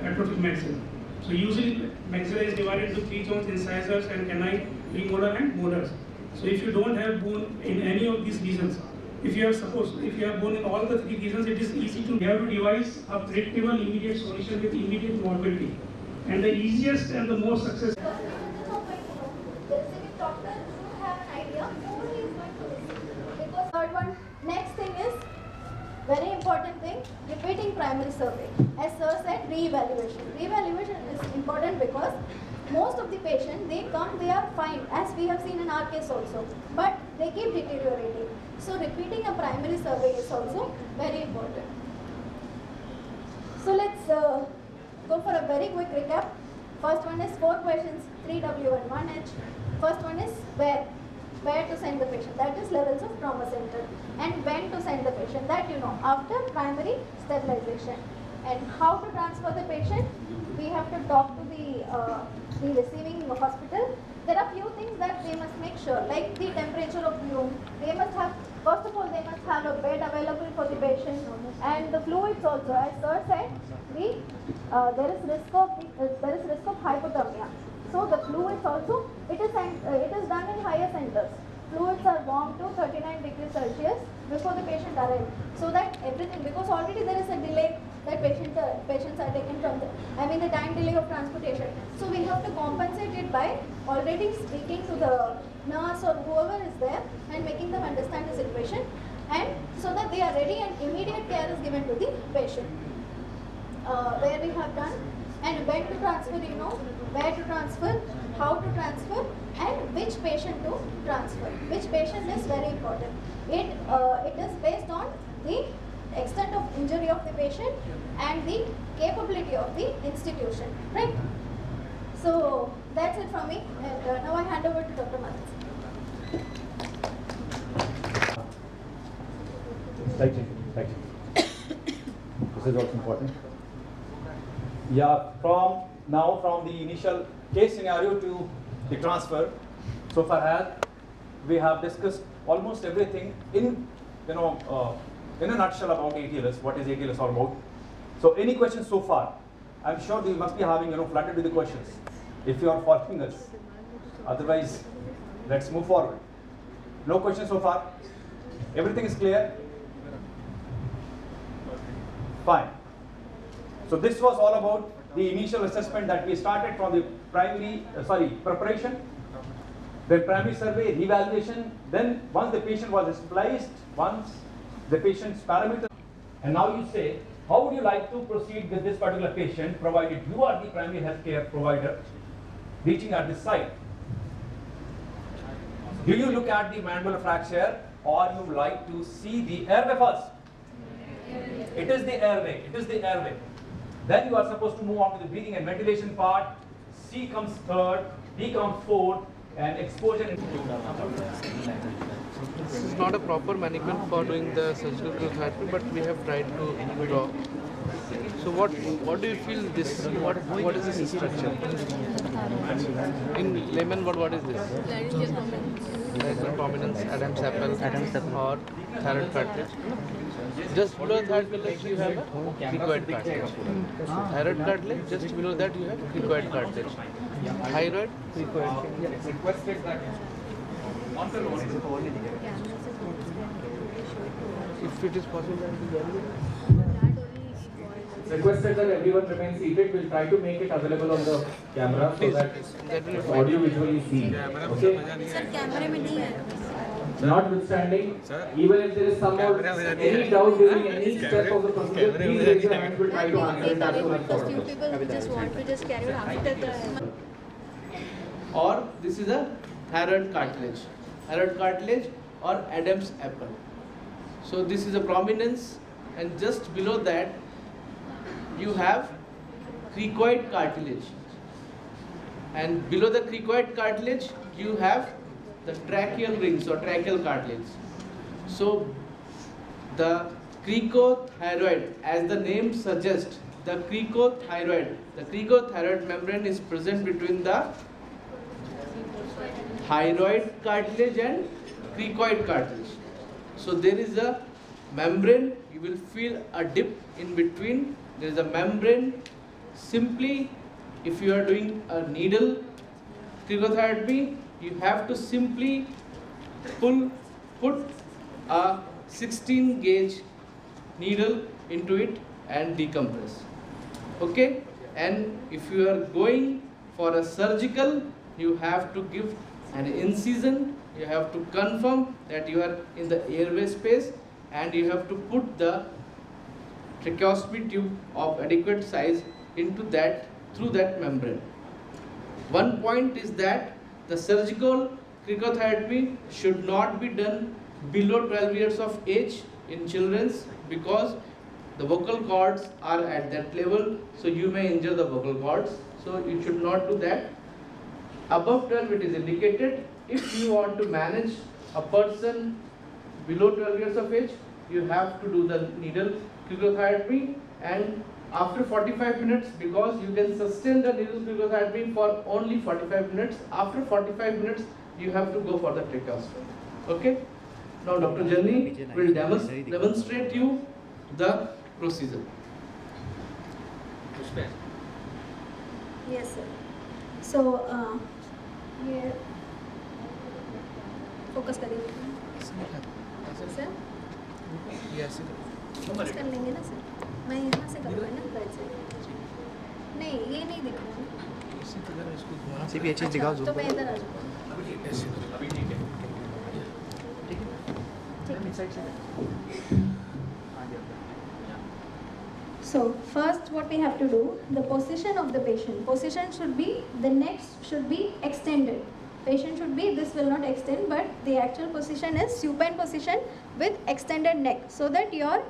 atrophic maxilla. So usually maxilla is divided into 3 zones: incisors and canine, premolar and molars. So if you don't have bone in any of these regions, if you have gone in all the three cases, it is easy to devise a predictable immediate solution with immediate morbidity. And the easiest and the most successful. Third one, next thing is very important thing, repeating primary survey. As sir said, re-evaluation. Re-evaluation is important because most of the patients, they come, they are fine, as we have seen in our case also, but they keep deteriorating. So repeating a primary survey is also very important. So let's go for a very quick recap. First one is 4 questions, 3W and 1H. First one is where to send the patient, that is levels of trauma center, and when to send the patient, that you know, after primary stabilization. And how to transfer the patient, we have to talk to the receiving hospital. There are few things that they must make sure, like the temperature of the room. They must have, first of all, they must have a bed available for the patient, and the fluids also. As sir said, there is risk of hypothermia. So the fluids also, it is done in higher centers. Fluids are warmed to 39 degrees Celsius before the patient arrives, so that everything, because already there is a delay that patients are taken from the time delay of transportation. So we have to compensate it by already speaking to the nurse or whoever is there and making them understand the situation, and so that they are ready and immediate care is given to the patient. Where we have done, and when to transfer, you know, where to transfer, how to transfer, and which patient to transfer. Which patient is very important. It is based on the extent of injury of the patient and the capability of the institution, right? So that's it from me, and now I hand over to Dr. Mathis. Thank you. This is also important. Yeah, from the initial case scenario to the transfer, so far as we have discussed almost everything in a nutshell about ATLS, what is ATLS all about. So any questions so far? I'm sure you must be having flooded with the questions if you are following us. Otherwise, let's move forward. No questions so far? Everything is clear? Fine. So this was all about the initial assessment that we started from the preparation, then primary survey, revaluation, then once the patient was spliced, once the patient's parameters, and now you say, how would you like to proceed with this particular patient, provided you are the primary healthcare provider reaching at this site? Do you look at the mandibular fracture, or you like to see the airway first? It is the airway. Then you are supposed to move on to the breathing and ventilation part. C comes third, D comes fourth, and exposure. This is not a proper management for doing the surgical therapy, but we have tried to draw. So what do you feel this? What is this structure? In layman, what is this? Laryngeal prominence, Adam's apple, or thyroid cartilage. Just below thyroid cartilage you have a cricoid cartilage. Thyroid cartilage, just below that you have cricoid cartilage. Thyroid, cricoid. If it is possible, requested that everyone remains seated. We'll try to make it available on the camera so that it's audio visually seen. Okay? Sir, camera mein nahi hai. Notwithstanding, even if there is some more any doubt during any step of the procedure, please raise your hand. We'll try to answer it as soon as Because few possible. people just want to just carry on after the. or this is a thyroid cartilage or Adam's apple. So this is a prominence, and just below that you have cricoid cartilage, and below the cricoid cartilage you have the tracheal rings or tracheal cartilage. So the cricothyroid, as the name suggests, the cricothyroid membrane is present between the thyroid cartilage and cricoid cartilage. So there is a membrane, you will feel a dip in between. There is a membrane. Simply, if you are doing a needle cricotherapy, you have to simply put a 16 gauge needle into it and decompress. Okay, and if you are going for a surgical, you have to give an incision, you have to confirm that you are in the airway space, and you have to put the tracheostomy tube of adequate size into that, through that membrane. One point is that the surgical cricothyrotomy should not be done below 12 years of age in children, because the vocal cords are at that level, so you may injure the vocal cords, so you should not do that. Above 12 it is indicated. If you want to manage a person below 12 years of age, you have to do the needle cricothyrotomy, and after 45 minutes, because you can sustain the needle cricothyrotomy for only 45 minutes, after 45 minutes you have to go for the tracheostomy. Okay? Now Dr. Jani will demonstrate you the procedure. Yes, sir. So, here, focus करिए. Sir? Yes. Focus कर लेंगे ना sir. मैं यहाँ से करूँगा ना right side. नहीं, ये नहीं दिख रहा है. इसी तरह इसको घुमा. से भी अच्छी दिखाओ तो मैं इधर आ जाऊँगा. अभी ठीक है. So first what we have to do, the position of the patient. Position should be, the neck should be extended. Patient should be, this will not extend, but the actual position is supine position with extended neck, so that your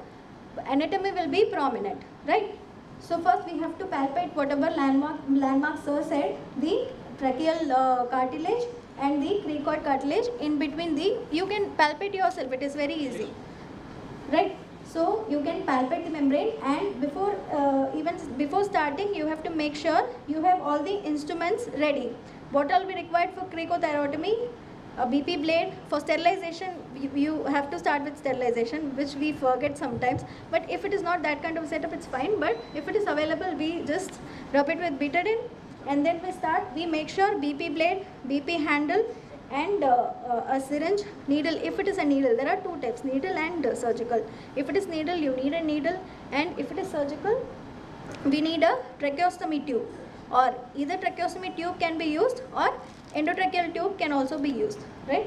anatomy will be prominent, right? So first we have to palpate whatever landmark sir said, the tracheal cartilage and the cricoid cartilage in between the, you can palpate yourself, it is very easy, right? So you can palpate the membrane, and even before starting you have to make sure you have all the instruments ready. What all be required for cricothyrotomy? A BP blade. For sterilization, you have to start with sterilization, which we forget sometimes. But if it is not that kind of setup, it's fine. But if it is available, we just rub it with betadine, and then we start. We make sure BP blade, BP handle, and a syringe, needle. If it is a needle, there are two types, needle and surgical. If it is needle, you need a needle, and if it is surgical, we need a tracheostomy tube, or either tracheostomy tube can be used or endotracheal tube can also be used, right?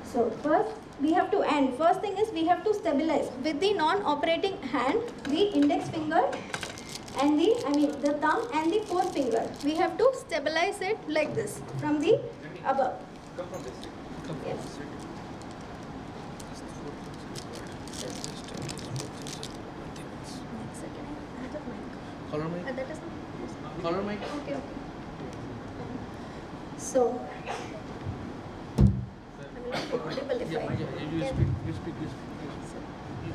So first we have to, and first thing is we have to stabilize with the non-operating hand, the index finger and the thumb and the fourth finger. We have to stabilize it like this from the above. Come from this. Yes. Color mic. That is not. Color mic. Okay. So. You speak.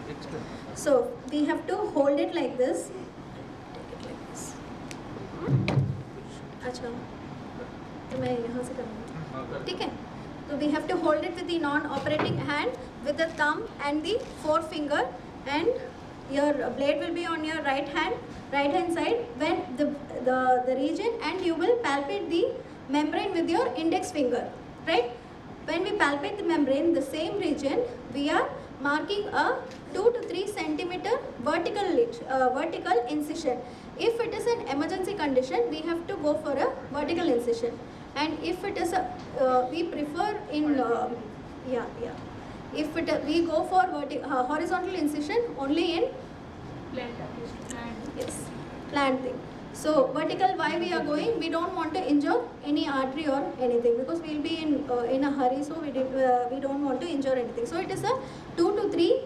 Extra. So we have to hold it like this. Take it like this. अच्छा. तो मैं यहाँ से करूँगा. ठीक है. So we have to hold it with the non-operating hand, with the thumb and the forefinger, and your blade will be on your right hand side when the region, and you will palpate the membrane with your index finger, right? When we palpate the membrane, the same region, we are marking a 2 to 3 centimeter vertical incision. If it is an emergency condition, we have to go for a vertical incision. And if it is we prefer in, if we go for horizontal incision only in planned thing. So vertical, why we are going? We don't want to injure any artery or anything, because we will be in a hurry, so we don't want to injure anything. So it is a 2 to 3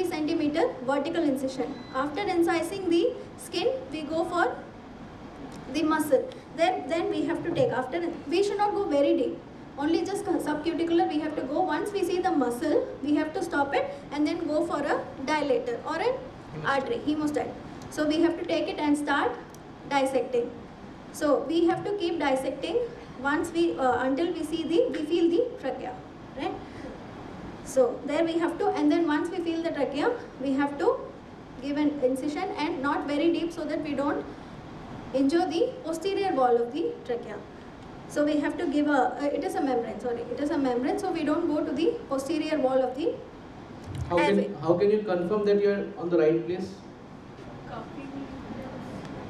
centimeter vertical incision. After incising the skin, we go for the muscle. Then we have to take, we should not go very deep, only just subcuticular we have to go. Once we see the muscle, we have to stop it and then go for a dilator or an artery, hemostat. So we have to take it and start dissecting. So we have to keep dissecting once until we feel the trachea, right? So there we have to, and then once we feel the trachea, we have to give an incision, and not very deep, so that we don't injure the posterior wall of the trachea. So we have to give it is a membrane, so we don't go to the posterior wall of the How can you confirm that you are on the right place?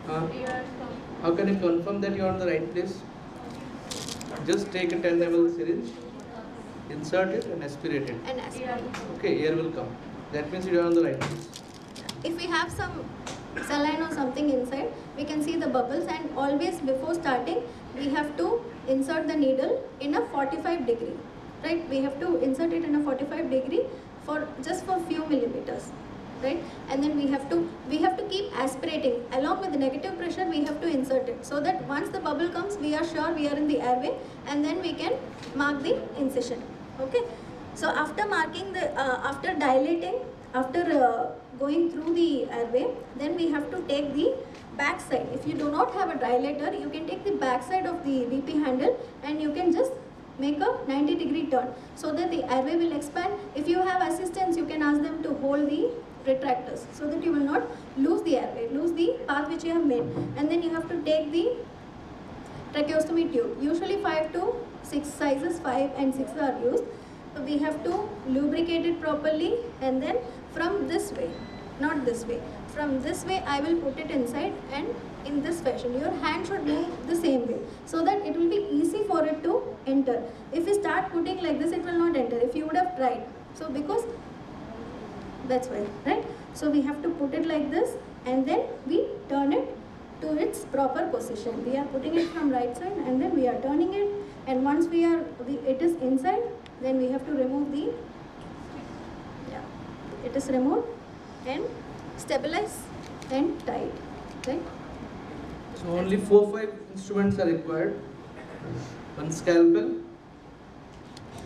How can you confirm that you are on the right place? Just take a 10 ml syringe, insert it and aspirate it. And aspirate. Okay, air will come. That means you are on the right place. If we have some saline or something inside, we can see the bubbles, and always before starting we have to insert the needle in a 45 degree, right? We have to insert it in a 45 degree for just for few millimeters, right? And then we have to keep aspirating along with the negative pressure. We have to insert it so that once the bubble comes, we are sure we are in the airway, and then we can mark the incision. Okay, so after marking the after dilating, after going through the airway, then we have to take the back side. If you do not have a dilator, you can take the back side of the VP handle and you can just make a 90-degree turn so that the airway will expand. If you have assistants, you can ask them to hold the retractors so that you will not lose the airway, lose the path which you have made. And then you have to take the tracheostomy tube. Usually 5 to 6 sizes, 5 and 6 are used. So we have to lubricate it properly, and then from this way, not this way, from this way I will put it inside, and in this fashion your hand should move the same way so that it will be easy for it to enter. If you start putting like this, it will not enter if you would have tried. So because that's why, right? So we have to put it like this, and then we turn it to its proper position. We are putting it from right side and then we are turning it, and once it is inside, then we have to remove the, it is removed and stabilize and tight, right? So only 4-5 instruments are required. One scalpel,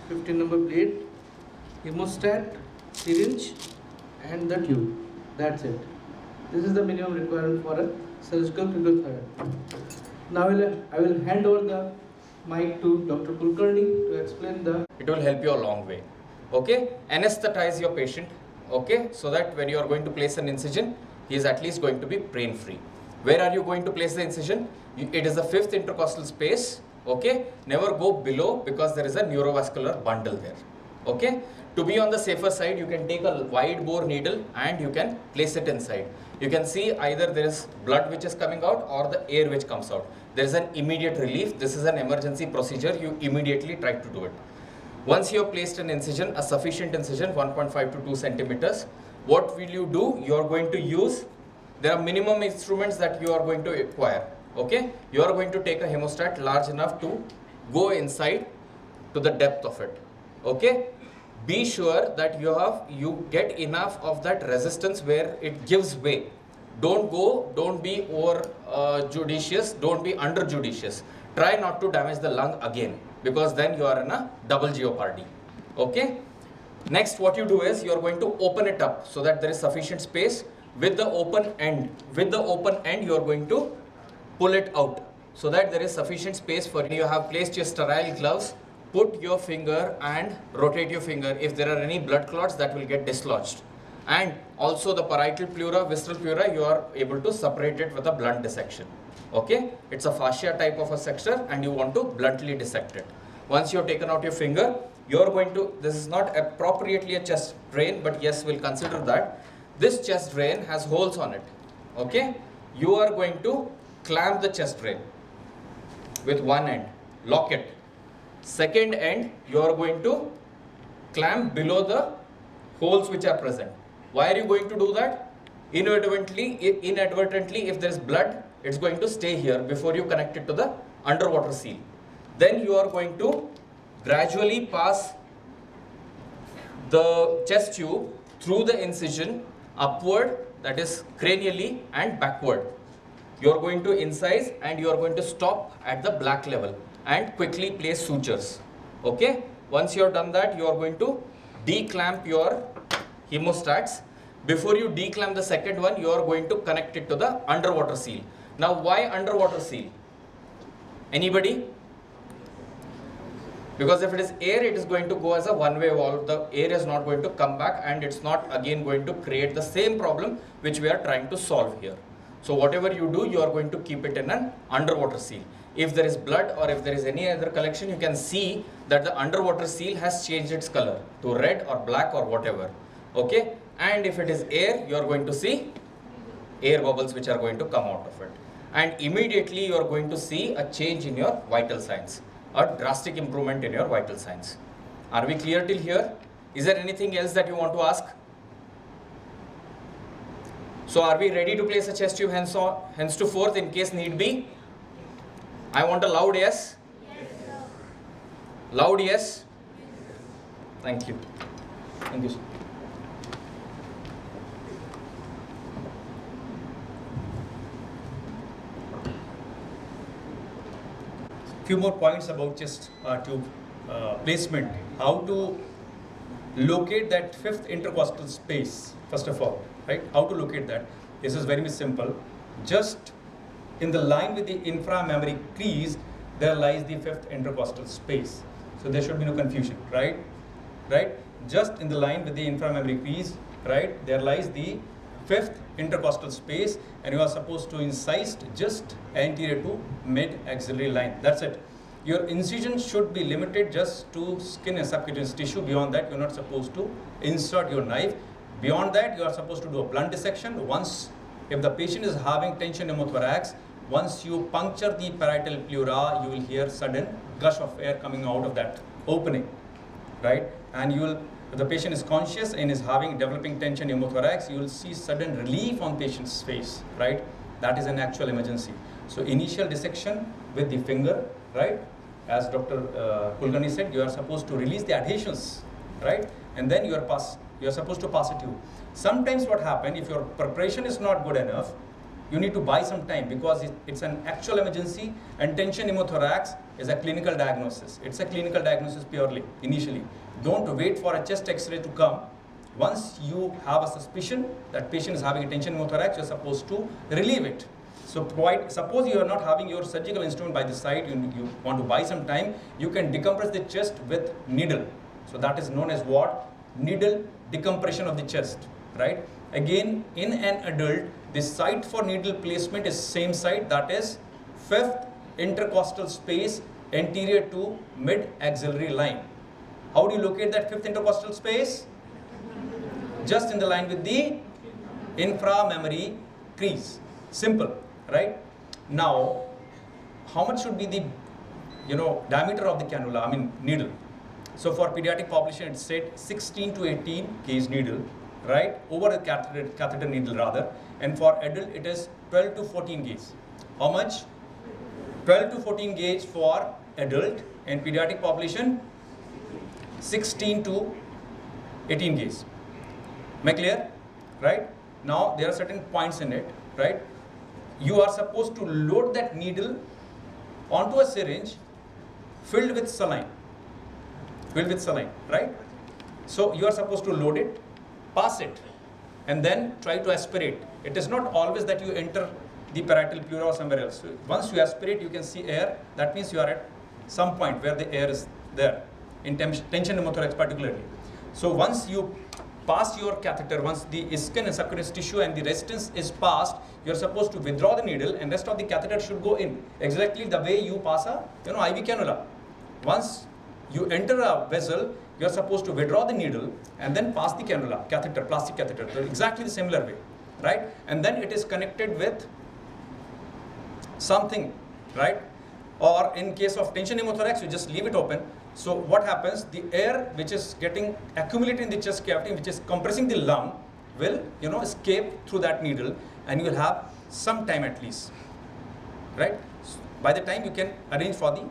15 number blade, hemostat, syringe and the tube. That's it. This is the minimum requirement for a surgical cryotherapy. Now I will hand over the mic to Dr. Kulkarni to explain the... It will help you a long way. Okay, anesthetize your patient, okay, so that when you are going to place an incision, he is at least going to be pain free. Where are you going to place the incision? It is the 5th intercostal space, okay. Never go below because there is a neurovascular bundle there, okay. To be on the safer side, you can take a wide bore needle and you can place it inside. You can see either there is blood which is coming out or the air which comes out. There is an immediate relief. This is an emergency procedure. You immediately try to do it. Once you have placed an incision, a sufficient incision, 1.5 to 2 centimeters, what will you do? You are going to use, there are minimum instruments that you are going to acquire, okay? You are going to take a hemostat large enough to go inside to the depth of it, okay? Be sure that you get enough of that resistance where it gives way. Don't be over judicious, don't be under judicious. Try not to damage the lung again, because then you are in a double jeopardy, okay? Next, what you do is you are going to open it up so that there is sufficient space. With the open end, you are going to pull it out so that there is sufficient space for you. You have placed your sterile gloves, put your finger and rotate your finger. If there are any blood clots, that will get dislodged. And also the parietal pleura, visceral pleura, you are able to separate it with a blunt dissection. Okay, it's a fascia type of a sector and you want to bluntly dissect it. Once you have taken out your finger, you are going to, this is not appropriately a chest drain, but yes, we'll consider that. This chest drain has holes on it, okay? You are going to clamp the chest drain with one end, lock it. Second end, you are going to clamp below the holes which are present. Why are you going to do that? Inadvertently, if there is blood, it's going to stay here before you connect it to the underwater seal. Then you are going to gradually pass the chest tube through the incision upward, that is cranially, and backward. You are going to incise and you are going to stop at the black level and quickly place sutures. Okay? Once you have done that, you are going to declamp your hemostats. Before you declamp the second one, you are going to connect it to the underwater seal. Now, why underwater seal? Anybody? Because if it is air, it is going to go as a one-way valve. The air is not going to come back and it's not again going to create the same problem which we are trying to solve here. So whatever you do, you are going to keep it in an underwater seal. If there is blood or if there is any other collection, you can see that the underwater seal has changed its color to red or black or whatever. Okay, and if it is air, you are going to see air bubbles which are going to come out of it. And immediately you are going to see a change in your vital signs, a drastic improvement in your vital signs. Are we clear till here? Is there anything else that you want to ask? So are we ready to place a chest tube hands to fourth in case need be? I want a loud yes. Yes, sir. Loud yes. Thank you. Thank you, sir. Few more points about chest tube placement. How to locate that fifth intercostal space, first of all, right? How to locate that? This is very simple. Just in the line with the inframammary crease, there lies the fifth intercostal space. So there should be no confusion, right? Right? Just in the line with the inframammary crease, right? There lies the fifth intercostal space, and you are supposed to incise just anterior to mid-axillary line. That's it. Your incision should be limited just to skin and subcutaneous tissue. Beyond that, you're not supposed to insert your knife. Beyond that, you are supposed to do a blunt dissection. Once, if the patient is having tension pneumothorax, once you puncture the parietal pleura, you will hear sudden gush of air coming out of that opening, right? And you will, if the patient is conscious and is having developing tension pneumothorax, you will see sudden relief on patient's face, right? That is an actual emergency. So initial dissection with the finger, right? As Dr. Kulkarni said, you are supposed to release the adhesions, right? And then you are supposed to pass a tube. Sometimes what happens, if your preparation is not good enough, you need to buy some time because it's an actual emergency, and tension pneumothorax is a clinical diagnosis. It's a clinical diagnosis purely, initially. Don't wait for a chest x-ray to come. Once you have a suspicion that patient is having a tension pneumothorax, you're supposed to relieve it. So suppose you are not having your surgical instrument by the side, you want to buy some time, you can decompress the chest with needle. So that is known as what? Needle decompression of the chest, right? Again, in an adult, the site for needle placement is same site, that is fifth intercostal space anterior to mid-axillary line. How do you locate that fifth intercostal space? Just in the line with the inframammary crease. Simple, right? Now, how much should be the diameter of the cannula, needle? So for pediatric population, it's said 16 to 18 gauge needle, right? Over a catheter needle rather. And for adult, it is 12 to 14 gauge. How much? 12 to 14 gauge for adult, and pediatric population 16 to 18 gauge. Am I clear? Right? Now there are certain points in it, right? You are supposed to load that needle onto a syringe filled with saline, right? So you are supposed to load it, pass it, and then try to aspirate. It is not always that you enter the parietal pleura or somewhere else. So once you aspirate, you can see air. That means you are at some point where the air is there, in tension pneumothorax particularly. So once you pass your catheter, once the skin and subcutaneous tissue and the resistance is passed, you are supposed to withdraw the needle, and rest of the catheter should go in exactly the way you pass a IV cannula. Once you enter a vessel, you are supposed to withdraw the needle and then pass the cannula, catheter, plastic catheter, exactly the similar way, right? And then it is connected with something, right? Or in case of tension pneumothorax, you just leave it open. So what happens? The air which is getting accumulated in the chest cavity, which is compressing the lung, will escape through that needle, and you will have some time at least, right? By the time you can arrange for the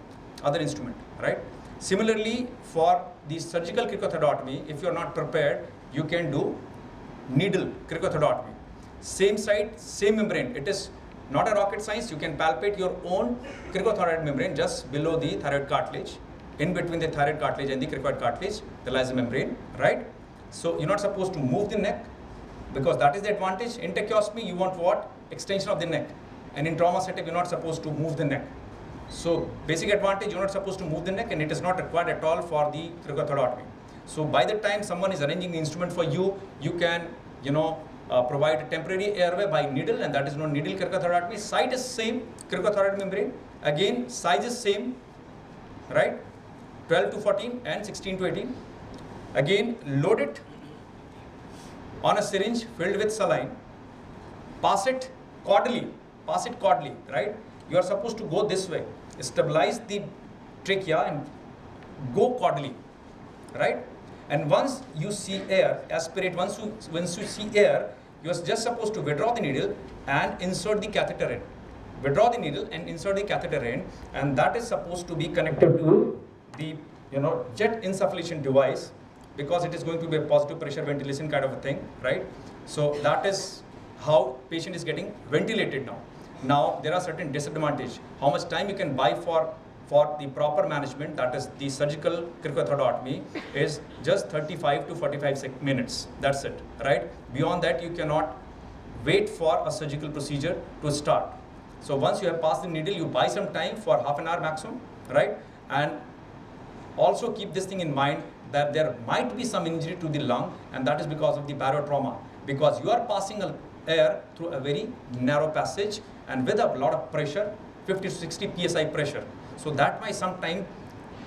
other instrument, right? Similarly, for the surgical cricothoracotomy, if you are not prepared, you can do needle cricothoracotomy. Same site, same membrane. It is not a rocket science. You can palpate your own cricothyroid membrane just below the thyroid cartilage. In between the thyroid cartilage and the cricoid cartilage, there lies a membrane, right? So you're not supposed to move the neck, because that is the advantage. In tracheostomy, you want what? Extension of the neck. And in trauma setup, you're not supposed to move the neck. So basic advantage, you're not supposed to move the neck, and it is not required at all for the cricothoracotomy. So by the time someone is arranging the instrument for you, you can, provide a temporary airway by needle, and that is known needle cricothoracotomy. Site is same, cricothyroid membrane. Again, size is same, right? 12 to 14 and 16 to 18. Again, load it on a syringe filled with saline, pass it caudally, right? You are supposed to go this way, stabilize the trachea and go caudally, right? And once you see air, aspirate, once you see air, you are just supposed to withdraw the needle and insert the catheter in. Withdraw the needle and insert the catheter in, and that is supposed to be connected to the jet insufflation device, because it is going to be a positive pressure ventilation kind of a thing, right? So that is how patient is getting ventilated now. Now there are certain disadvantages. How much time you can buy for the proper management, that is the surgical cricothoracotomy, is just 35 to 45 minutes. That's it, right? Beyond that, you cannot wait for a surgical procedure to start. So once you have passed the needle, you buy some time for half an hour maximum, right? And also keep this thing in mind that there might be some injury to the lung, and that is because of the barotrauma, because you are passing air through a very narrow passage and with a lot of pressure, 50 to 60 psi pressure. So that might sometimes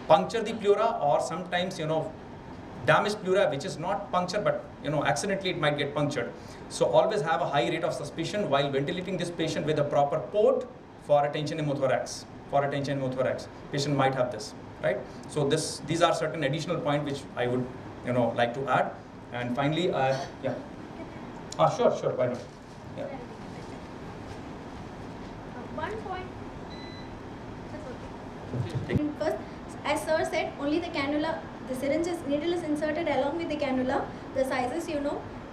puncture the pleura, or sometimes damaged pleura which is not punctured, but accidentally it might get punctured. So always have a high rate of suspicion while ventilating this patient with a proper port for a tension pneumothorax. Patient might have this, right? So these are certain additional points which I would like to add. And finally, yeah. Sure, why not? Yeah. One point. First, as sir said, only the cannula, the needle is inserted along with the cannula, the sizes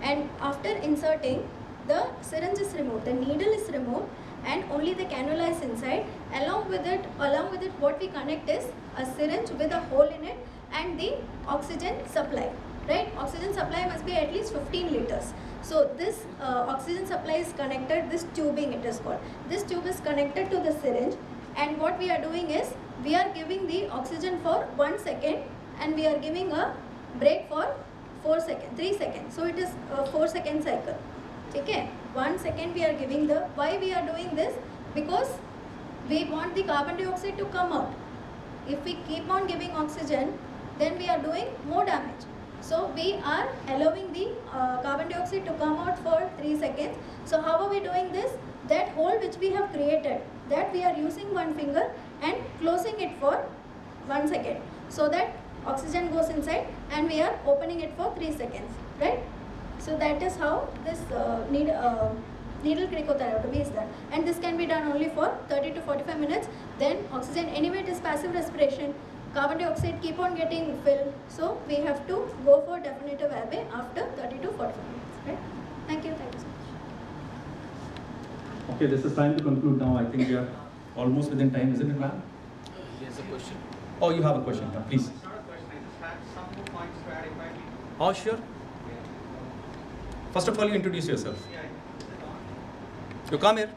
and after inserting, the syringe is removed, the needle is removed, and only the cannula is inside. Along with it, what we connect is a syringe with a hole in it and the oxygen supply, right? Oxygen supply must be at least 15 liters. So this oxygen supply is connected, this tubing it is called. This tube is connected to the syringe, and what we are doing is, we are giving the oxygen for 1 second and we are giving a break for 3 seconds. So it is a 4-second cycle. Okay, 1 second we are giving why we are doing this? Because we want the carbon dioxide to come out. If we keep on giving oxygen, then we are doing more damage. So we are allowing the carbon dioxide to come out for 3 seconds. So how are we doing this? That hole which we have created, that we are using one finger and closing it for 1 second, so that oxygen goes inside, and we are opening it for 3 seconds, right? So that is how this needle cricothoracotomy is done, and this can be done only for 30 to 45 minutes. Then oxygen, anyway it is passive respiration, carbon dioxide keep on getting filled, so we have to go for definitive airway after 30 to 45 minutes, right? Thank you so much. Okay, this is time to conclude now. I think we are almost within time, isn't it, ma'am? There's a question. Oh, you have a question, please. It's not a question, I just had some more points to add if I may. Oh, sure. First of all, you introduce yourself. You come here.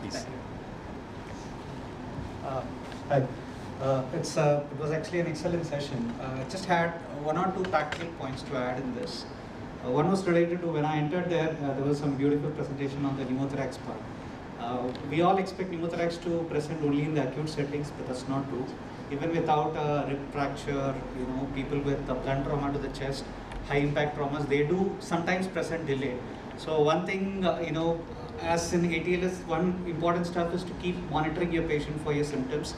Please. Hi. It was actually an excellent session. Just had one or two tactical points to add in this. One was related to when I entered there, there was some beautiful presentation on the pneumothorax part. We all expect pneumothorax to present only in the acute settings, but that's not true. Even without a rib fracture, people with a blunt trauma to the chest, high impact traumas, they do sometimes present delay. So one thing, as in ATLS, one important stuff is to keep monitoring your patient for your symptoms.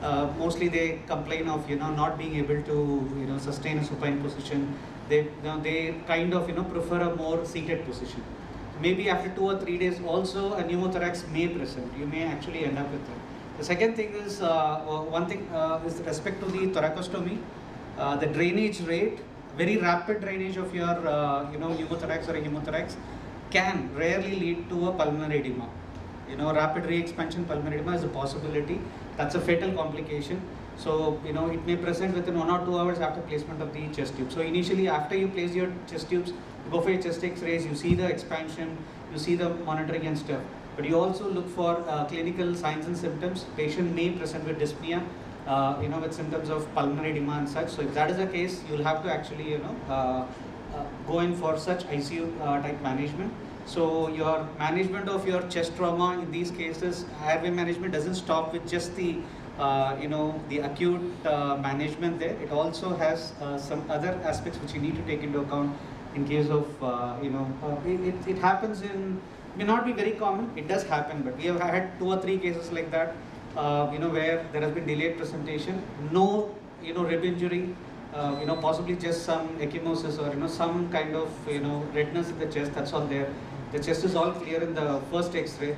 Mostly they complain of not being able to sustain a supine position. They kind of prefer a more seated position. Maybe after 2 or 3 days also a pneumothorax may present. You may actually end up with it. The second thing is with respect to the thoracostomy, the drainage rate, very rapid drainage of your pneumothorax or a hemothorax can rarely lead to a pulmonary edema. Rapid re-expansion pulmonary edema is a possibility. That's a fatal complication. So, it may present within 1 or 2 hours after placement of the chest tube. So initially, after you place your chest tubes, you go for your chest X-rays, you see the expansion, you see the monitoring and stuff. But you also look for clinical signs and symptoms. Patient may present with dyspnea, with symptoms of pulmonary edema and such. So if that is the case, you'll have to actually, go in for such ICU type management. So your management of your chest trauma in these cases, airway management doesn't stop with just the the acute management there. It also has some other aspects which you need to take into account in case of, it happens in, may not be very common, it does happen, but we have had 2 or 3 cases like that, where there has been delayed presentation, no, rib injury, possibly just some ecchymosis or, some kind of, redness in the chest, that's all there. The chest is all clear in the first X-ray.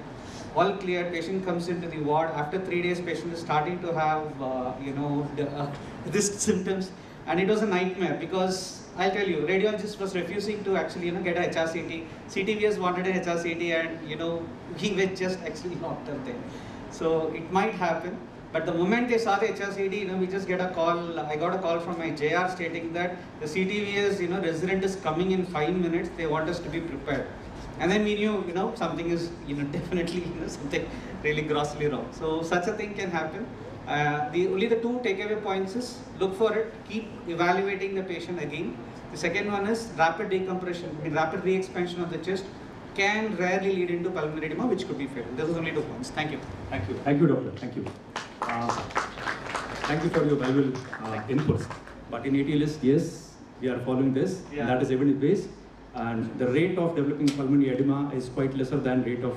All clear, patient comes into the ward. After 3 days, patient is starting to have, these symptoms. And it was a nightmare because I'll tell you, radiologist was refusing to actually, get a HRCT. CTVS wanted a HRCT and, he was just actually knocked out there. So it might happen. But the moment they saw the HRCT, we just get a call. I got a call from my JR stating that the CTVS, resident is coming in 5 minutes. They want us to be prepared. And then we knew, something is, definitely, something really grossly wrong. So such a thing can happen. Only the 2 takeaway points is look for it, keep evaluating the patient again. The second one is rapid decompression, rapid re-expansion of the chest can rarely lead into pulmonary edema, which could be fatal. Those are only 2 points. Thank you. Thank you. Thank you, doctor. Thank you. Thank you for your valuable inputs. But in ATLS, yes, we are following this. Yeah. That is evidence-based. And the rate of developing pulmonary edema is quite lesser than rate of,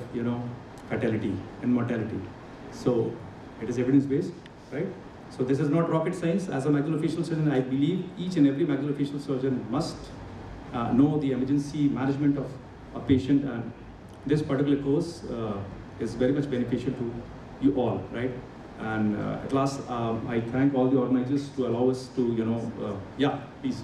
fatality and mortality. So it is evidence-based, right? So this is not rocket science. As a maxillofacial surgeon, I believe each and every maxillofacial surgeon must know the emergency management of a patient, and this particular course is very much beneficial to you all, right? And at last, I thank all the organizers to allow us to, yeah, please.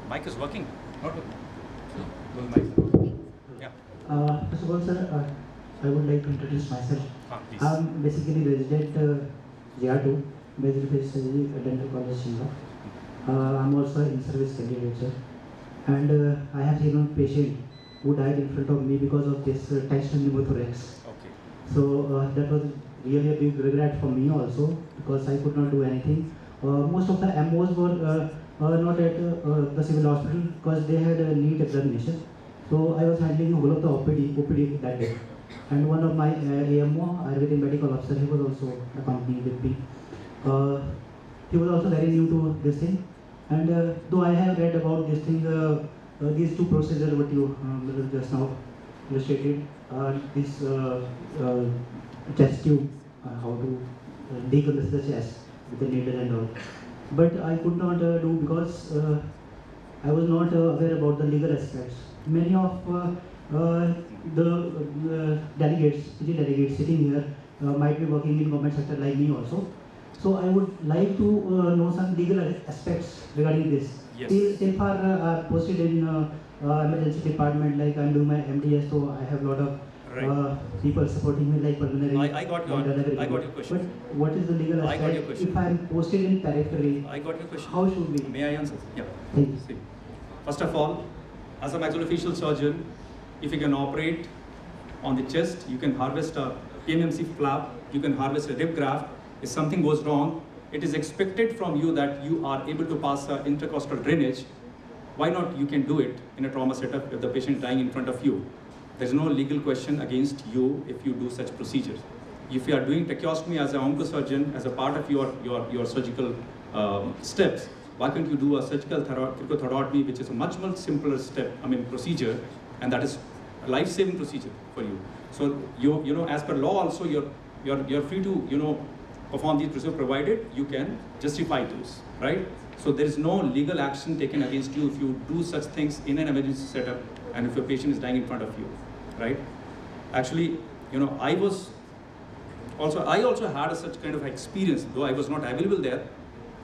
Mic is working. Not working. Those mics are working. Yeah. First of all, sir, I would like to introduce myself. Please. I'm basically resident GR2, Maxillofacial Surgery, Dental College, Shimla. I'm also in service candidate, sir. And I have seen a patient who died in front of me because of this tension pneumothorax. Okay. So that was really a big regret for me also because I could not do anything. Most of the MOs were not at the civil hospital because they had a NEET examination. So I was handling whole of the OPD that day. And one of my AMO, Ayurvedic medical officer, he was also accompanying with me. He was also very new to this thing. And though I have read about this thing, these 2 procedures what you just now illustrated, this chest tube, how to decompress the chest with the needle and all. But I could not do because I was not aware about the legal aspects. Many of the delegates, PG delegates sitting here might be working in government sector like me also. So I would like to know some legal aspects regarding this. Yes. Till far posted in emergency department, like I'm doing my MDS, so I have a lot of people supporting me, like pulmonary. I got your question. But what is the legal aspect? I got your question. If I'm posted in periphery, I got your question. how should we? May I answer? Yeah. Thank you. See, first of all, as a maxillofacial surgeon, if you can operate on the chest, you can harvest a PMMC flap, you can harvest a rib graft. If something goes wrong, it is expected from you that you are able to pass an intercostal drainage. Why not you can do it in a trauma setup if the patient is dying in front of you? There's no legal question against you if you do such procedures. If you are doing tracheostomy as an oncosurgeon, as a part of your surgical steps, why can't you do a surgical cricothoracotomy, which is a much more simpler procedure, and that is a life-saving procedure for you. So as per law also, you're free to perform these procedures provided you can justify those, right? So there is no legal action taken against you if you do such things in an emergency setup and if your patient is dying in front of you, right? Actually, I also had such kind of experience, though I was not available there.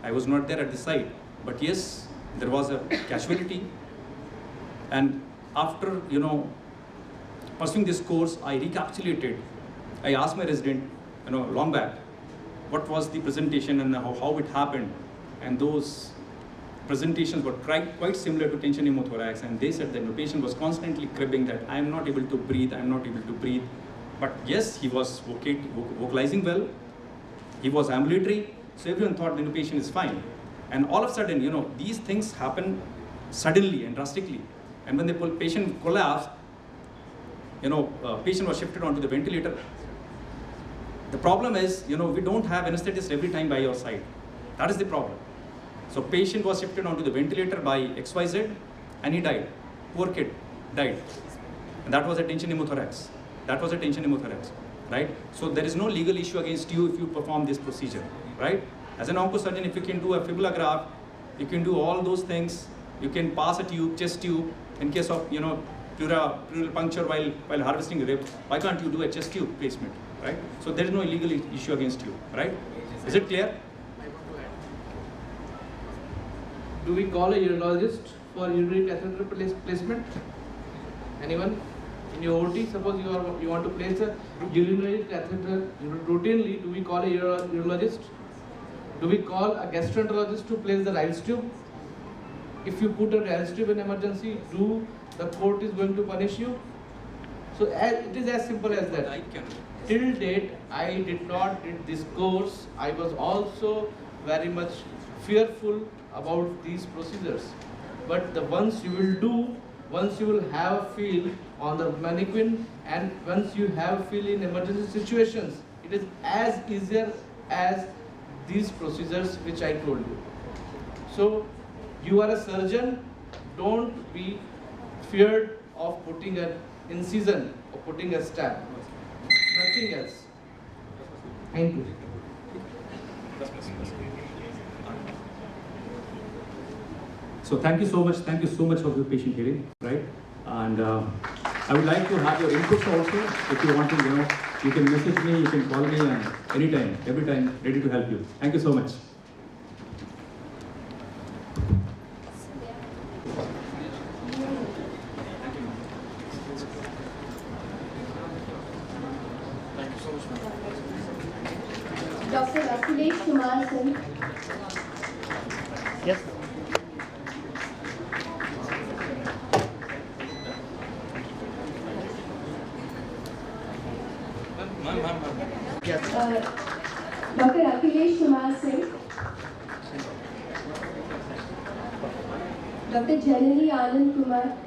I was not there at the site, but yes, there was a casualty. And after, pursuing this course, I recapitulated. I asked my resident, long back, what was the presentation and how it happened. And those presentations were quite similar to tension pneumothorax, and they said that the patient was constantly cribbing that I am not able to breathe, I am not able to breathe. But yes, he was vocalizing well, he was ambulatory, so everyone thought the patient is fine. And all of a sudden, these things happen suddenly and drastically. And when the patient collapsed, patient was shifted onto the ventilator. The problem is, we don't have anesthetist every time by your side. That is the problem. So patient was shifted onto the ventilator by XYZ and he died. Poor kid died. And that was a tension pneumothorax. Right? So there is no legal issue against you if you perform this procedure, right? As an oncosurgeon, if you can do a fibula graft, you can do all those things. You can pass a tube, chest tube, in case of pleural puncture while harvesting rib. Why can't you do a chest tube placement, right? So there is no legal issue against you, right? Is it clear? Do we call a urologist for urinary catheter placement? Anyone? In your OT, suppose you want to place a urinary catheter routinely, do we call a urologist? Do we call a gastroenterologist to place the Ryle's tube? If you put a Ryle's tube in emergency, the court is going to punish you? So it is as simple as that. Till date, I did not did this course. I was also very much fearful about these procedures. But once you will do, once you will have a feel on the mannequin, and once you have a feel in emergency situations, it is as easier as these procedures which I told you. So you are a surgeon, don't be feared of putting an incision or putting a stab. Nothing else. Thank you. So thank you so much for the patient hearing, right? And I would like to have your inputs also. If you want to, you can message me, you can call me, and anytime, every time, ready to help you. Thank you so much. Dr. Akhilesh Kumar Singh. Yes. Dr. Akhilesh Kumar Singh. Dr. Janani Anand Kumar.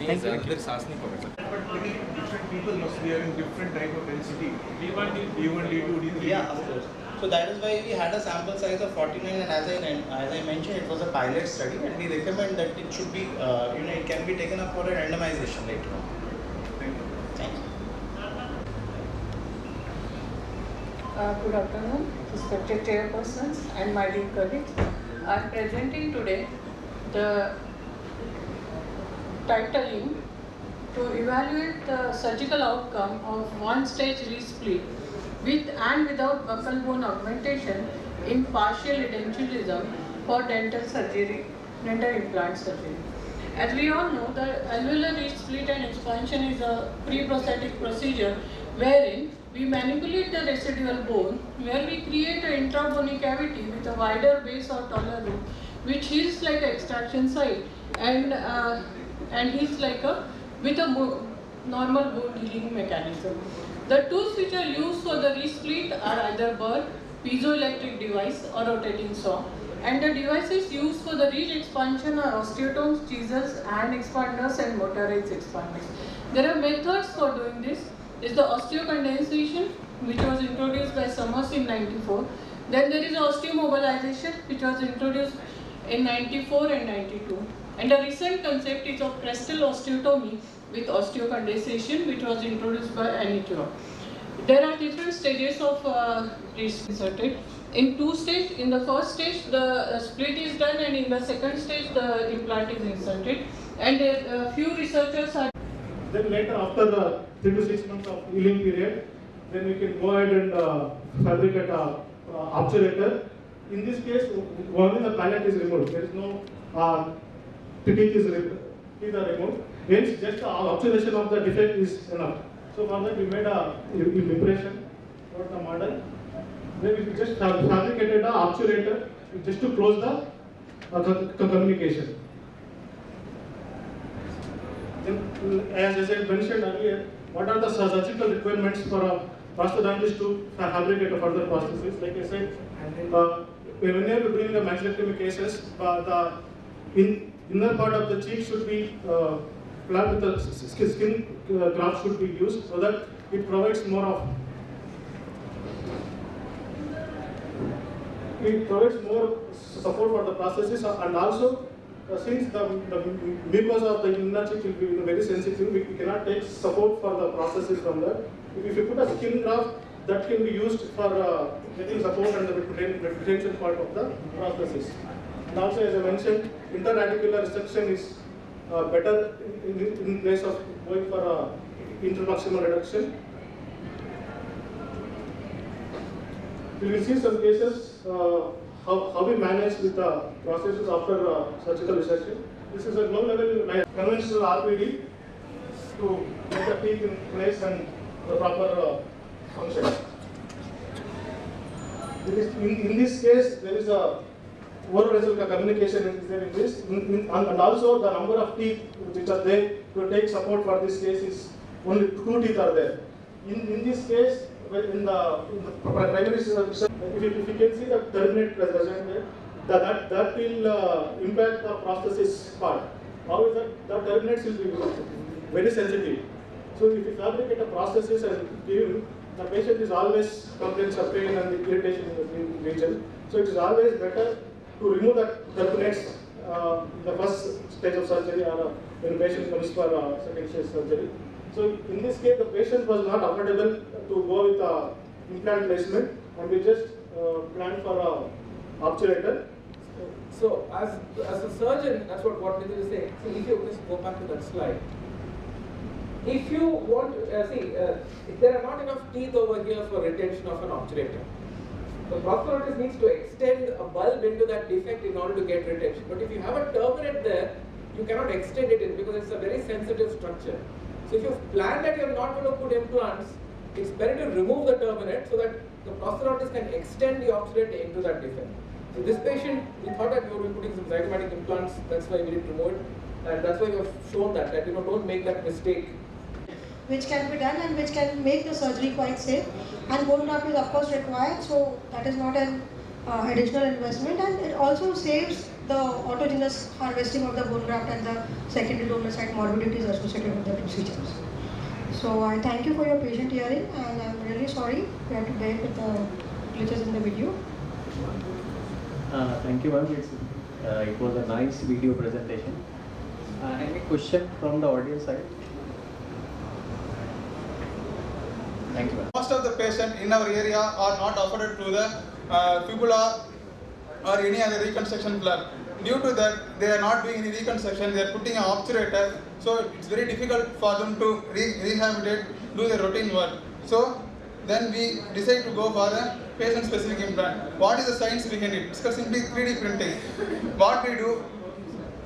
Yes, thank you. But different people must be having different type of density. D1, D2, D3. Yeah, of course. So that is why we had a sample size of 49, and as I mentioned, it was a pilot study, and we recommend that it should be, it can be taken up for a randomization later on. Thank you. Good afternoon, respected chairpersons and my dear colleagues. I am presenting today the titling to evaluate the surgical outcome of one-stage resplit with and without buccal bone augmentation in partial edentulosum for dental surgery, dental implant surgery. As we all know, the alveolar resplit and expansion is a pre-prosthetic procedure wherein we manipulate the residual bone, where we create an intrabony cavity with a wider base or taller roof, which heals like an extraction site and heals like with a normal bone healing mechanism. The tools which are used for the resplit are either burr, piezoelectric device or rotating saw, and the devices used for the ridge expansion are osteotomes, chisels, and expanders and motorized expanders. There are methods for doing this. Is the osteocondensation, which was introduced by Summers in 94. Then there is osteomobilization, which was introduced in 94 and 92. And a recent concept is of crestal osteotomy with osteocondensation, which was introduced by Anitio. There are different stages of inserted. In two stages, in the first stage, the split is done, and in the second stage, the implant is inserted. And a few researchers are. Then later, after the 3 to 6 months of healing period, then we can go ahead and fabricate a obturator. In this case, only the palate is removed. There is no teeth are removed. Hence, just the observation of the defect is enough. So for that, we made a impression for the model. Then we just fabricated the obturator just to close the communication. Then, as I mentioned earlier, what are the surgical requirements for a prosthodontist to fabricate further prosthesis? Like I said, whenever we bring the maxillectomy cases, the inner part of the cheek should be flat with the skin graft should be used so that it provides more support for the prosthesis, and also since the mucosa of the inner cheek will be very sensitive, we cannot take support for the prosthesis from that. If you put a skin graft, that can be used for getting support and the retention part of the prosthesis. And also, as I mentioned, interradicular resection is better in place of going for interproximal reduction. We will see some cases how we manage with the prosthesis after surgical resection. This is a low-level conventional RPD to get the teeth in place and the proper function. In this case, there is a oral-nasal communication is there in this, and also the number of teeth which are there to take support for this case is only 2 teeth are there. In this case, in the primary resection, if you can see the terminate present there, that will impact the prosthesis part. How is that? The terminates will be very sensitive. So if you fabricate a prosthesis and give, the patient is always complains of pain and irritation in the region. So it is always better to remove the terminates the first stage of surgery or when the patient comes for second stage surgery. So in this case, the patient was not affordable to go with implant placement, and we just planned for obturator. So as a surgeon, that's what Nitin is saying. So if you just go back to that slide. If you want to if there are not enough teeth over here for retention of an obturator, the prosthodontist needs to extend a bulb into that defect in order to get retention. But if you have a turbinate there, you cannot extend it in because it's a very sensitive structure. So if you plan that you're not going to put implants, it's better to remove the turbinate so that the prosthodontist can extend the obturator into that defect. So this patient, we thought that we would be putting some zygomatic implants, that's why we did remove it. And that's why we have shown that don't make that mistake. Which can be done and which can make the surgery quite safe. And bone graft is of course required, so that is not an additional investment, and it also saves the autogenous harvesting of the bone graft and the secondary donor site morbidities associated with the procedures. So I thank you for your patient hearing, and I'm really sorry we had to bear with the glitches in the video. Thank you, ma'am. It was a nice video presentation. Any question from the audience side? Thank you, ma'am. Most of the patients in our area are not afforded to the fibula or any other reconstruction plan. Due to that, they are not doing any reconstruction, they are putting an obturator, so it's very difficult for them to rehabilitate, do the routine work. So then we decide to go for a patient-specific implant. What is the science behind it? It's simply 3D printing. What we do,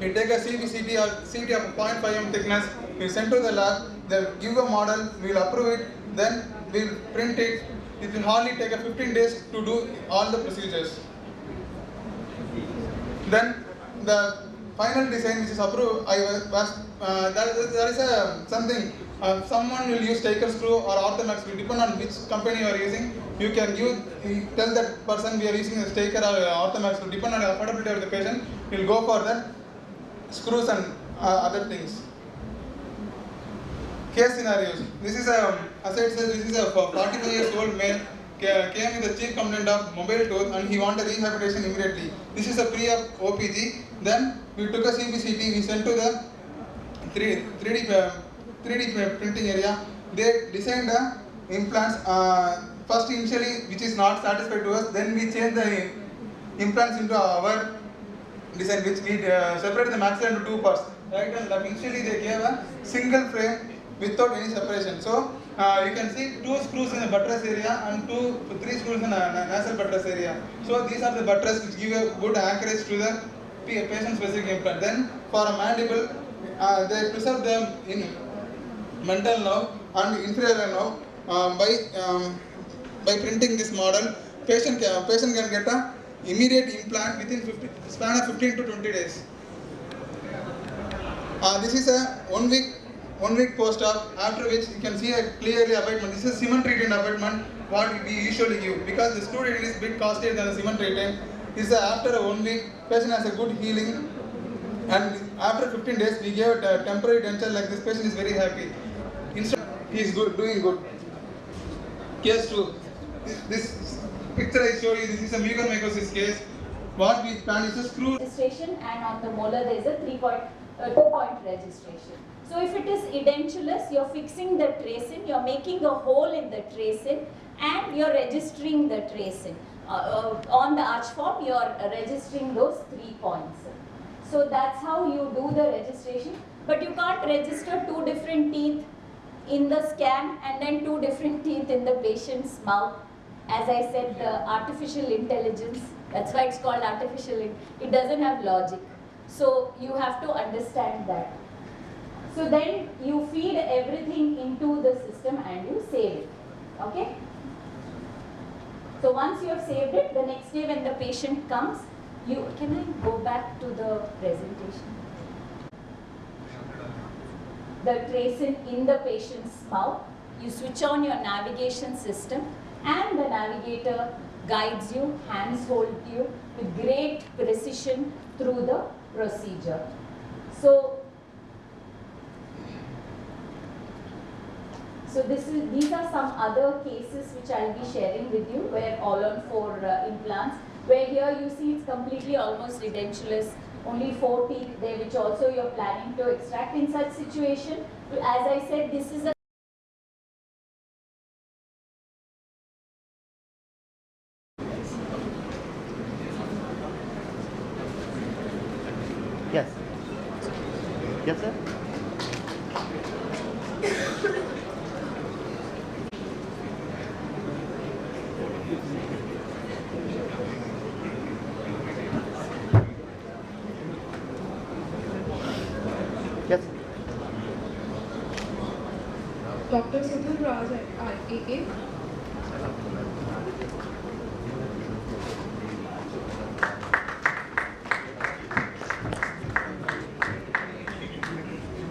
we take a CBCT or CT of 0.5 mm thickness, we send to the lab, they give a model, we will approve it, then we will print it. It will hardly take 15 days to do all the procedures. Then the final design which is approved, there is something. Someone will use Staker screw or Orthomax screw, depending on which company you are using. You can tell that person we are using a Staker or Orthomax screw, depending on the affordability of the patient. We will go for that screws and other things. Case scenarios. This is as I said, this is a 45 years old male came with a chief complaint of mobile tooth and he wanted rehabilitation immediately. This is a pre-op OPG. Then we took a CBCT, we sent to the 3D printing area. They designed the implants first initially, which is not satisfied to us. Then we changed the implants into our design, which we separated the maxilla into 2 parts. Right and left. Initially they gave a single frame without any separation. So you can see 2 screws in the buttress area and 3 screws in the nasal buttress area. So these are the buttress which give a good anchorage to the patient specific implant. Then for a mandible, they preserve them in mental nerve and inferior nerve by printing this model. Patient can get a immediate implant within span of 15 to 20 days. This is a 1 week post-op, after which you can see a clearly abutment. This is cement treated abutment, what we usually give, because the screw treated is a bit costlier than the cement treated. This is after a 1 week, patient has a good healing, and after 15 days we gave a temporary denture. Like this patient is very happy. He is good, doing good. Case 2. This picture I show you, this is a mucormycosis case. What we plan is a screw registration, and on the molar there is a 2-point registration. So if it is edentulous, you are fixing the tracing, you are making a hole in the tracing, and you are registering the tracing. On the arch form, you are registering those 3 points. So that's how you do the registration. But you can't register 2 different teeth in the scan and then 2 different teeth in the patient's mouth. As I said, the artificial intelligence, that's why it's called artificial, it doesn't have logic. So you have to understand that. So then you feed everything into the system and you save it. Okay? So once you have saved it, the next day when the patient comes, can I go back to the presentation? The tracing in the patient's mouth, you switch on your navigation system and the navigator guides you, hands hold you with great precision through the procedure. So these are some other cases which I'll be sharing with you, where all on 4 implants, where here you see it's completely almost edentulous, only 4 teeth there, which also you're planning to extract. In such situation, as I said, this is a Yes. Yes, sir. Yes. Dr. Sudhir Raj at AA.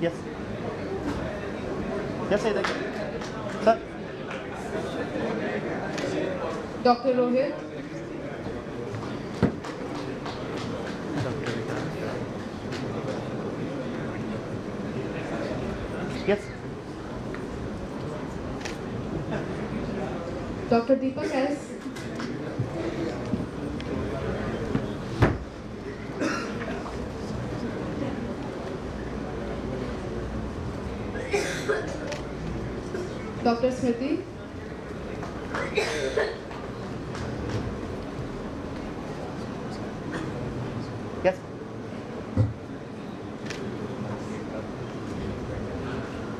Yes. Yes, sir. Sir. Dr. Rohit. Yes. Dr. Deepak S. Dr. Smriti. Yes.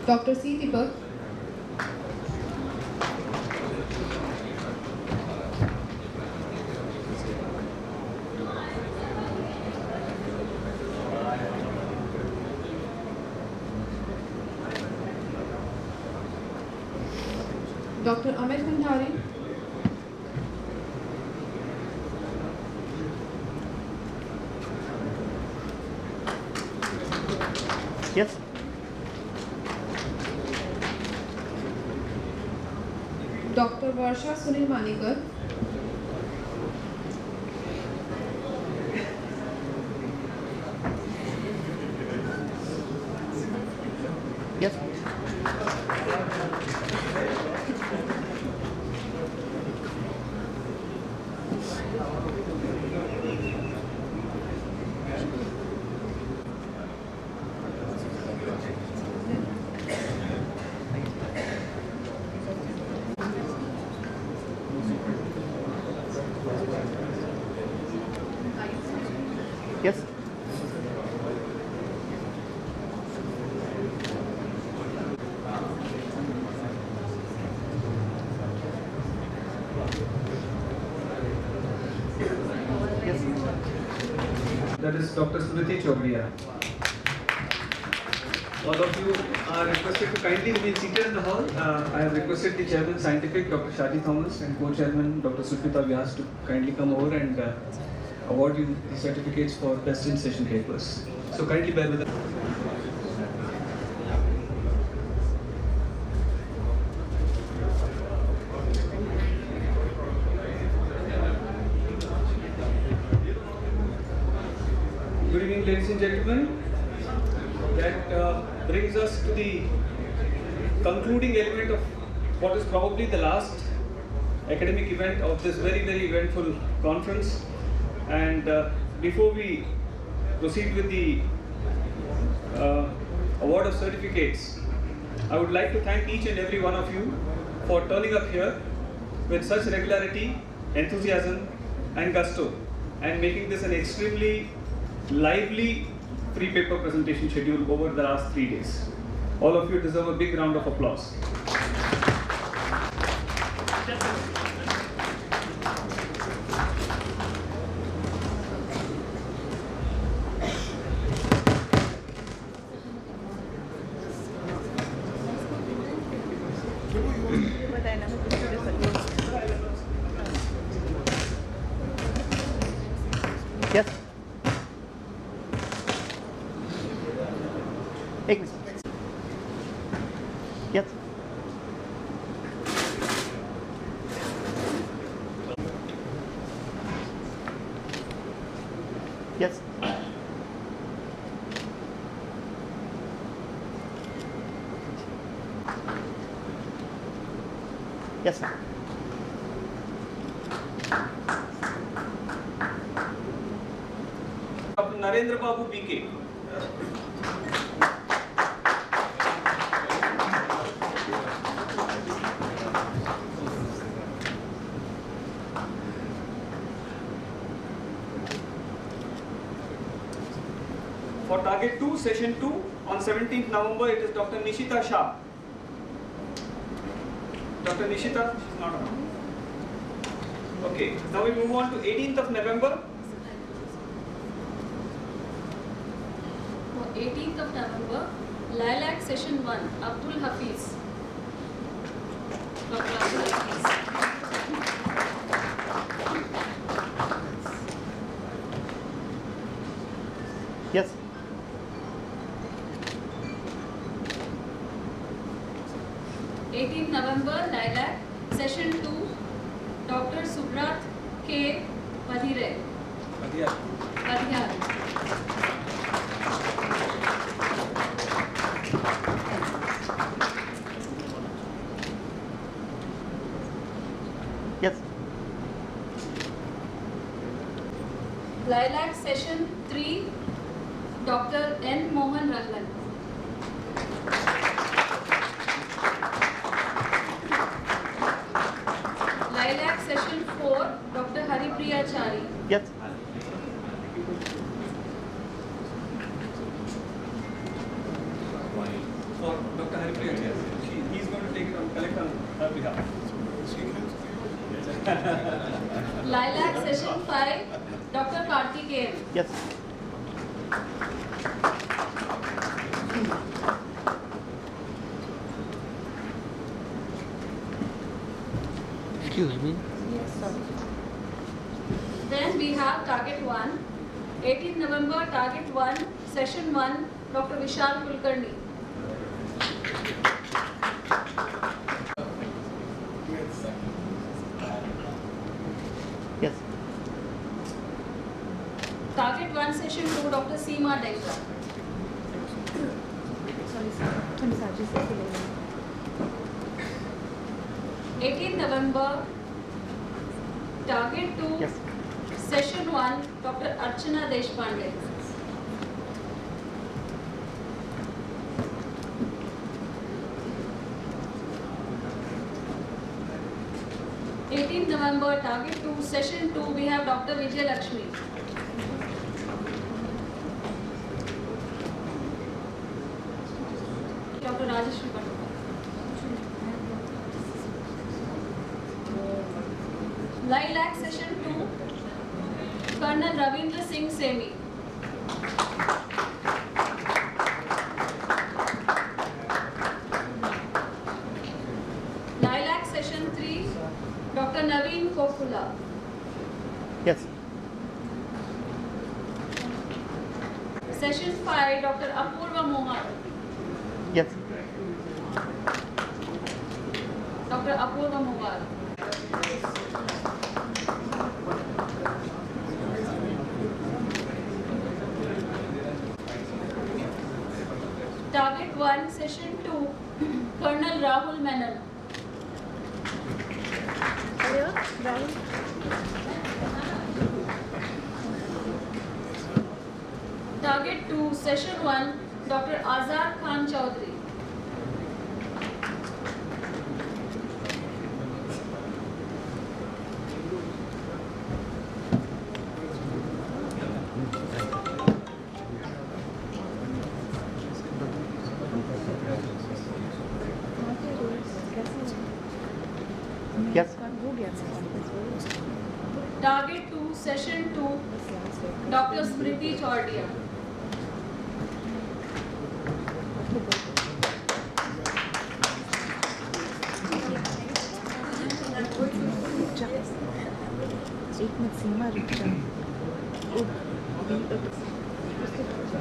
Dr. C. Deepak. Dr. Amit Bhandari. Yes. Dr. Varsha Sunil Manikar. Yes. Yes. that is Dr. Smriti Choglia. All of you are requested to kindly remain seated in the hall. I have requested the Chairman Scientific, Dr. Shaji Thomas, and Co-Chairman, Dr. Sushmita Vyas, to kindly come over and award you the certificates for best in session papers. So kindly bear with us. Good evening, ladies and gentlemen. That brings us to the concluding element of what is probably the last academic event of this very, very eventful conference. And before we proceed with the award of certificates, I would like to thank each and every one of you for turning up here with such regularity, enthusiasm, and gusto, and making this an extremely lively free paper presentation schedule over the last 3 days. All of you deserve a big round of applause. Yes. Yes. Yes. Yes. Yes, sir. Dr. Narendra Babu BK. For Target 2, Session 2, on 17th November, it is Dr. Nishita Shah. Dr. Nishita, she's not on. Okay, now we move on to 18th of November. For 18th of November, Lilac Session 1, Abdul Hafiz. Dr. Abdul Hafiz. Yes. November, Lilac, Session 2, Dr. Subrat K. Padhire. Padhiyar. Yes. Lilac, Session 3, Dr. N. Mohan Rangan. Lilac, Session 4, Dr. Haripriya Chari. Yes. For Dr. Haripriya Chari. He's going to take it on, collect on her behalf. Lilac, Session 5, Dr. Karthikeyan. Yes. Excuse me. Yes, sir. Then we have Target 1, 18th November, Target 1, Session 1, Dr. Vishal Kulkarni. Yes. Target 1, Session 2, Dr. Seema Denka. Sorry, sir. 18th November, Target 2, yes. Session 1, Dr. Archana Deshpande. November, Target 2, Session 2, we have Dr. Vijay Lakshmi. Dr. Rajeshri Patel. Lilac, Session 2, Colonel Ravindra Singh Semi. Dr. Naveen Kokula. Yes. Session 5, Dr. Apurva Mohar. Yes. Dr. Apurva Mohar. Target 1, Session 2, Colonel Rahul Menon. Target 2, Session 1, Dr. Azad Khan Chaudhary. Yes. Target 2, Session 2, Dr. Smriti Chordia.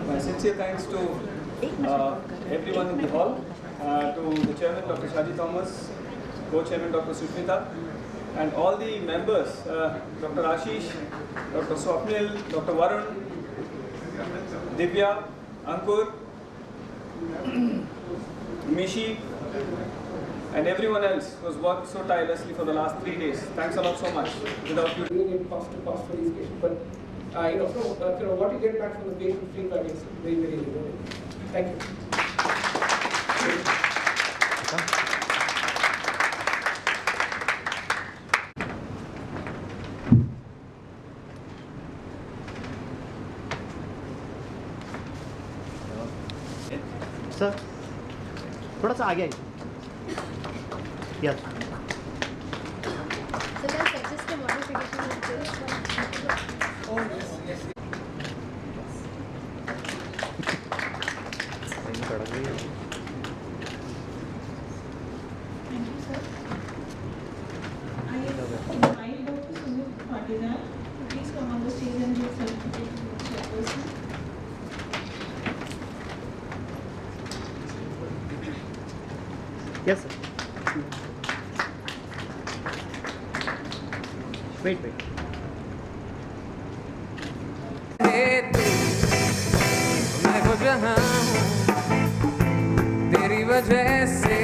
My sincere thanks to everyone in the hall, to the chairman, Dr. Shaji Thomas, co-chairman, Dr. Sushmita, and all the members, Dr. Ashish, Dr. Swapnil, Dr. Varun, Divya, Ankur, Mishi, and everyone else who has worked so tirelessly for the last 3 days. Thanks a lot so much. Without you, cost for these patients. But what you get back from the patient feedback is very, very rewarding. Thank you. Sir थोड़ा सा आगे आइए. Yes. So let's suggest a modification of this one. Oh, yes. Thank you, sir. I invite Dr. Sumit Patidar to please come on the stage and give certificate to the chairperson. Yes, sir. Wait. मैं वो जहाँ हूँ तेरी वजह से